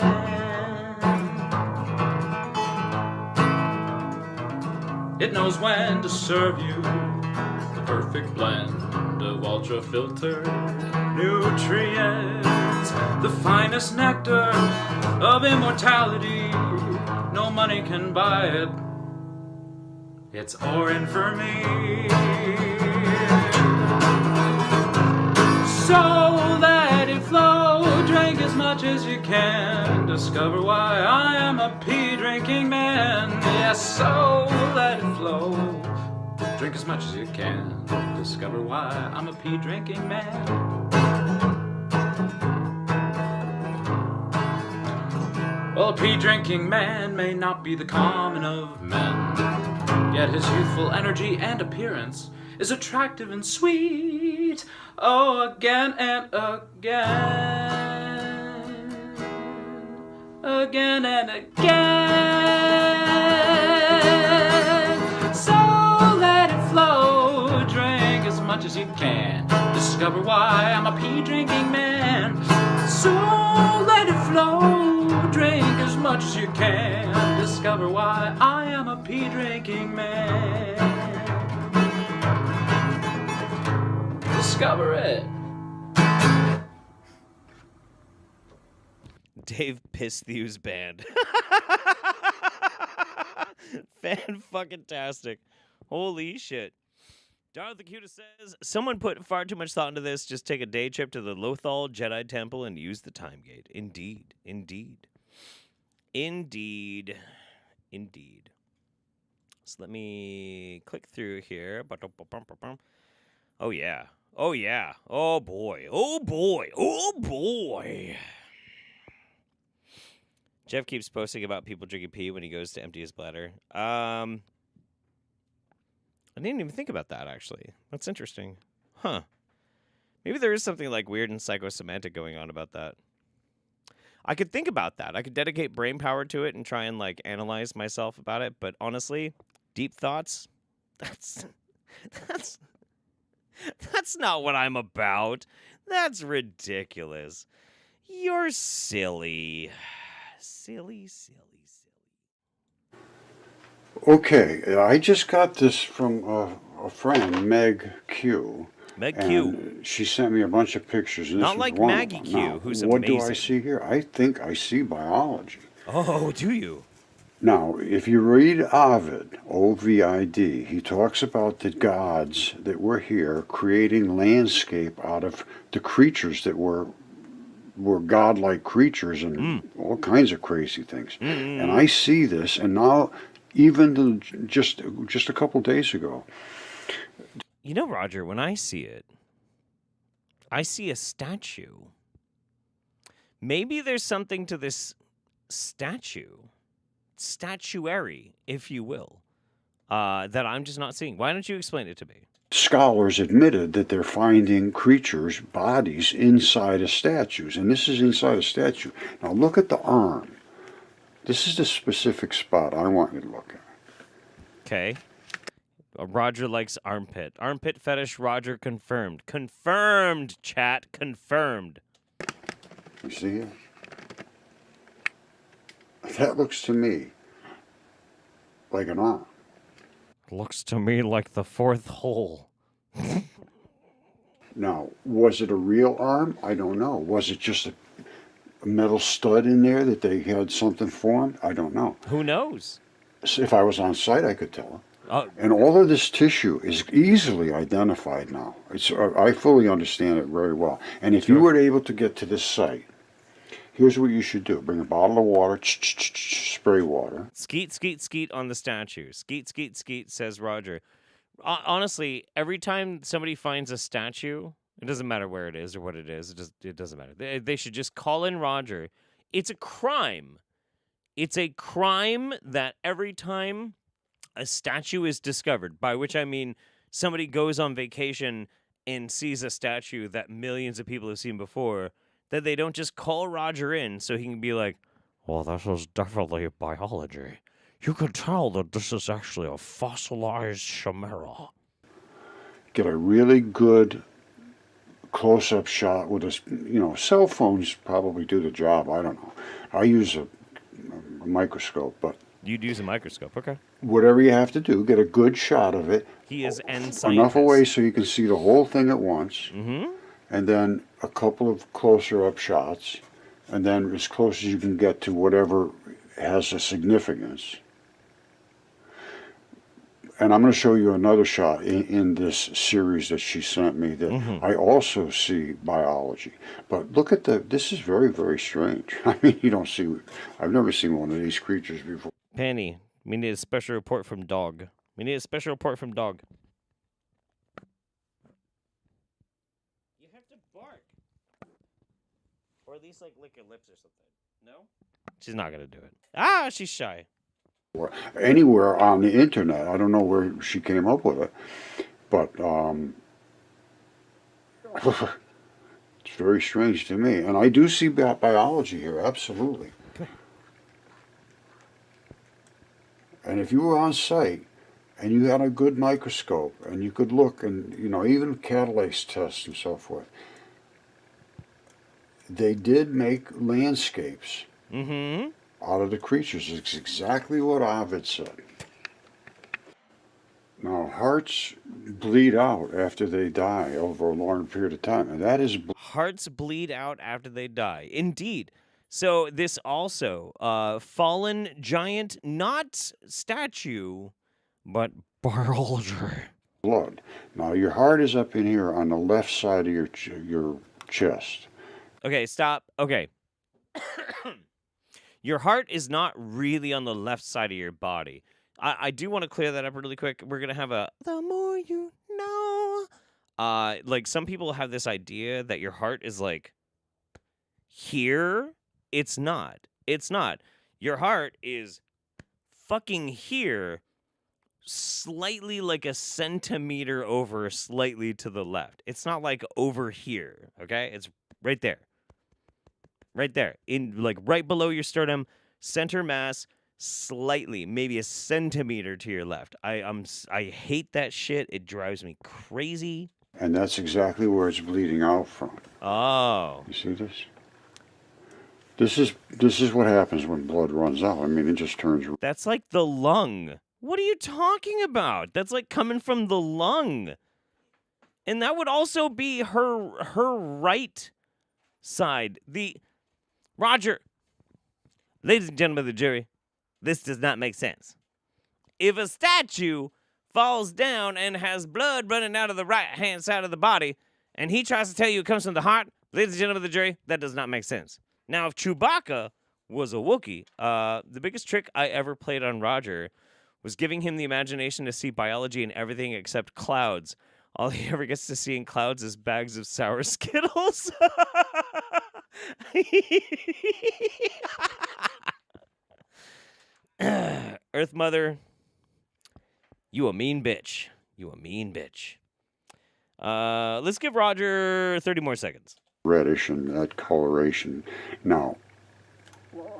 It knows when to serve you the perfect blend of ultra filtered nutrients, the finest nectar of immortality. No money can buy it. It's orin for me. So let it flow, drink as much as you can. Discover why I am a pee drinking man. Yes, so let it flow, drink as much as you can. Discover why I'm a pee drinking man. Well, a pee-drinking man may not be the common of men, yet his youthful energy and appearance is attractive and sweet. Oh, again and again, again and again. So let it flow, drink as much as you can. Discover why I'm a pee-drinking man. So let it flow, drink as much as you can. Discover why I am a pee drinking man. Discover it. Dave Pisthew's band. Fan-fucking-tastic. Holy shit. Darth the Cutest says, someone put far too much thought into this. Just take a day trip to the Lothal Jedi Temple and use the time gate. Indeed. Indeed. Indeed. Indeed. So let me click through here. Oh, yeah. Oh, yeah. Oh, boy. Oh, boy. Oh, boy. Jeff keeps posting about people drinking pee when he goes to empty his bladder. I didn't even think about that, actually. That's interesting. Huh. Maybe there is something like weird and psychosemantic going on about that. I could think about that. I could dedicate brain power to it and try and, like, analyze myself about it. But honestly, deep thoughts, that's not what I'm about. That's ridiculous. You're silly. Silly. Okay, I just got this from a friend, Meg Q. Meg Q. And she sent me a bunch of pictures. And Not this was like one Maggie of them. Q, Now, who's what do I amazing. see here? I think I see biology. Oh, do you? Now, if you read Ovid, O-V-I-D, he talks about the gods that were here creating landscape out of the creatures that were godlike creatures and all kinds of crazy things. And I see this, and now even just a couple days ago. You know, Roger, when I see it, I see a statue. Maybe there's something to this statuary, if you will, that I'm just not seeing. Why don't you explain it to me? Scholars admitted that they're finding creatures' bodies inside of statues, and this is inside a statue. Now look at the arm. This is the specific spot I want you to look at. Okay. Roger likes armpit. Armpit fetish, Roger confirmed. Confirmed, chat, confirmed. You see it? That looks to me like an arm. Looks to me like the fourth hole. Now, was it a real arm? I don't know. Was it just a metal stud in there that they had something formed? I don't know. Who knows? If I was on site, I could tell. And all of this tissue is easily identified now. I fully understand it very well. And if you were able to get to this site, here's what you should do. Bring a bottle of water, spray water. Skeet, skeet, skeet on the statue. Skeet, skeet, skeet, says Roger. Honestly, every time somebody finds a statue, it doesn't matter where it is or what it is. It doesn't matter. They should just call in Roger. It's a crime. It's a crime that every time a statue is discovered, by which I mean somebody goes on vacation and sees a statue that millions of people have seen before, that they don't just call Roger in so he can be like, well, this is definitely biology. You can tell that this is actually a fossilized chimera. Get a really good close-up shot with a, cell phones probably do the job. I don't know. I use a microscope, but you'd use a microscope, okay? Whatever you have to do, get a good shot of it. He is enough away so you can see the whole thing at once, and then a couple of closer-up shots, and then as close as you can get to whatever has a significance. And I'm going to show you another shot in this series that she sent me that I also see biology. But look at this is very, very strange. I mean, I've never seen one of these creatures before. Penny, we need a special report from dog. We need a special report from dog. You have to bark. Or at least, lick your lips or something. No? She's not going to do it. Ah, she's shy. Anywhere on the internet. I don't know where she came up with it, but it's very strange to me. And I do see biology here, absolutely. And if you were on site and you had a good microscope and you could look and, even catalase tests and so forth, they did make landscapes. Out of the creatures. It's exactly what Ovid said. Now, hearts bleed out after they die over a long period of time, and that is... Hearts bleed out after they die. Indeed. So this also, fallen giant, not statue, but biology. Blood. Now, your heart is up in here on the left side of your chest. Okay, stop. Okay. Your heart is not really on the left side of your body. I do want to clear that up really quick. We're going to have the more you know. Some people have this idea that your heart is here. It's not. It's not. Your heart is fucking here, slightly a centimeter over, slightly to the left. It's not over here, okay? It's right there. Right there, right below your sternum, center mass, slightly, maybe a centimeter to your left. I hate that shit. It drives me crazy. And that's exactly where it's bleeding out from. Oh, you see this? This is what happens when blood runs out. I mean, it just turns. That's like the lung. What are you talking about? That's coming from the lung. And that would also be her right side. Roger, ladies and gentlemen of the jury, this does not make sense. If a statue falls down and has blood running out of the right-hand side of the body, and he tries to tell you it comes from the heart, ladies and gentlemen of the jury, that does not make sense. Now, if Chewbacca was a Wookiee, the biggest trick I ever played on Roger was giving him the imagination to see biology in everything except clouds. All he ever gets to see in clouds is bags of sour Skittles. Earth Mother, you a mean bitch. You a mean bitch. Let's give Roger 30 more seconds. Reddish and that coloration. Now,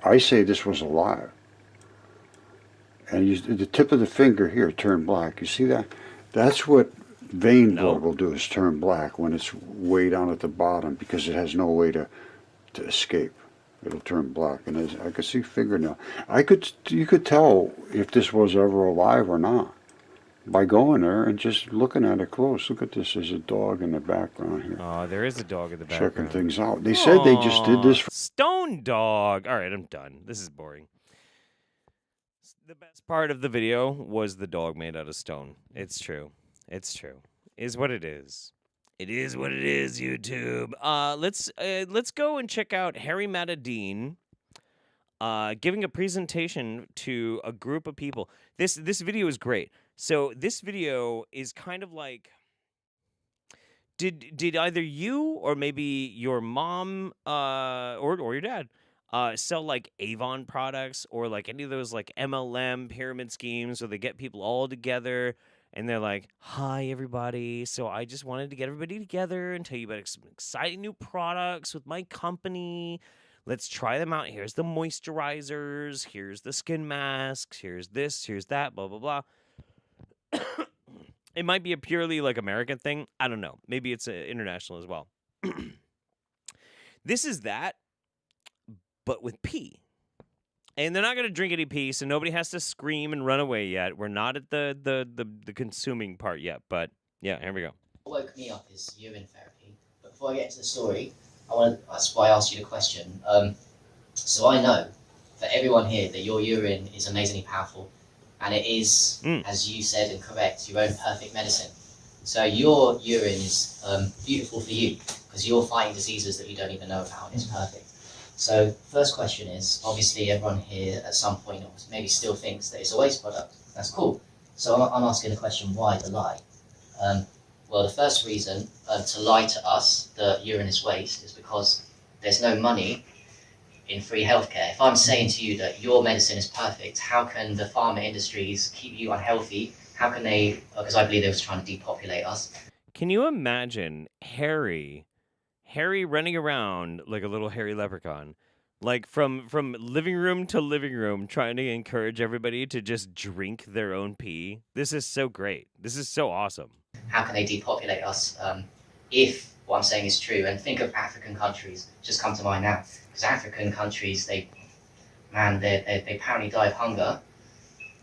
I say this was alive. And the tip of the finger here turned black. You see that? That's what vein blood will do, is turn black when it's way down at the bottom, because it has no way to escape. It'll turn black. And I could see fingernail. You could tell if this was ever alive or not by going there and just looking at it close. Look at this. There's a dog in the background here. Oh, there is a dog in the background. Checking things out. They said they just did this. Stone dog. All right, I'm done. This is boring. The best part of the video was the dog made out of stone. It's true. It's true. Is what it is. It is what it is, YouTube. Let's go and check out Harry Matadeen giving a presentation to a group of people. This video is great. So this video is kind of like, did either you or maybe your mom or your dad sell like Avon products or like any of those like MLM pyramid schemes where they get people all together and they're like, hi everybody, so I just wanted to get everybody together and tell you about some exciting new products with my company. Let's try them out. Here's the moisturizers, here's the skin masks, here's this, here's that, blah blah blah. It might be a purely like American thing. I don't know. Maybe it's international as well. This is that, but with pee. And they're not going to drink any pee, so nobody has to scream and run away yet. We're not at the consuming part yet, but yeah, here we go. What woke me up is urine therapy. But before I get into the story, that's why I asked you the question. So I know for everyone here that your urine is amazingly powerful, and it is, as you said and correct, your own perfect medicine. So your urine is beautiful for you because you're fighting diseases that you don't even know about. It's perfect. So first question is, obviously everyone here at some point maybe still thinks that it's a waste product. That's cool. So I'm asking the question, why the lie? Well, the first reason to lie to us that urine is waste is because there's no money in free healthcare. If I'm saying to you that your medicine is perfect, how can the pharma industries keep you unhealthy? How can they, because I believe they was trying to depopulate us. Can you imagine Harry running around like a little hairy leprechaun, like from living room to living room, trying to encourage everybody to just drink their own pee? This is so great. This is so awesome. How can they depopulate us if what I'm saying is true? And think of African countries, just come to mind now. Because African countries, they apparently die of hunger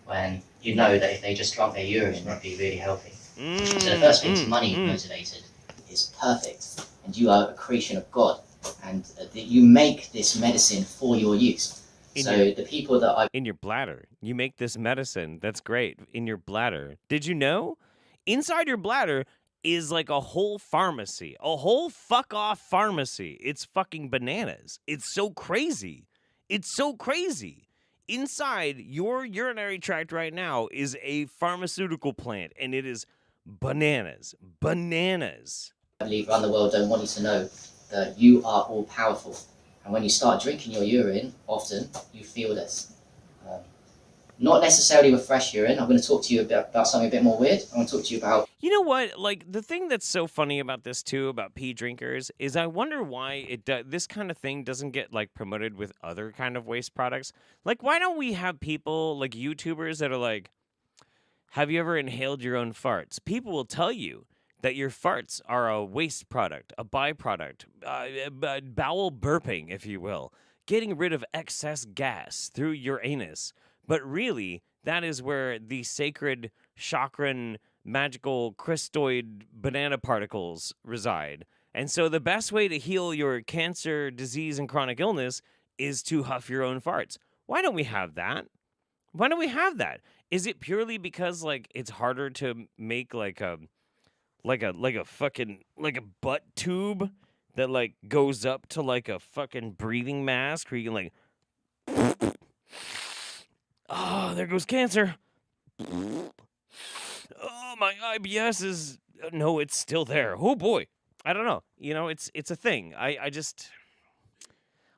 when you know that if they just drank their urine, they'd be really healthy. So the first thing is money motivated is perfect. And you are a creation of God. And you make this medicine for your use. The people that I... In your bladder. You make this medicine. That's great. In your bladder. Did you know? Inside your bladder is like a whole pharmacy. A whole fuck-off pharmacy. It's fucking bananas. It's so crazy. It's so crazy. Inside your urinary tract right now is a pharmaceutical plant, and it is bananas. Bananas. I believe around the world don't want you to know that you are all powerful. And when you start drinking your urine, often you feel this. Not necessarily with fresh urine. I'm going to talk to you about something a bit more weird. I'm going to talk to you about... You know what? Like, the thing that's so funny about this, too, about pee drinkers, is I wonder why this kind of thing doesn't get, like, promoted with other kind of waste products. Like, why don't we have people, like, YouTubers that are like, have you ever inhaled your own farts? People will tell you that your farts are a waste product, a byproduct, bowel burping, if you will, getting rid of excess gas through your anus. But really, that is where the sacred chakran magical crystalloid banana particles reside. And so the best way to heal your cancer, disease, and chronic illness is to huff your own farts. Why don't we have that? Why don't we have that? Is it purely because like it's harder to make like a fucking like a butt tube that like goes up to like a fucking breathing mask where you can like oh, there goes cancer. Oh, my IBS is no, it's still there. Oh boy. I don't know. You know, it's a thing.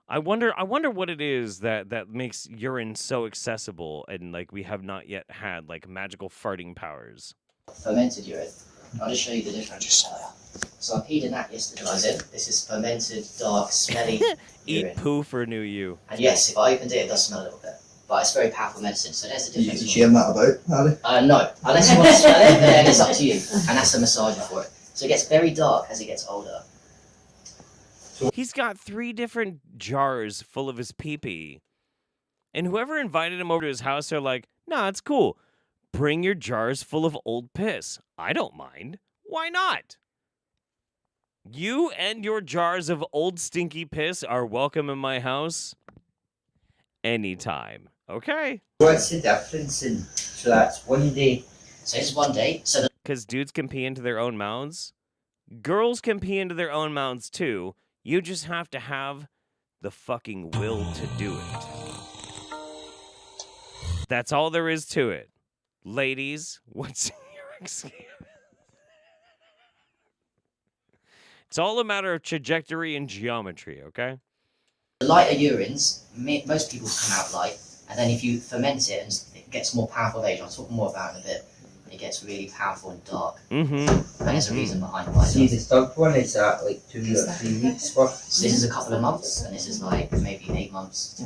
I wonder what it is that makes urine so accessible and like we have not yet had like magical farting powers. Fermented urine. I'll just show you the difference. So I peed in that yesterday. This is fermented, dark, smelly urine. Eat poo for new you. And yes, if I opened it, it does smell a little bit. But it's very powerful medicine, so there's a difference. You share that about, Harry? No. Unless you want to smell it, then it's up to you. And that's a massager for it. So it gets very dark as it gets older. He's got 3 different jars full of his pee-pee. And whoever invited him over to his house, they're like, nah, it's cool. Bring your jars full of old piss. I don't mind. Why not? You and your jars of old stinky piss are welcome in my house anytime. Okay? What's the difference in, so that's one day? So it's 1 day. So because dudes can pee into their own mouths. Girls can pee into their own mouths too. You just have to have the fucking will to do it. That's all there is to it. Ladies, what's your excuse? It's all a matter of trajectory and geometry, okay? the lighter urines, most people come out light, and then if you ferment it and it gets more powerful with age, I'll talk more about it in a bit. It gets really powerful and dark. Mm-hmm. And there's a reason behind why. See, the third one is like 2 or 3 weeks worth. So this is a couple of months, and this is like maybe 8 months.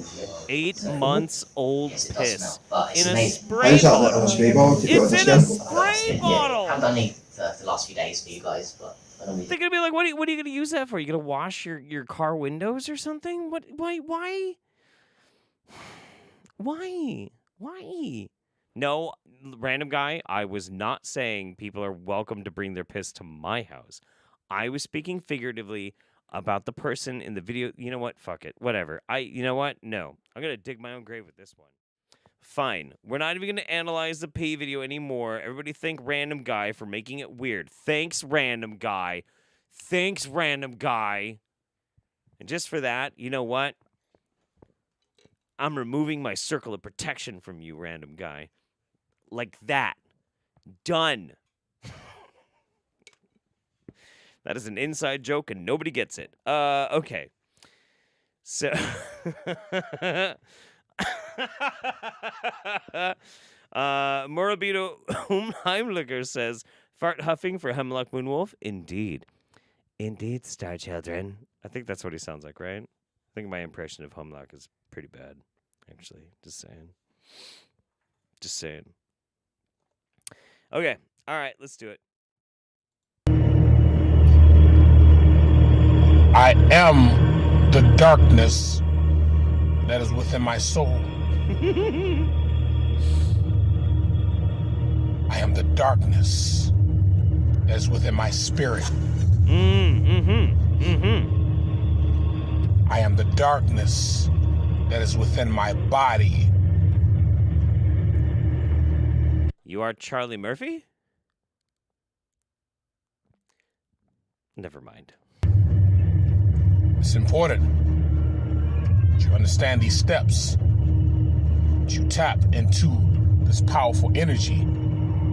8 months old yes, piss. Smell, but it's in amazing. a spray bottle. It's in a spray bottle. I haven't done any for the last few days for you guys, but I don't They're gonna be like, what are you gonna use that for? You gonna wash your car windows or something? What? Why? No, random guy, I was not saying people are welcome to bring their piss to my house. I was speaking figuratively about the person in the video. You know what? Fuck it. Whatever. You know what? No. I'm going to dig my own grave with this one. Fine. We're not even going to analyze the pee video anymore. Everybody thank random guy for making it weird. Thanks, random guy. Thanks, random guy. And just for that, you know what? I'm removing my circle of protection from you, random guy. Like that. Done. That is an inside joke and nobody gets it. Okay. So Morabito Heimlicher says, fart huffing for Hemlock Moonwolf? Indeed. Indeed, Star Children. I think that's what he sounds like, right? I think my impression of Hemlock is pretty bad, actually. Just saying. Okay. All right. Let's do it. I am the darkness that is within my soul. I am the darkness that is within my spirit. I am the darkness that is within my body. You are Charlie Murphy? Never mind. It's important that you understand these steps, that you tap into this powerful energy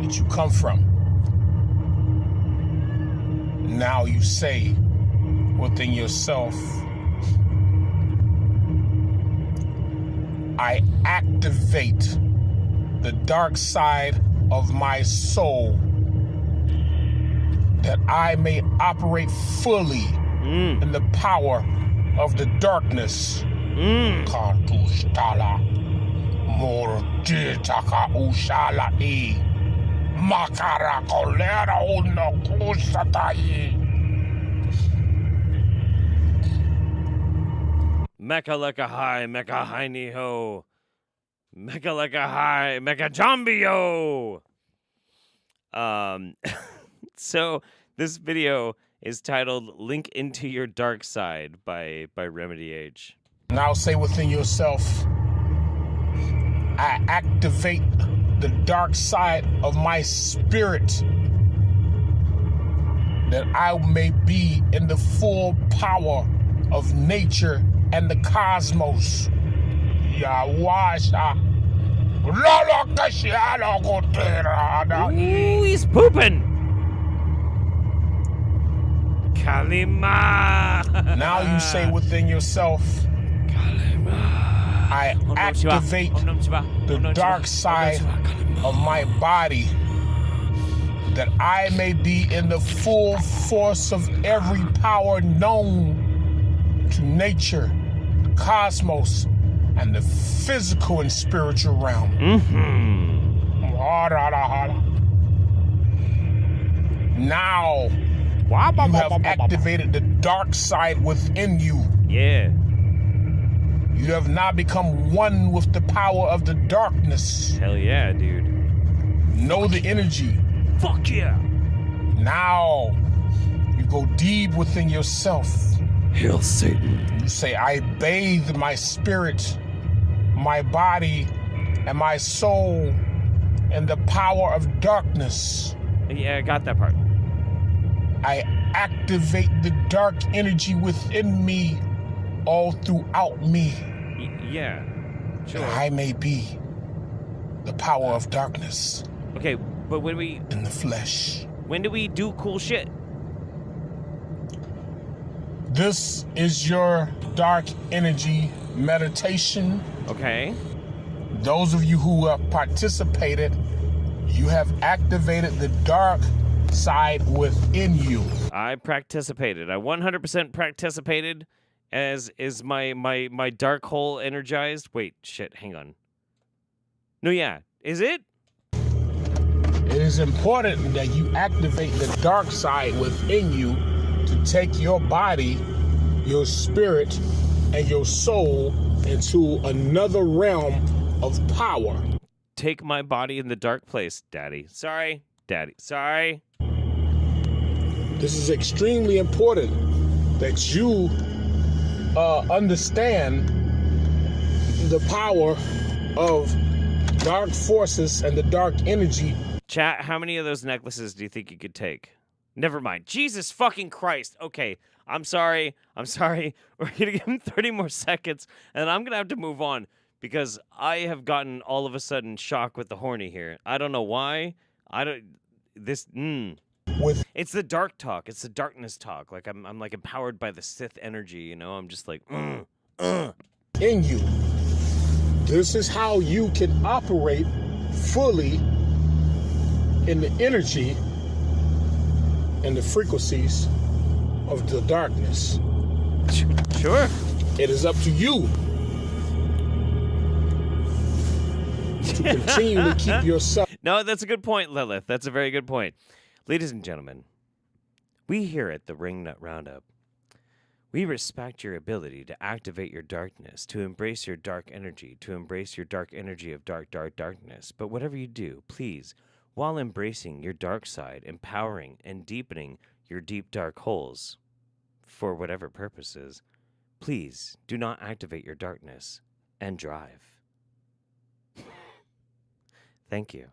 that you come from. Now you say within yourself, I activate the dark side of my soul that I may operate fully in the power of the darkness. Kartushtala Morditaka Ushala E Makara Kolera Unokusatai Mecca Lecca High, Mecca High Niho. Mecca Lecca High, Mecca Jambio. So this video is titled "Link into Your Dark Side" by Remedy H. Now say within yourself, I activate the dark side of my spirit, that I may be in the full power of nature and the cosmos. Ooh, he's pooping. Kalima. Now you say within yourself, I activate the dark side of my body, that I may be in the full force of every power known to nature, the cosmos, and the physical and spiritual realm. Now, you have activated the dark side within you. Yeah. You have now become one with the power of the darkness. Hell yeah, dude. Know the energy. Fuck yeah. Now, you go deep within yourself. Hail Satan. You say, I bathe my spirit, my body, and my soul in the power of darkness. Yeah, I got that part. I activate the dark energy within me, all throughout me. Yeah, sure. That I may be the power of darkness. Okay, but when we... in the flesh. When do we do cool shit? This is your dark energy meditation. Okay. Those of you who have participated, you have activated the dark side within you. I participated. I 100% participated. As is my dark hole energized? Wait, shit, hang on. No, yeah. Is it? It is important that you activate the dark side within you to take your body, your spirit, and your soul into another realm of power. Take my body in the dark place, Daddy. Sorry, Daddy. Sorry. This is extremely important that you understand the power of dark forces and the dark energy. Chat, how many of those necklaces do you think you could take? Never mind. Jesus fucking Christ. Okay, I'm sorry. We're gonna give him 30 more seconds, and I'm gonna have to move on because I have gotten all of a sudden shock with the horny here. I don't know why. It's the dark talk. It's the darkness talk. Like I'm like empowered by the Sith energy, you know? I'm just like, in you. This is how you can operate fully in the energy and the frequencies of the darkness. Sure. It is up to you to continually keep yourself. No, that's a good point, Lilith. That's a very good point. Ladies and gentlemen, we here at the Wingnut Roundup, we respect your ability to activate your darkness, to embrace your dark energy, of darkness. But whatever you do, please, while embracing your dark side, empowering and deepening your deep dark holes, for whatever purposes, please do not activate your darkness and drive. Thank you.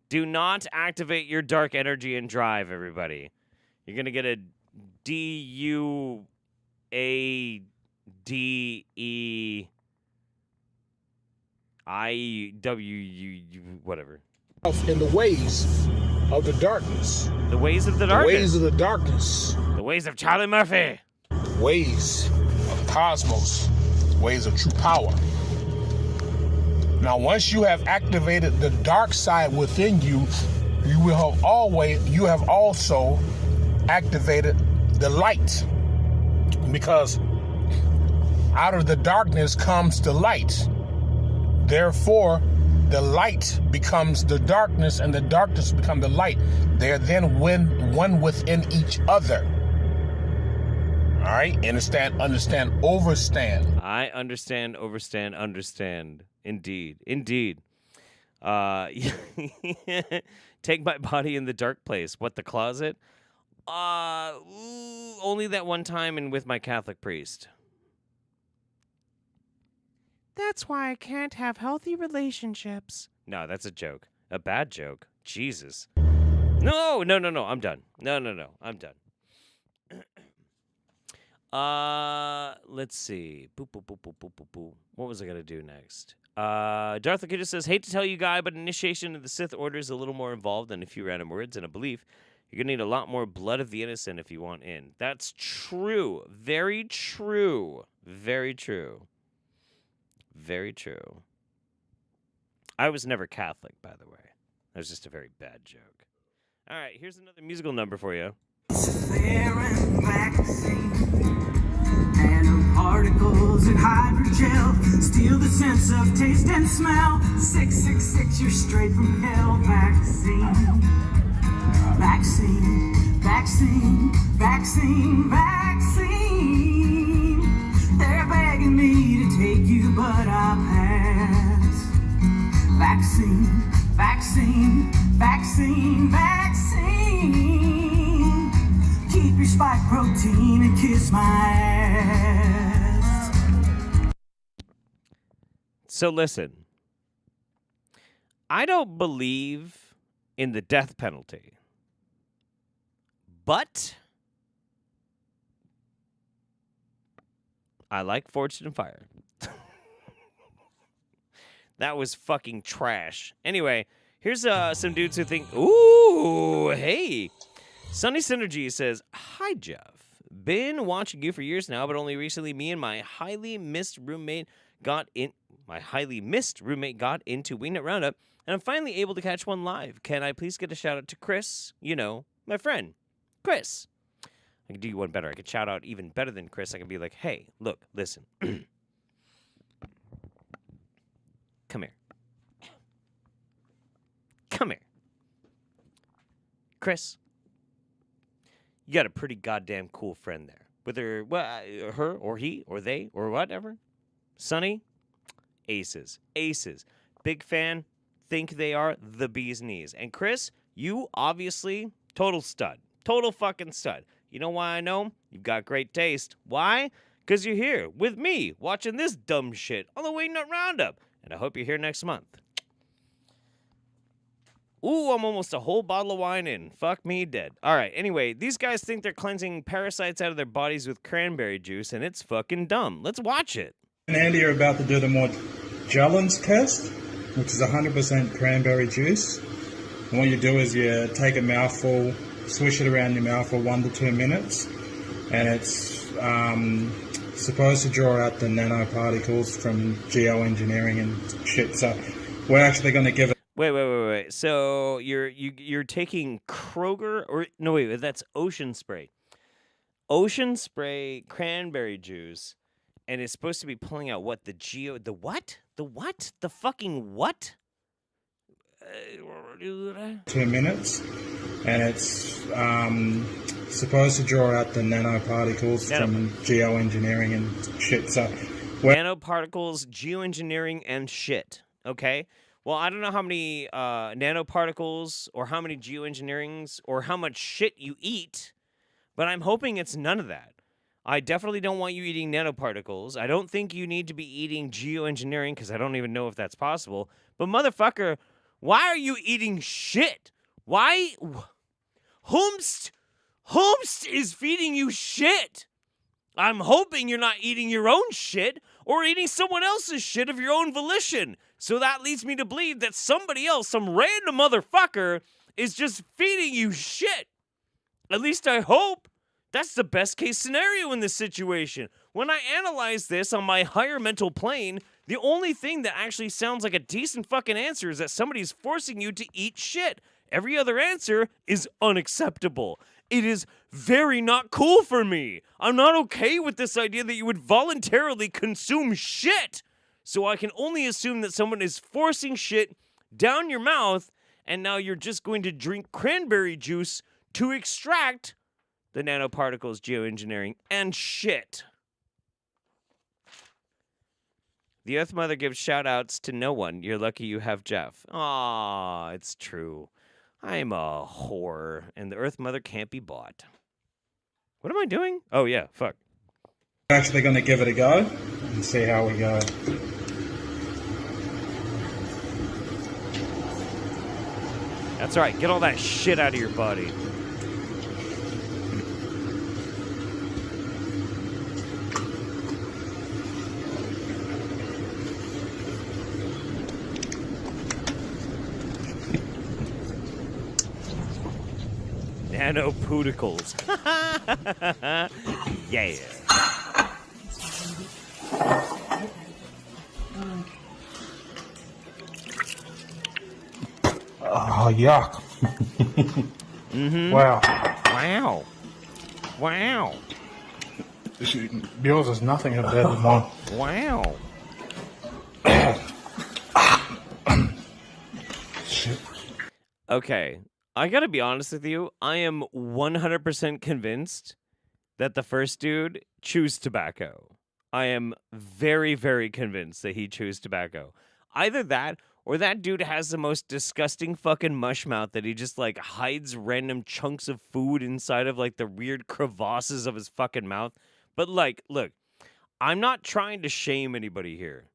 Do not activate your dark energy and drive, everybody. You're going to get a D-U-A-D-E-I-W-U, whatever. In the ways of the darkness. The ways of the darkness. The ways of the darkness. The ways of Charlie Murphy. Ways of the cosmos. Ways of true power. Now, once you have activated the dark side within you, you have also activated the light. Because out of the darkness comes the light. Therefore, the light becomes the darkness and the darkness becomes the light. They are then one within each other. All right? Understand, overstand. I understand, understand. Indeed. Take my body in the dark place. What, the closet? Only that one time and with my Catholic priest. That's why I can't have healthy relationships. No, that's a joke. A bad joke. Jesus. No. I'm done. No. I'm done. Let's see. Boop, boop, boop, boop, boop, boop, boop. What was I going to do next? Darth Lakitis says, hate to tell you, guy, but initiation of the Sith Order is a little more involved than a few random words and a belief. You're going to need a lot more blood of the innocent if you want in. That's true. Very true. Very true. Very true. I was never Catholic, by the way. That was just a very bad joke. All right, here's another musical number for you. Nanoparticles and hydrogel steal the sense of taste and smell. 666, you're straight from hell. Vaccine, vaccine, vaccine, vaccine, vaccine. They're begging me to take you, but I pass. Vaccine, vaccine, vaccine, vaccine. Keep your spike protein and kiss my ass. So listen, I don't believe in the death penalty, but I like Forged in Fire. That was fucking trash. Anyway, here's some dudes who think, ooh, hey. Sunny Synergy says, hi, Jeff. Been watching you for years now, but only recently me and my highly missed roommate got into Wingnut Roundup, and I'm finally able to catch one live. Can I please get a shout out to Chris? You know, my friend, Chris. I can do you one better. I could shout out even better than Chris. I can be like, hey, look, listen. Come here. Come here. Chris, you got a pretty goddamn cool friend there. Whether her or he or they or whatever. Sonny, aces. Big fan, think they are the bee's knees. And Chris, you obviously, total stud. Total fucking stud. You know why I know? You've got great taste. Why? Because you're here with me watching this dumb shit on the Wingnut Roundup. And I hope you're here next month. Ooh, I'm almost a whole bottle of wine in. Fuck me dead. All right, anyway, these guys think they're cleansing parasites out of their bodies with cranberry juice, and it's fucking dumb. Let's watch it. And Andy are about to do the Jillian's test, which is 100% cranberry juice. And what you do is you take a mouthful, swish it around your mouth for 1 to 2 minutes, and it's supposed to draw out the nanoparticles from geoengineering and shit. So we're actually going to give it. Wait. So you're taking Kroger or no wait, that's Ocean Spray. Ocean Spray cranberry juice, and it's supposed to be pulling out what? The what? The fucking what? 2 minutes, and it's supposed to draw out the nanoparticles from geoengineering and shit. So nanoparticles, geoengineering, and shit. Okay. Well, I don't know how many nanoparticles or how many geoengineerings or how much shit you eat, but I'm hoping it's none of that. I definitely don't want you eating nanoparticles. I don't think you need to be eating geoengineering because I don't even know if that's possible. But motherfucker, why are you eating shit? Why? Whomst is feeding you shit. I'm hoping you're not eating your own shit or eating someone else's shit of your own volition. So that leads me to believe that somebody else, some random motherfucker, is just feeding you shit. At least I hope. That's the best case scenario in this situation. When I analyze this on my higher mental plane, the only thing that actually sounds like a decent fucking answer is that somebody's forcing you to eat shit. Every other answer is unacceptable. It is very not cool for me. I'm not okay with this idea that you would voluntarily consume shit. So I can only assume that someone is forcing shit down your mouth, and now you're just going to drink cranberry juice to extract the nanoparticles, geoengineering, and shit. The Earth Mother gives shout-outs to no one. You're lucky you have Jeff. Aw, it's true. I'm a whore, and the Earth Mother can't be bought. What am I doing? Oh, yeah, fuck. We're actually going to give it a go and see how we go. That's right. Get all that shit out of your body. Nanopooticles. Yeah. Oh, yuck. Wow. Wow. Wow. Yours is nothing compared to mine. Wow. Shit. Okay. I gotta be honest with you. I am 100% convinced that the first dude chews tobacco. I am very, very convinced that he chews tobacco. Either that, or that dude has the most disgusting fucking mush mouth that he just, like, hides random chunks of food inside of, like, the weird crevasses of his fucking mouth. But, like, look, I'm not trying to shame anybody here.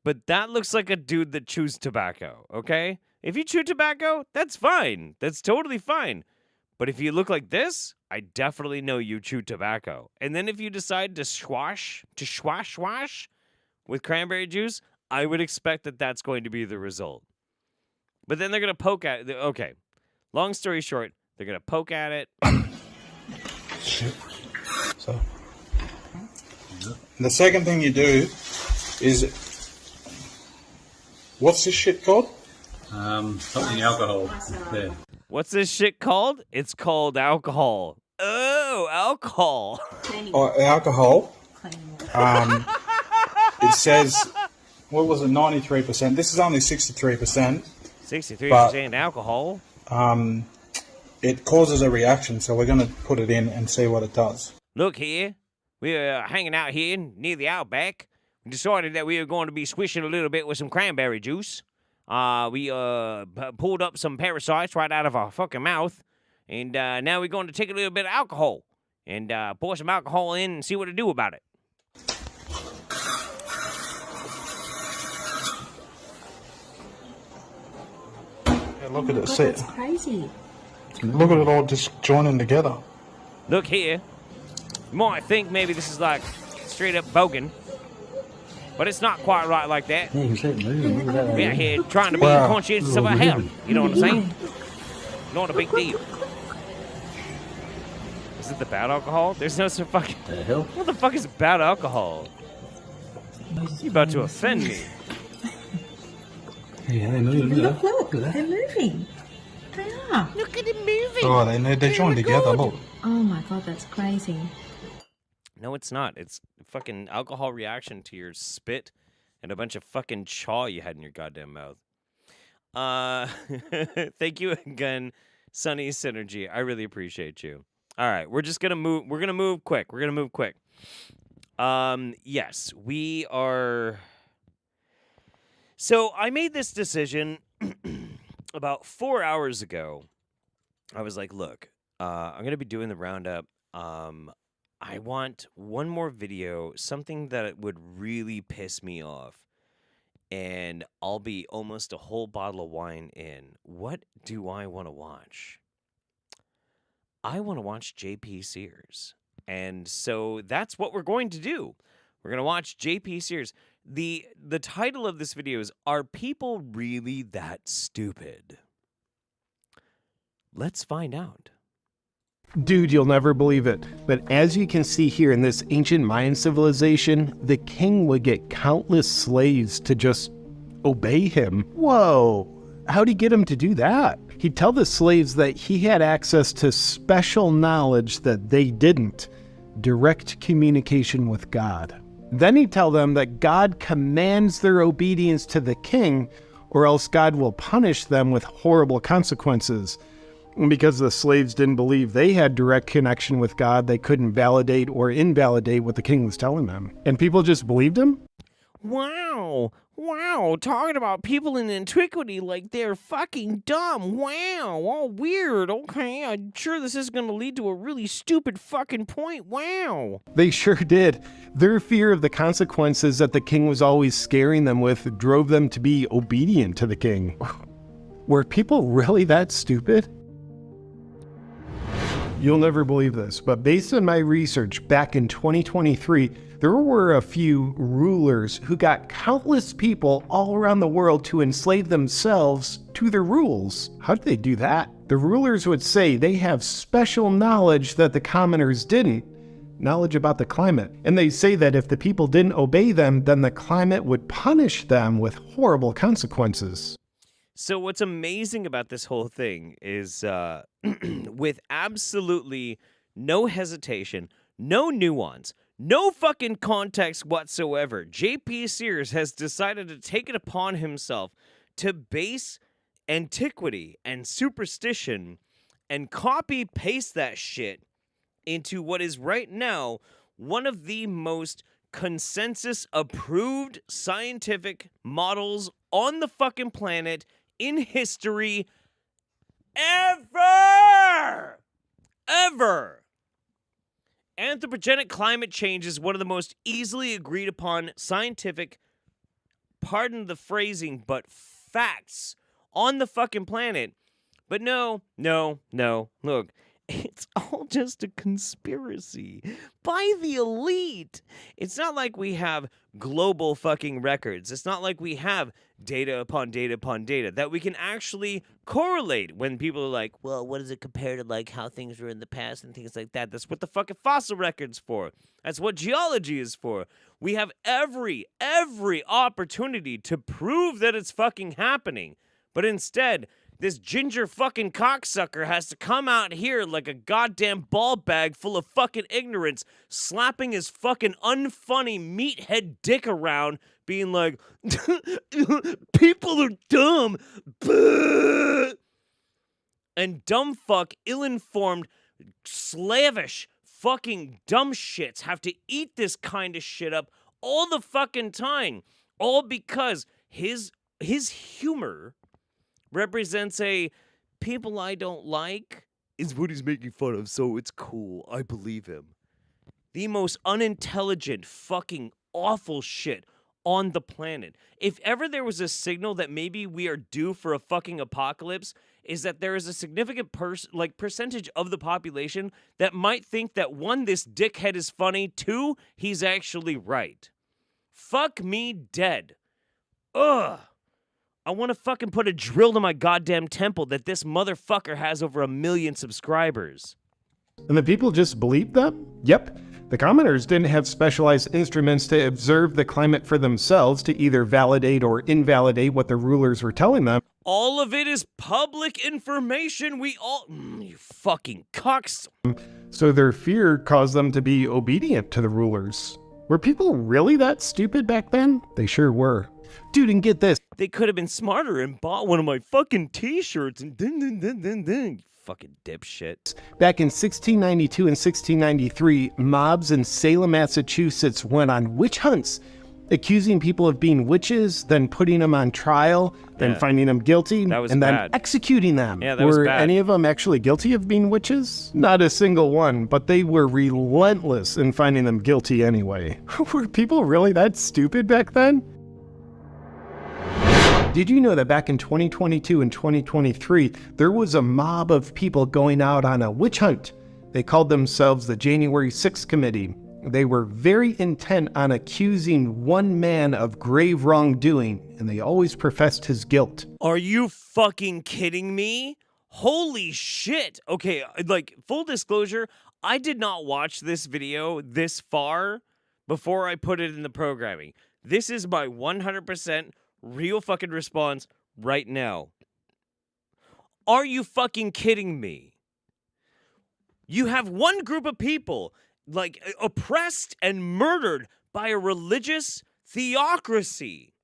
But that looks like a dude that chews tobacco, okay? If you chew tobacco, that's fine. That's totally fine. But if you look like this, I definitely know you chew tobacco. And then if you decide to swash with cranberry juice, I would expect that that's going to be the result. But then they're going to poke at it. Okay. Long story short, they're going to poke at it. Shit. So, the second thing you do is, what's this shit called? Something alcohol. There. What's this shit called? It's called alcohol. Oh, alcohol. Oh, alcohol. It says, what was it, 93%? This is only 63%. 63% alcohol. It causes a reaction, so we're going to put it in and see what it does. Look here. We're hanging out here near the Outback. We decided that we were going to be swishing a little bit with some cranberry juice. We pulled up some parasites right out of our fucking mouth. And now we're going to take a little bit of alcohol and pour some alcohol in and see what to do about it. Yeah, look at it, see it. That's crazy. Look at it all just joining together. Look here. You might think maybe this is like straight up bogan. But it's not quite right like that. Yeah, you can see it moving. Look at that. We're out here trying to be conscientious of our health. You know what I'm saying? Not a big deal. Is it the bad alcohol? There's no such fucking... The hell? What the fuck is bad alcohol? You're about to offend me. Yeah, they're moving. Look, they're moving. They are. Look at them moving. Oh, they joined together, look. Oh my god, that's crazy. No, it's not. It's fucking alcohol reaction to your spit and a bunch of fucking chaw you had in your goddamn mouth. Thank you again, Sunny Synergy. I really appreciate you. All right, we're just gonna move. We're gonna move quick. Yes, we are. So I made this decision about 4 hours ago. I was like, look, I'm gonna be doing the roundup. I want one more video, something that would really piss me off, and I'll be almost a whole bottle of wine in. What do I want to watch? I want to watch JP Sears. And so that's what we're going to do. We're going to watch JP Sears. The title of this video is, Are People Really That Stupid? Let's find out. Dude, you'll never believe it, but as you can see here in this ancient Mayan civilization, the king would get countless slaves to just obey him. Whoa, how'd he get him to do that? He'd tell the slaves that he had access to special knowledge that they didn't, direct communication with God. Then he'd tell them that God commands their obedience to the king, or else God will punish them with horrible consequences. And because the slaves didn't believe they had direct connection with God, they couldn't validate or invalidate what the king was telling them. And people just believed him? Wow. Wow. Talking about people in antiquity like they're fucking dumb. Wow. Oh, weird. Okay. I'm sure this is going to lead to a really stupid fucking point. Wow. They sure did. Their fear of the consequences that the king was always scaring them with drove them to be obedient to the king. Were people really that stupid? You'll never believe this, but based on my research back in 2023, there were a few rulers who got countless people all around the world to enslave themselves to their rules. How did they do that? The rulers would say they have special knowledge that the commoners didn't, knowledge about the climate. And they say that if the people didn't obey them, then the climate would punish them with horrible consequences. So what's amazing about this whole thing is with absolutely no hesitation, no nuance, no fucking context whatsoever, J.P. Sears has decided to take it upon himself to base antiquity and superstition and copy-paste that shit into what is right now one of the most consensus-approved scientific models on the fucking planet in history ever! Anthropogenic climate change is one of the most easily agreed upon scientific, pardon the phrasing, but facts on the fucking planet. But no. Look, it's all just a conspiracy by the elite. It's not like we have global fucking records. It's not like we have data upon data upon data that we can actually correlate when people are like, well, what does it compare to like how things were in the past and things like that? That's what the fucking fossil record's for. That's what geology is for. We have every opportunity to prove that it's fucking happening. But instead, this ginger fucking cocksucker has to come out here like a goddamn ball bag full of fucking ignorance, slapping his fucking unfunny meathead dick around, being like, people are dumb. Buh! And dumb fuck, ill-informed, slavish fucking dumb shits have to eat this kind of shit up all the fucking time. All because his humor represents a people I don't like is what he's making fun of, so it's cool. I believe him. The most unintelligent, fucking awful shit on the planet. If ever there was a signal that maybe we are due for a fucking apocalypse, is that there is a significant percentage of the population that might think that one, this dickhead is funny, two, he's actually right. Fuck me dead. Ugh. I want to fucking put a drill to my goddamn temple that this motherfucker has over 1 million subscribers. And the people just believed them? Yep. The commoners didn't have specialized instruments to observe the climate for themselves to either validate or invalidate what the rulers were telling them. All of it is public information. We all... you fucking cocks. So their fear caused them to be obedient to the rulers. Were people really that stupid back then? They sure were. Dude, and get this. They could have been smarter and bought one of my fucking t-shirts and ding. Fucking dipshit. Back in 1692 and 1693, mobs in Salem, Massachusetts went on witch hunts, accusing people of being witches, then putting them on trial, then finding them guilty, and then executing them. Yeah, that was bad. Were any of them actually guilty of being witches? Not a single one, but they were relentless in finding them guilty anyway. Were people really that stupid back then? Did you know that back in 2022 and 2023, there was a mob of people going out on a witch hunt? They called themselves the January 6th Committee. They were very intent on accusing one man of grave wrongdoing, and they always professed his guilt. Are you fucking kidding me? Holy shit. Okay, like, full disclosure, I did not watch this video this far before I put it in the programming. This is my 100% real fucking response right now. Are you fucking kidding me? You have one group of people, like, oppressed and murdered by a religious theocracy.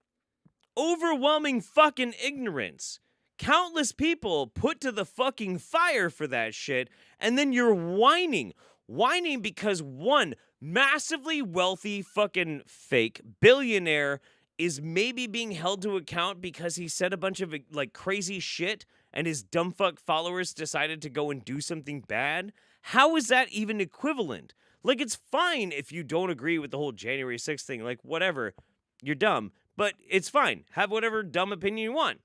Overwhelming fucking ignorance. Countless people put to the fucking fire for that shit, and then you're whining. Whining because, one, massively wealthy fucking fake billionaire is maybe being held to account because he said a bunch of like crazy shit and his dumb fuck followers decided to go and do something bad? How is that even equivalent? Like, it's fine if you don't agree with the whole January 6th thing, like whatever, you're dumb, but it's fine. Have whatever dumb opinion you want.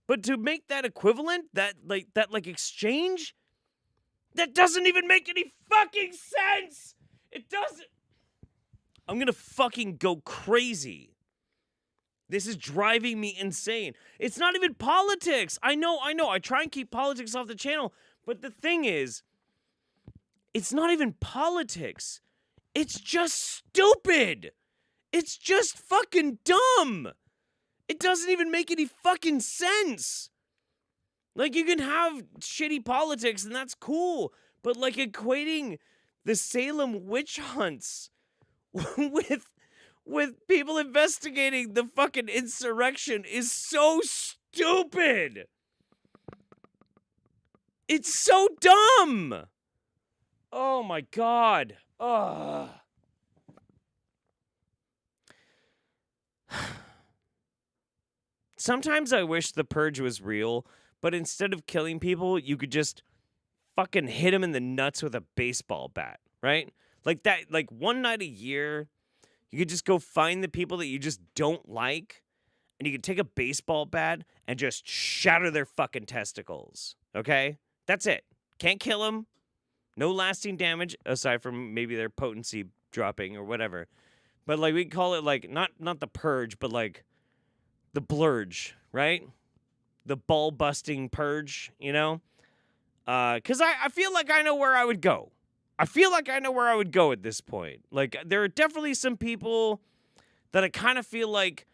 But to make that equivalent, that exchange, that doesn't even make any fucking sense. It doesn't. I'm gonna fucking go crazy. This is driving me insane. It's not even politics. I know. I try and keep politics off the channel. But the thing is, it's not even politics. It's just stupid. It's just fucking dumb. It doesn't even make any fucking sense. Like, you can have shitty politics and that's cool. But like equating the Salem witch hunts with people investigating the fucking insurrection is so stupid. It's so dumb. Oh my God. Ugh. Sometimes I wish the purge was real, but instead of killing people, you could just fucking hit them in the nuts with a baseball bat, right? Like that, like one night a year, you could just go find the people that you just don't like, and you could take a baseball bat and just shatter their fucking testicles, okay? That's it. Can't kill them. No lasting damage, aside from maybe their potency dropping or whatever. But, like, we call it, like, not the purge, but, like, the blurge, right? The ball-busting purge, you know? Because I feel like I know where I would go. I feel like I know where I would go at this point. Like, there are definitely some people that I kind of feel like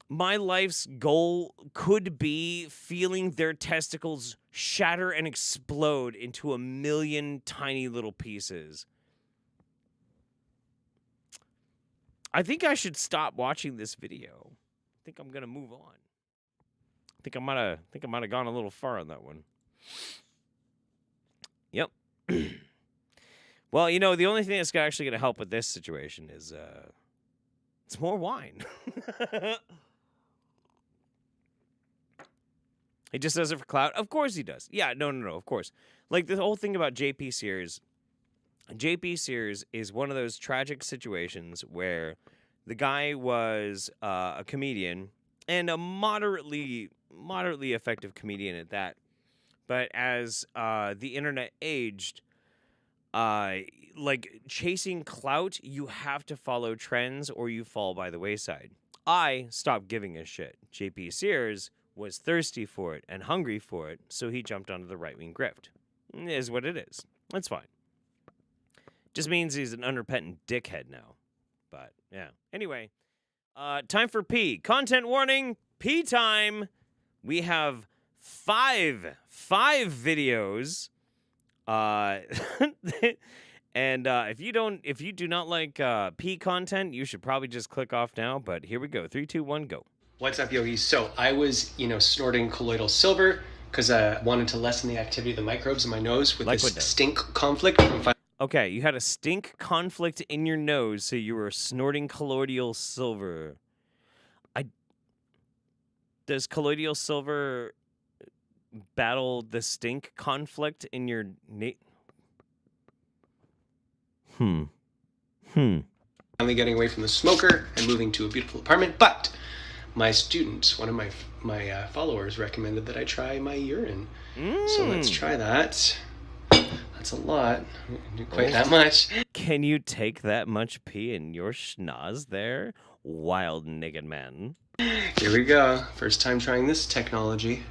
my life's goal could be feeling their testicles shatter and explode into a million tiny little pieces. I think I should stop watching this video. I think I'm gonna move on. I think I might have gone a little far on that one. Yep. Well, you know, the only thing that's actually gonna help with this situation is it's more wine. He just does it for clout. Of course he does. Yeah, no, of course. Like the whole thing about JP Sears. JP Sears is one of those tragic situations where the guy was a comedian and a moderately effective comedian at that. But as the internet aged, like chasing clout, you have to follow trends or you fall by the wayside. I stopped giving a shit. JP Sears was thirsty for it and hungry for it, so he jumped onto the right-wing grift. It is what it is. That's fine. Just means he's an unrepentant dickhead now. But, yeah. Anyway, time for pee. Content warning, pee time. We have five videos. And if you do not like pee content, you should probably just click off now. But here we go. 3, 2, 1, go. What's up, yogis? So I was, snorting colloidal silver because I wanted to lessen the activity of the microbes in my nose with this stink conflict. Okay, you had a stink conflict in your nose, so you were snorting colloidal silver. Does colloidal silver battle the stink conflict in your Finally getting away from the smoker and moving to a beautiful apartment, but my students, one of my followers, recommended that I try my urine. So let's try that. That's a lot. Not quite that much. Can you take that much pee in your schnoz there, wild naked man? Here we go. First time trying this technology.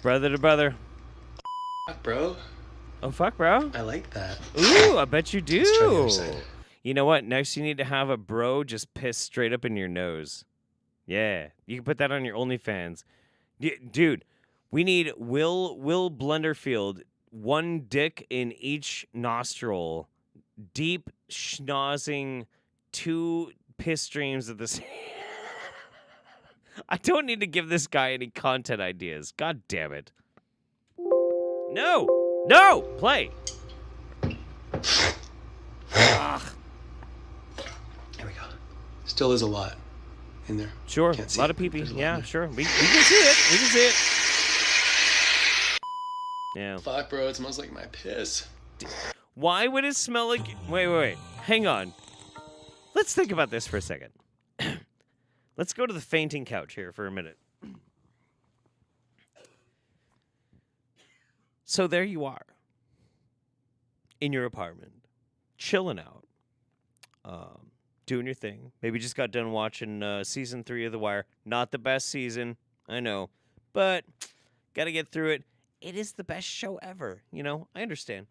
Brother to brother. Fuck, bro. Oh, fuck, bro. I like that. Ooh, I bet you do. Let's try the other side. You know what? Next you need to have a bro just piss straight up in your nose. Yeah. You can put that on your OnlyFans. Dude, we need Will Blunderfield, one dick in each nostril, deep schnozzing 2 piss streams at the same. I don't need to give this guy any content ideas. God damn it. No! Play! Ugh. There we go. Still is a lot in there. Sure, a lot of pee-pee. Yeah, sure. We can see it. We can see it. Yeah. Fuck, bro, it smells like my piss. Why would it smell like... Wait. Hang on. Let's think about this for a second. Let's go to the fainting couch here for a minute. So there you are. In your apartment. Chilling out. Doing your thing. Maybe just got done watching season 3 of The Wire. Not the best season, I know. But gotta get through it. It is the best show ever. You know, I understand.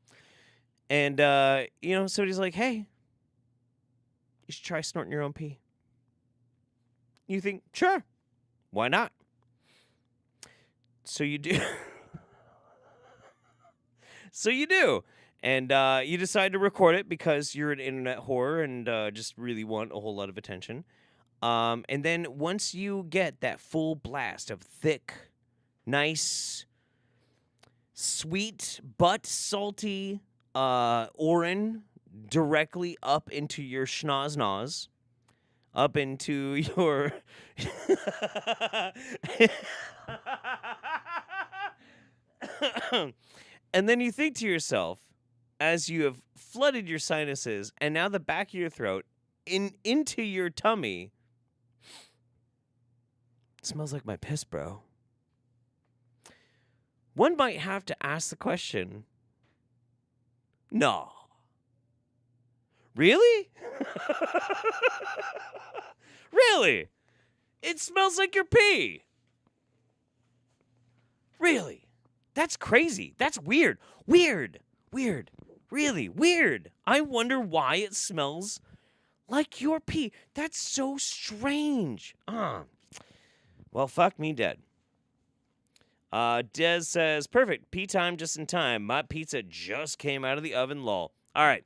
And, somebody's like, hey, you should try snorting your own pee. You think, sure, why not? So you do. And you decide to record it because you're an internet whore and just really want a whole lot of attention. And then once you get that full blast of thick, nice, sweet but salty urine directly up into your schnoz, up into your... And then you think to yourself, as you have flooded your sinuses and now the back of your throat into your tummy, it smells like my piss, bro. One might have to ask the question, no. Really? Really? It smells like your pee. Really? That's crazy. That's weird. Weird. Really weird. I wonder why it smells like your pee. That's so strange. Well, fuck me dead. Des says, perfect. Pee time just in time. My pizza just came out of the oven, lol. All right.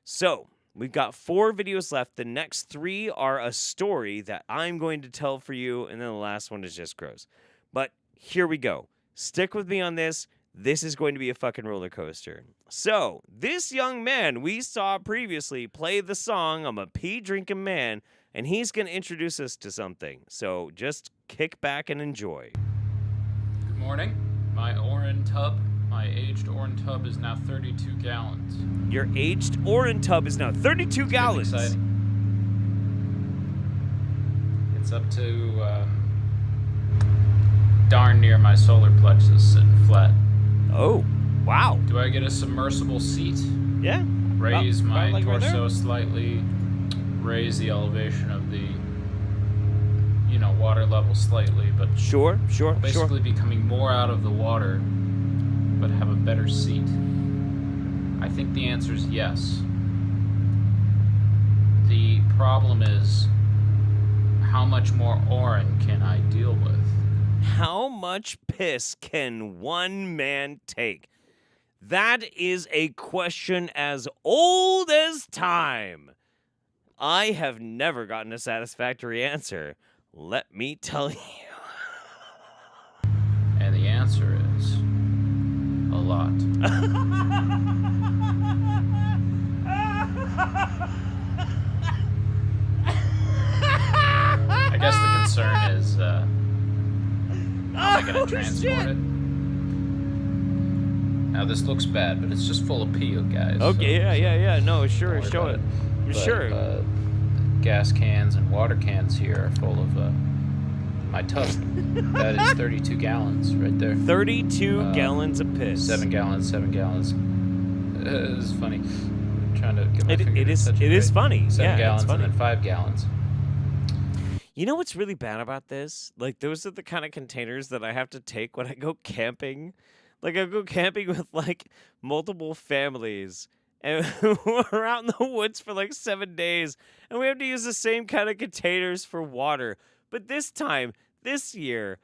So, we've got 4 videos left. The next 3 are a story that I'm going to tell for you, and then the last one is just gross. But here we go. Stick with me on this. This is going to be a fucking roller coaster. So, this young man we saw previously play the song, I'm a pee-drinking man, and he's going to introduce us to something. So, just kick back and enjoy. Good morning. My aged Orin tub is now 32 gallons. Your aged Orin tub is now 32 gallons. Exciting. It's up to darn near my solar plexus sitting flat. Oh, wow. Do I get a submersible seat? Yeah. Raise my like right torso slightly, raise the elevation of the water level slightly, but sure. Basically be coming more out of the water, but have a better seat. I think the answer is yes. The problem is, how much more Orin can I deal with? How much piss can one man take? That is a question as old as time. I have never gotten a satisfactory answer. Let me tell you. And the answer is a lot. I guess the concern is, how am I going to transport it? Now, this looks bad, but it's just full of pee, guys. Okay, so yeah. No, sure, show it. Sure. Gas cans and water cans here are full of my tub. That is 32 gallons right there. 32 gallons of piss. 7 gallons. It's funny. I'm trying to get my finger to touch it is funny. 7 yeah, gallons it's funny. and then 5 gallons. You know what's really bad about this? Like, those are the kind of containers that I have to take when I go camping. Like, I go camping with, like, multiple families. And we're out in the woods for, like, 7 days. And we have to use the same kind of containers for water. But this year,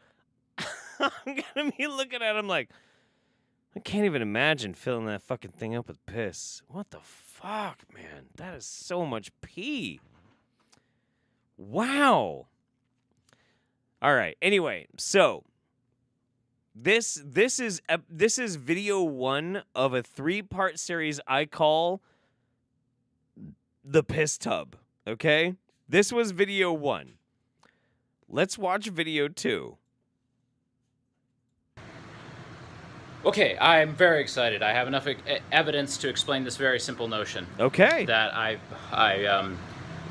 I'm going to be looking at them like, I can't even imagine filling that fucking thing up with piss. What the fuck, man? That is so much pee. Wow. All right. Anyway, so this is video 1 of a 3-part series I call the piss tub, okay? This was video 1. Let's watch video 2. Okay, I'm very excited. I have enough evidence to explain this very simple notion. Okay. That I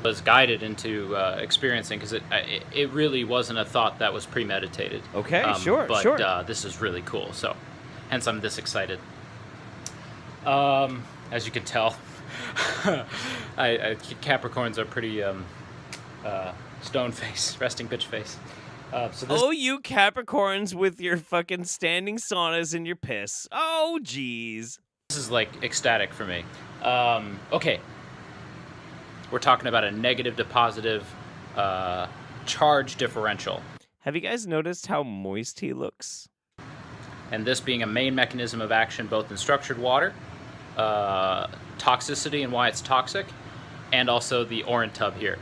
was guided into experiencing, because it really wasn't a thought that was premeditated. Okay, sure. But this is really cool, so hence I'm this excited. As you can tell, Capricorns are pretty stone face, resting bitch face. So this you Capricorns with your fucking standing saunas and your piss. Oh, jeez. This is like ecstatic for me. Okay. We're talking about a negative to positive charge differential. Have you guys noticed how moist he looks? And this being a main mechanism of action both in structured water, toxicity and why it's toxic, and also the Orin tub here.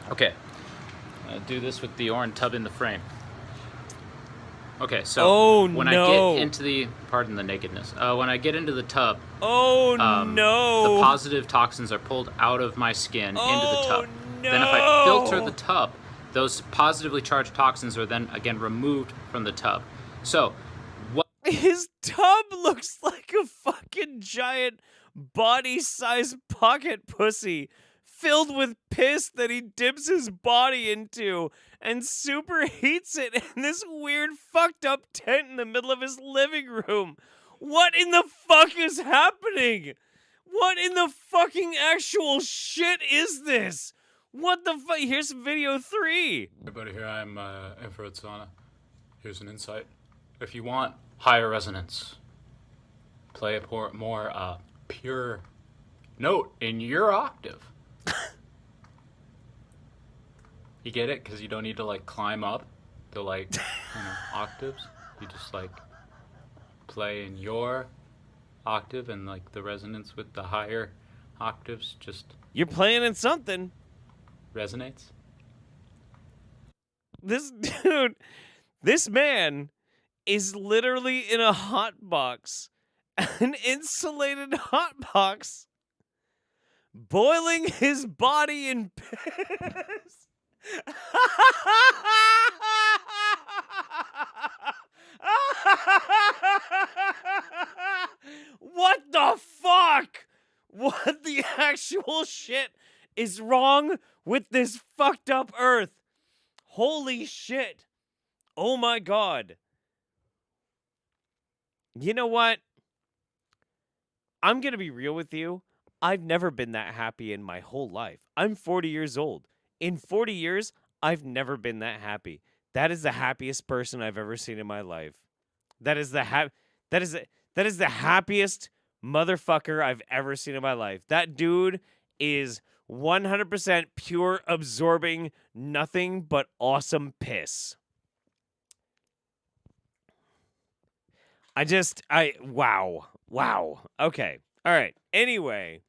Okay. Do this with the Orin tub in the frame. Okay, so when I get into the, pardon the nakedness, when I get into the tub, the positive toxins are pulled out of my skin into the tub. Then if I filter the tub, those positively charged toxins are then again removed from the tub. So, his tub looks like a fucking giant body-sized pocket pussy filled with piss that he dips his body into and superheats it in this weird fucked up tent in the middle of his living room. What in the fuck is happening? What in the fucking actual shit is this? What the fuck? Here's video 3. Everybody here, I'm infrared sauna. Here's an insight. If you want higher resonance, play a more pure note in your octave. You get it? Because you don't need to like climb up the like octaves. You just like play in your octave, and like the resonance with the higher octaves just You're playing in something. resonates. This dude, this man is literally in a hot box, an insulated hot box, boiling his body in piss. What the fuck? What the actual shit is wrong with this fucked up earth? Holy shit. Oh my god. You know what? I'm gonna be real with you. I've never been that happy in my whole life. I'm 40 years old. In 40 years, I've never been that happy. That is the happiest person I've ever seen in my life. That is the happiest motherfucker I've ever seen in my life. That dude is 100% pure absorbing nothing but awesome piss. Wow. Okay. All right. Anyway.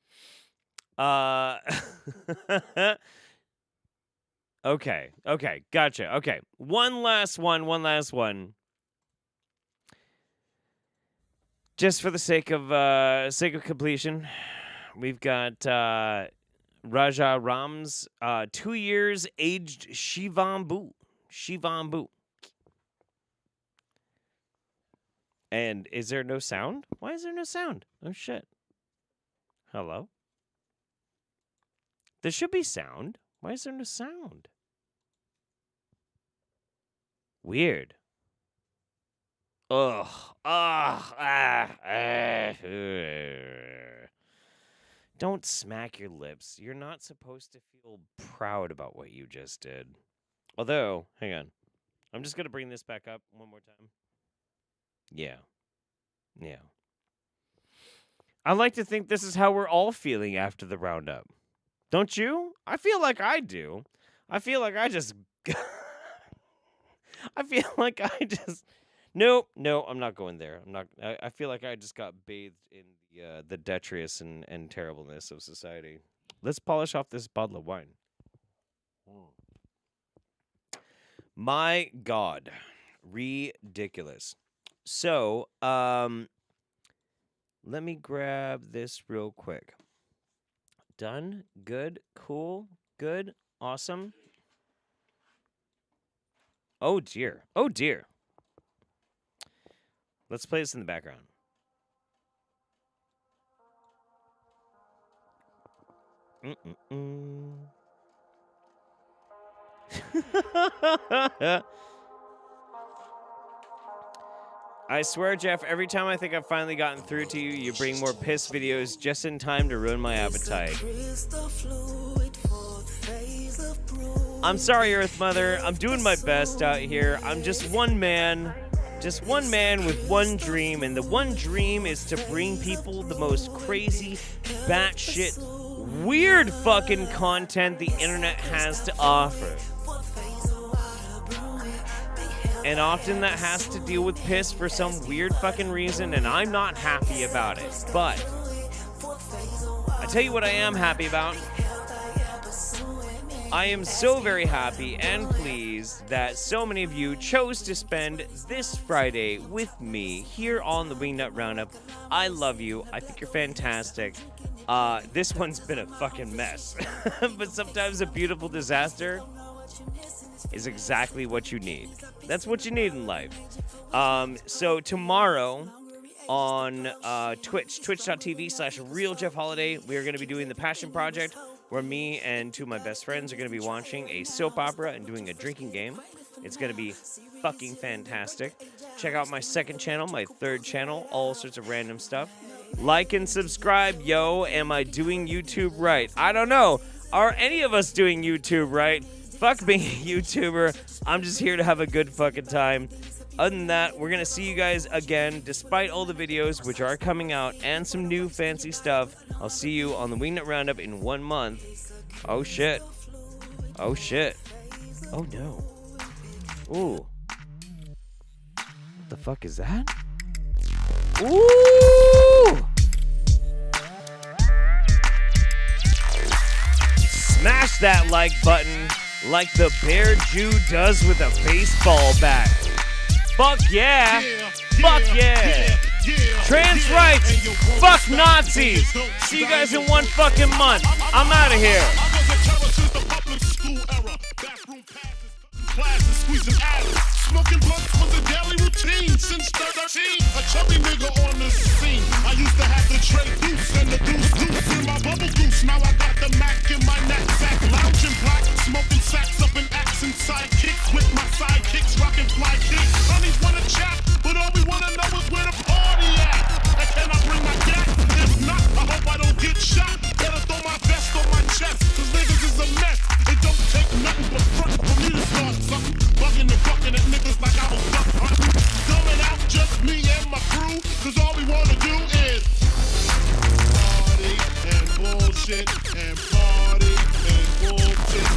Okay. Gotcha. Okay. One last one. Just for the sake of completion, we've got Raja Ram's 2 years aged Shivambu. And is there no sound? Why is there no sound? Oh shit. Hello? There should be sound. Why is there no sound? Weird. Ugh. Don't smack your lips. You're not supposed to feel proud about what you just did. Although, hang on. I'm just going to bring this back up one more time. Yeah. I like to think this is how we're all feeling after the roundup. Don't you? I feel like I do. I feel like I just... No, I'm not going there. I feel like I just got bathed in the detritus and terribleness of society. Let's polish off this bottle of wine. My God. Ridiculous. So, let me grab this real quick. Done. Good. Cool. Good. Awesome. Oh, dear. Oh, dear. Let's play this in the background. I swear, Jeff, every time I think I've finally gotten through to you, you bring more piss videos just in time to ruin my appetite. I'm sorry, Earth Mother. I'm doing my best out here. I'm just one man with one dream, and the one dream is to bring people the most crazy, batshit, weird fucking content the internet has to offer. And often that has to deal with piss for some weird fucking reason, and I'm not happy about it. But I tell you what I am happy about. I am so very happy and pleased that so many of you chose to spend this Friday with me here on the Wingnut Roundup. I love you. I think you're fantastic. This one's been a fucking mess. But sometimes a beautiful disaster is exactly what you need. That's what you need in life. So tomorrow on Twitch, twitch.tv/RealJeffHoliday, we are going to be doing the Passion Project, where me and two of my best friends are going to be watching a soap opera and doing a drinking game. It's going to be fucking fantastic. Check out my second channel, my third channel, all sorts of random stuff. Like and subscribe, yo. Am I doing YouTube right? I don't know. Are any of us doing YouTube right? Fuck being a YouTuber. I'm just here to have a good fucking time. Other than that, we're going to see you guys again, despite all the videos which are coming out and some new fancy stuff. I'll see you on the Wingnut Roundup in 1 month. Oh, shit. Oh, shit. Oh, no. Ooh. What the fuck is that? Ooh! Smash that like button like the Bear Jew does with a baseball bat. Fuck yeah! Fuck yeah! Trans rights! Fuck Nazis! See you guys in 1 fucking month. I'm out of here. Smoking blunts was a daily routine since 13. A chubby nigga on the scene. I used to have the tray deuce and the deuce in my bubble goose. Now I got the Mac in my knapsack, lounging black, smoking sacks up in accent sidekicks with my sidekicks, rocking fly kicks. Honeys wanna chat, but all we wanna know is where the party at. And can I bring my gat? If not, I hope I don't get shot. Better throw my vest on my chest, cause niggas is a mess. It don't take nothing but front for me to start something. Bugging and bucking at niggas like I was duck hunting. Going out just me and my crew, cause all we wanna do is party and bullshit and party and bullshit.